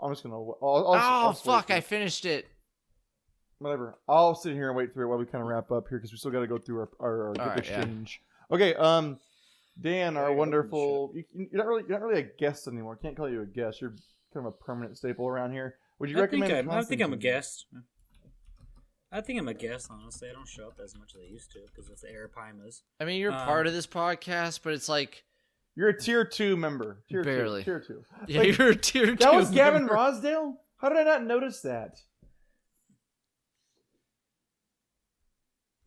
I'm just gonna. I'll Oh just fuck! wait I for- finished it. Whatever. I'll sit here and wait through it while we kind of wrap up here because we still got to go through our gift Alright, yeah. exchange. Okay. Dan, Yeah, our open wonderful. You're not really a guest anymore. Can't call you a guest. You're kind of a permanent staple around here. Would you I think recommend? I think I'm a Constantine? guest. I think I'm a guest. Honestly, I don't show up as much as I used to because of the Arapimas. I mean, you're part of this podcast, but it's like You're a tier 2 member. Tier Barely. 2. Tier 2. yeah, Like, you're a tier 2. that was Gavin member. Rosdale? How did I not notice that?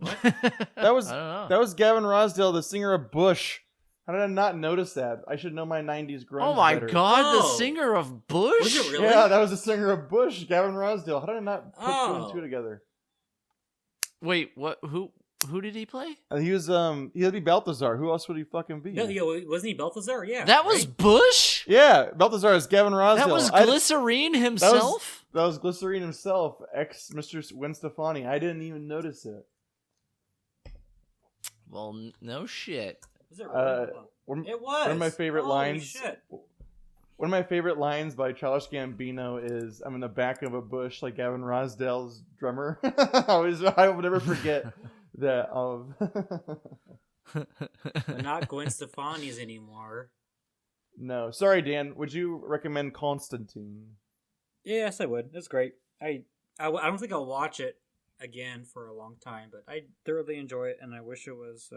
What? That was I don't know. that was Gavin Rosdale, the singer of Bush. How did I not notice that? I should know my '90s grunge. Oh my better. god, the Oh. singer of Bush? Was it really? Yeah, that was the singer of Bush, Gavin Rosdale. How did I not put two and Oh. two together? Wait, what? Who did he play? He was he'd be Balthazar. Who else would he fucking be? No, yeah, wasn't he Balthazar? Yeah. That was right? Bush? Yeah, Balthazar is Gavin Rosdale. That was I- Glycerine himself? That was Glycerine himself, ex Mr. Gwen Stefani. I didn't even notice it. Well, no shit. Was it really? One, It was. one of my favorite Holy lines. Shit. One of my favorite lines by Childish Gambino is, "I'm in the back of a bush like Gavin Rosdale's drummer." I will never forget that. They're not Gwen Stefani's anymore. No, sorry, Dan. Would you recommend Constantine? Yes, I would. It's great. I don't think I'll watch it again for a long time, but I thoroughly enjoy it, and I wish it was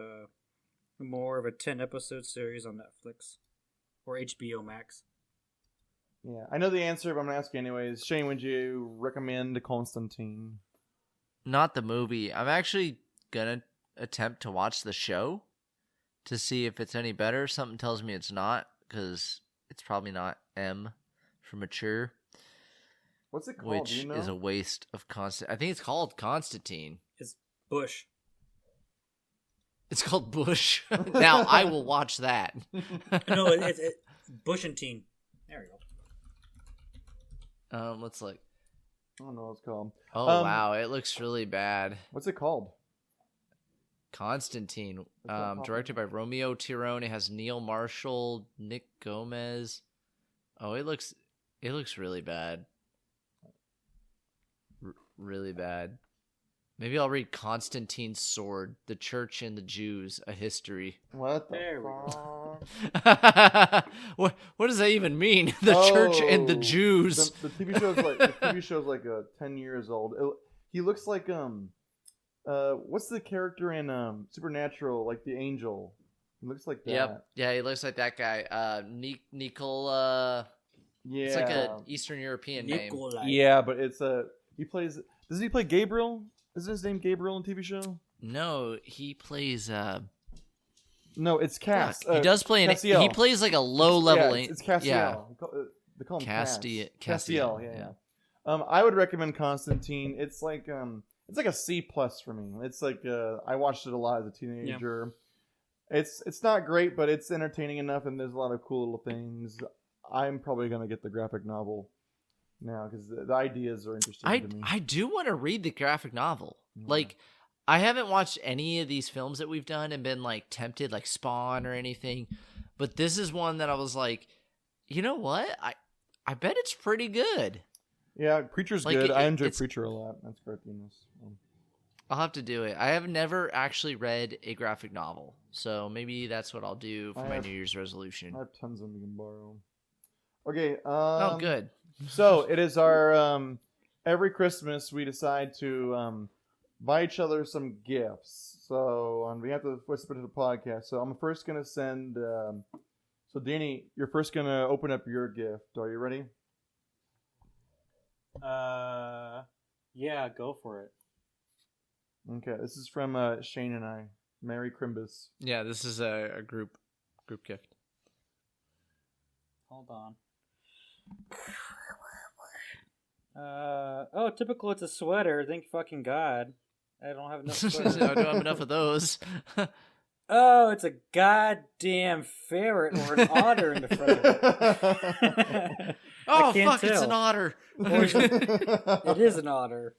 more of a 10-episode series on Netflix or HBO Max. Yeah, I know the answer, but I'm gonna ask you anyways. Shane, would you recommend Constantine? Not the movie. I'm actually gonna attempt to watch the show to see if it's any better. Something tells me it's not, because it's probably not M for mature, What's it called? Do which you know? is a waste of I think it's called Constantine. It's Bush. It's called Bush. Now I will watch that. No, it's Bush and Teen. There we go. Let's look. I don't know what it's called. Oh wow, it looks really bad. What's it called? Constantine, that pop directed by Romeo Tirone. It has Neil Marshall, Nick Gomez. Oh, it looks really bad. Really bad. Maybe I'll read Constantine's Sword: The Church and the Jews, A History. What the There we fuck? What does that even mean? The Church and the Oh, Jews. The TV show's like 10 years old. He looks like what's the character in Supernatural, like the angel? He looks like that. Yep. Yeah, he looks like that guy. Nicole. Yeah. It's like an Eastern European name. Nikolai. Yeah, but it's he plays. Doesn't he play Gabriel? Isn't his name Gabriel in TV show? No, he plays. No, it's Cass. He does play an. Castiel. He plays like a low level. Yeah, it's Castiel. Yeah. They call him Cass. Castiel. Castiel. Yeah. I would recommend Constantine. It's like a C+ for me. It's like I watched it a lot as a teenager. Yeah. It's not great, but it's entertaining enough, and there's a lot of cool little things. I'm probably gonna get the graphic novel now because the ideas are interesting to me. I do want to read the graphic novel. Yeah. Like, I haven't watched any of these films that we've done and been like tempted, like Spawn or anything. But this is one that I was like, you know what? I bet it's pretty good. Yeah, Preacher's Like, good. I enjoy it's- Preacher a lot. That's cartoonist. I'll have to do it. I have never actually read a graphic novel, so maybe that's what I'll do for my New Year's resolution. I have tons of them you can borrow. Okay. Oh, good. So it is our every Christmas we decide to buy each other some gifts. So on behalf of the Whisper to the podcast, so I'm first gonna send. So Danny, you're first gonna open up your gift. Are you ready? Yeah, go for it. Okay, this is from Shane and I. Merry Crimbus. Yeah, this is a group gift. Hold on. Oh, typical. It's a sweater. Thank fucking God. I don't have enough sweaters. I don't have enough of those. Oh, it's a goddamn ferret or an otter in the front of it. Oh, can't fuck, it's an tell. otter. It is an otter.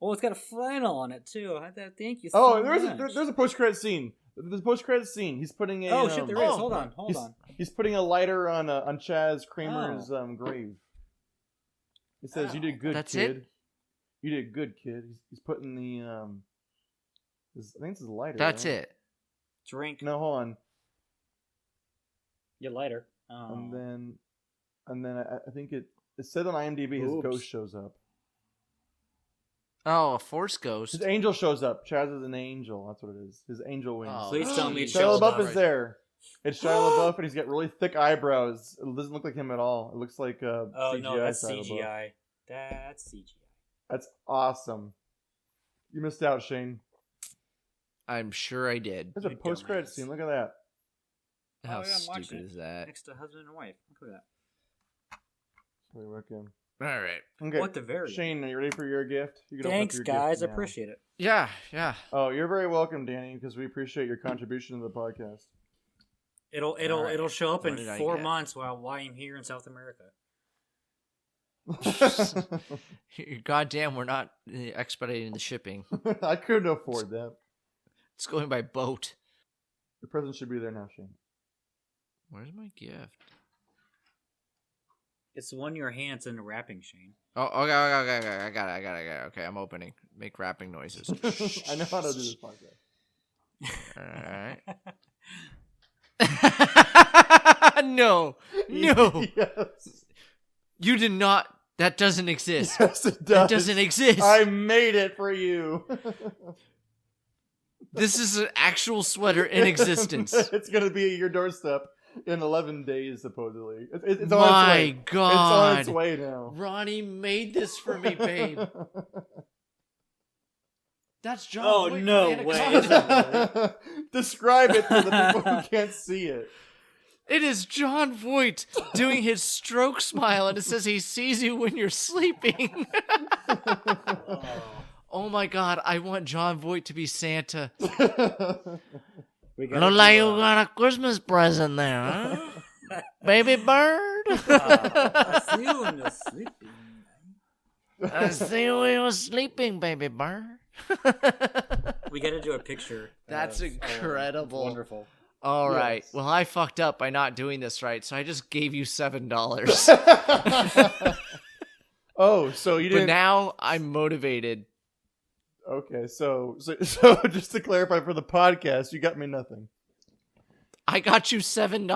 Oh, it's got a flannel on it too. Thank you so Oh, much. there's a post-credit scene. There's a post-credit scene. He's putting a Oh shit, there is. Oh. Hold on. He's putting a lighter on Chaz Kramer's grave. He says, "You did good, That's kid. it? You did good, kid." He's putting the I think it's his lighter. That's right? it. Drink. No, hold on. Your lighter. And then I think it said on IMDb his Oops. ghost shows up. Oh, a force ghost. His angel shows up. Chaz is an angel. That's what it is. His angel wings. Oh, Please tell me it's Shia Shia LaBeouf LaBeouf. is there. It's Shia LaBeouf, and he's got really thick eyebrows. It doesn't look like him at all. It looks like Oh CGI no, that's Shia LaBeouf. CGI. That's CGI. That's awesome. You missed out, Shane. I'm sure I did. There's a You post-credit dumbass. scene. Look at that. How yeah, I'm watching stupid it. is that? Next to husband and wife. Look at Wait, working. All right. that. Okay. What the very? Shane, are you ready for your gift? You can open up Thanks, your guys. gift I now. appreciate it. Yeah. Oh, you're very welcome, Danny, because we appreciate your contribution to the podcast. It'll show up What in did I 4 get? months while I'm here in South America. Goddamn, we're not expediting the shipping. I couldn't afford that. It's going by boat. The present should be there now, Shane. Where's my gift? It's the one in your hands in the wrapping, Shane. Oh, okay. I got it. Okay, I'm opening. Make rapping noises. I know how to do this podcast. All right. No. Yes. You did not. That doesn't exist. Yes, it does. That doesn't exist. I made it for you. This is an actual sweater in existence. It's going to be at your doorstep in 11 days, supposedly. It's on My its way. God. It's on its way now. Ronnie made this for me, babe. That's John. Oh, Wick no from way. Anaconda. Describe it for the people who can't see it. It is John Voight doing his stroke smile, and it says he sees you when you're sleeping. Oh my God, I want John Voight to be Santa. We Look like you got a Christmas present there, huh? Baby bird? I see you when you're sleeping. I see you when you're sleeping, baby bird. We got to do a picture. That's of- incredible. Wonderful. All right. Yes. Well, I fucked up by not doing this right, so I just gave you $7. Oh, so you But didn't... now I'm motivated. Okay, so just to clarify for the podcast, you got me nothing. I got you $7.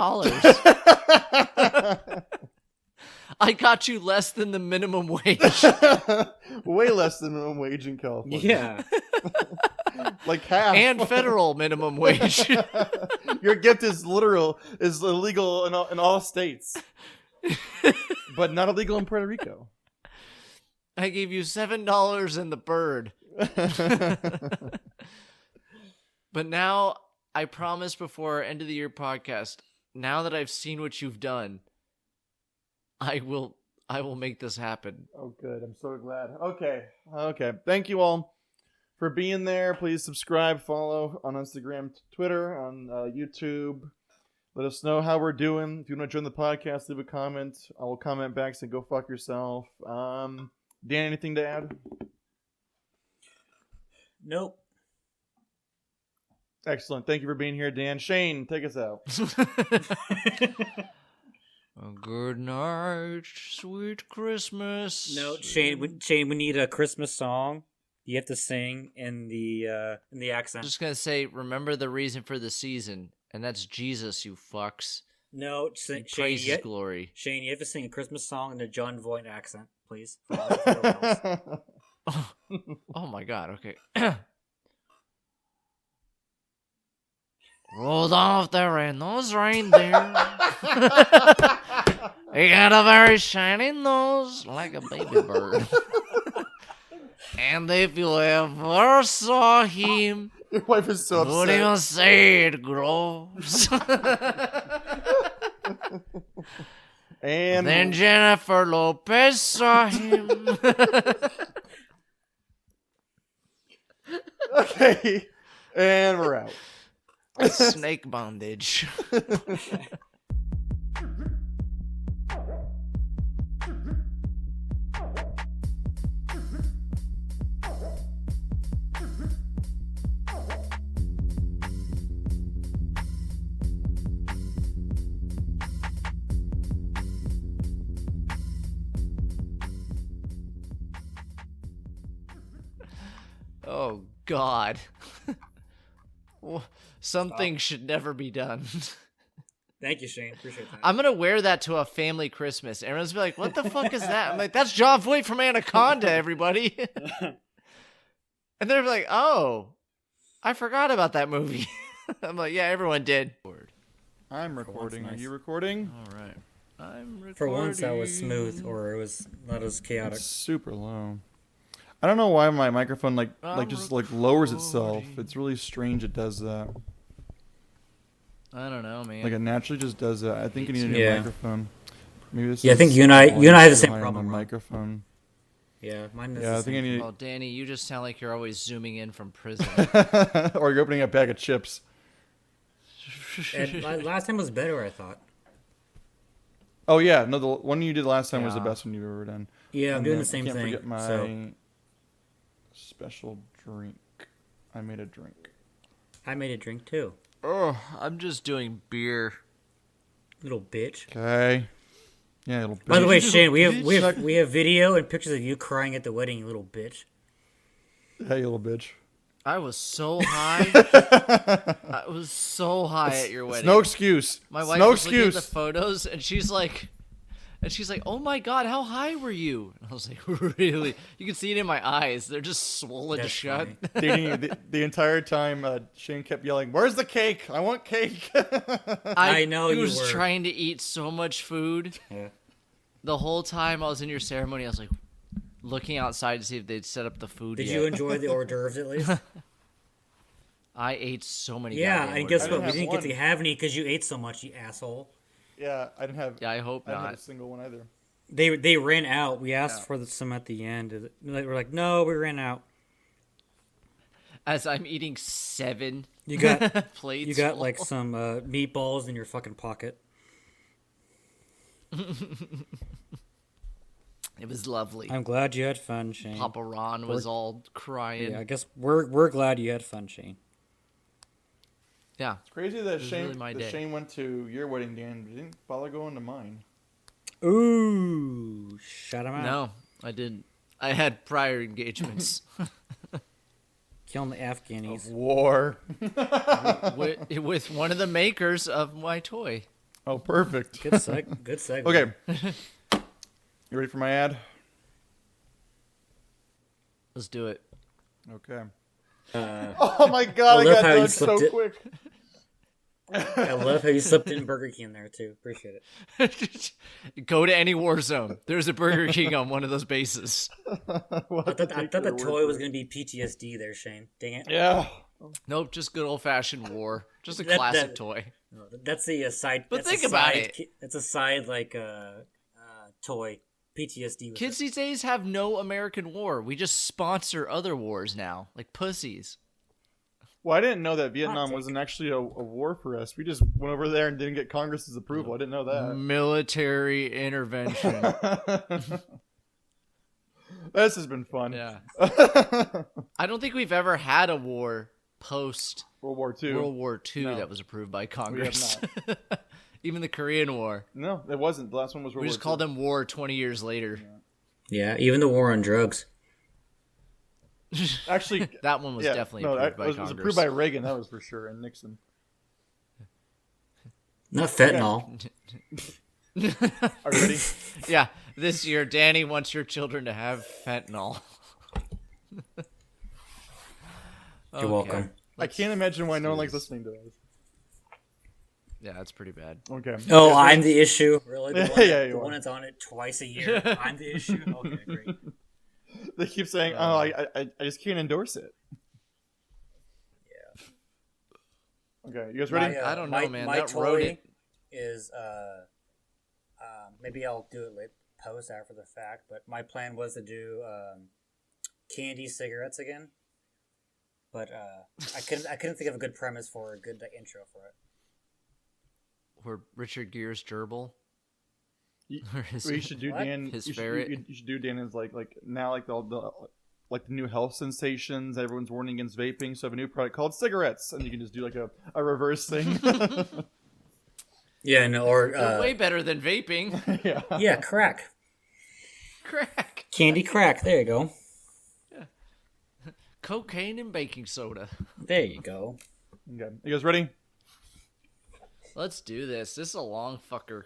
I got you less than the minimum wage. Way less than minimum wage in California. Yeah. Like half. And federal minimum wage. Your gift is illegal in all states, but not illegal in Puerto Rico. I gave you $7 and the bird. But now, I promise before our end of the year podcast, now that I've seen what you've done, I will make this happen. Oh, good. I'm so glad. Okay. Thank you all for being there. Please subscribe, follow on Instagram, Twitter, on YouTube. Let us know how we're doing. If you want to join the podcast, leave a comment. I will comment back saying go fuck yourself. Dan, anything to add? Nope. Excellent. Thank you for being here, Dan. Shane, take us out. Good night, sweet Christmas. No, Shane. We need a Christmas song. You have to sing in the I'm accent. just gonna say, remember the reason for the season, and that's Jesus, you fucks. No, Shane. Praise his glory. Shane, you have to sing a Christmas song in the John Voight accent, please. For everyone else. Oh my God, okay. Rudolph the red-nosed reindeer. He got a very shiny nose like a baby bird. And if you ever saw him, Your wife is so would upset. even say it grows. And Then Jennifer Lopez saw him. okay, and we're out. Snake bondage. Oh, God. Some things should never be done. Thank you, Shane. Appreciate that. I'm going to wear that to a family Christmas. Everyone's be like, what the fuck is that? I'm like, that's John Voight from Anaconda, everybody. And they're like, oh, I forgot about that movie. I'm like, yeah, everyone did. I'm recording. nice. Are you recording? All right. I'm recording. For once, that was smooth, or it was not as chaotic. It's super low. I don't know why my microphone just lowers itself. It's really strange. It does that. I don't know, man. Like it naturally just does that. I think you need a new microphone. Maybe this I think you and I have the same problem. On microphone. Yeah, mine is. Yeah, I think I need. Well, Danny, you just sound like you're always zooming in from prison. Or you're opening a bag of chips. And last time was better, I thought. Oh yeah, no, the one you did last time was the best one you've ever done. Yeah, I'm doing the same thing. I can't thing. forget my special drink. I made a drink. I made a drink too. Oh, I'm just doing beer. Little bitch. Okay. Yeah, little bitch. By the way, Shane, we have video and pictures of you crying at the wedding, you little bitch. Hey, you little bitch. I was so high. I was so high at your wedding. No excuse. My wife was looking at the photos, and she's like, "Oh my god, how high were you?" And I was like, "Really?" You can see it in my eyes; they're just swollen shut. the entire time, Shane kept yelling, "Where's the cake? I want cake!" I know you was were trying to eat so much food. Yeah. The whole time I was in your ceremony, I was like looking outside to see if they'd set up the food. Did you enjoy the hors d'oeuvres at least? I ate so many. Yeah, and guess what? We didn't get to have any because you ate so much, you asshole. Yeah, I didn't have. Yeah, I hope I didn't not. have a single one either. They ran out. We asked for some at the end. We're like, no, we ran out. As I'm eating 7 you got plates. You got full. like some meatballs in your fucking pocket. It was lovely. I'm glad you had fun, Shane. Papa Ron was all crying. Yeah, I guess we're glad you had fun, Shane. Yeah, it's crazy that Shane went to your wedding, Dan, but didn't bother going to mine. Ooh, shut him out. No, I didn't. I had prior engagements. Killing the Afghanis. Of war. with one of the makers of my toy. Oh, perfect. Good segue. Okay. You ready for my ad? Let's do it. Okay. Oh my god, I got done so quick. I love how you slipped in Burger King there too. Appreciate it. Go to any war zone. There's a Burger King on one of those bases. I thought the toy was going to be PTSD there, Shane. Dang it. Yeah. Nope, just good old-fashioned war. Just a classic toy. That's the side. But think about it. It's a side toy. PTSD. Kids these days have no American war. We just sponsor other wars now, like pussies. Well, I didn't know that Vietnam wasn't actually a war for us. We just went over there and didn't get Congress's approval. I didn't know that. Military intervention. This has been fun. Yeah. I don't think we've ever had a war post World War II. That was approved by Congress. We have not. Even the Korean War. No, it wasn't. The last one was World War II. We just called them war 20 years later. Yeah, even the war on drugs. Actually, that one was definitely approved by Congress. It was approved by Reagan, that was for sure, and Nixon. Not fentanyl. Are you ready? Yeah, this year, Danny wants your children to have fentanyl. You're welcome. I can't imagine why no one likes listening to us. Yeah, that's pretty bad. Okay. Oh, I'm the issue. Really? The one one that's on it twice a year. I'm the issue. Okay, great. They keep saying, I just can't endorse it. Yeah. Okay, you guys ready? I don't know, man. My that toy rodent is maybe I'll do it post after the fact, but my plan was to do candy cigarettes again. But I couldn't think of a good premise for a good intro for it. Or Richard Gere's gerbil. What you should do, Dan. His ferret. You should do, Dan, is like now the new health sensations. Everyone's warning against vaping, so I have a new product called cigarettes, and you can just do like a reverse thing. Yeah, no, or way better than vaping. Yeah, crack. Crack. Candy crack. There you go. Yeah. Cocaine and baking soda. There you go. Okay, you guys ready? Let's do this. This is a long fucker.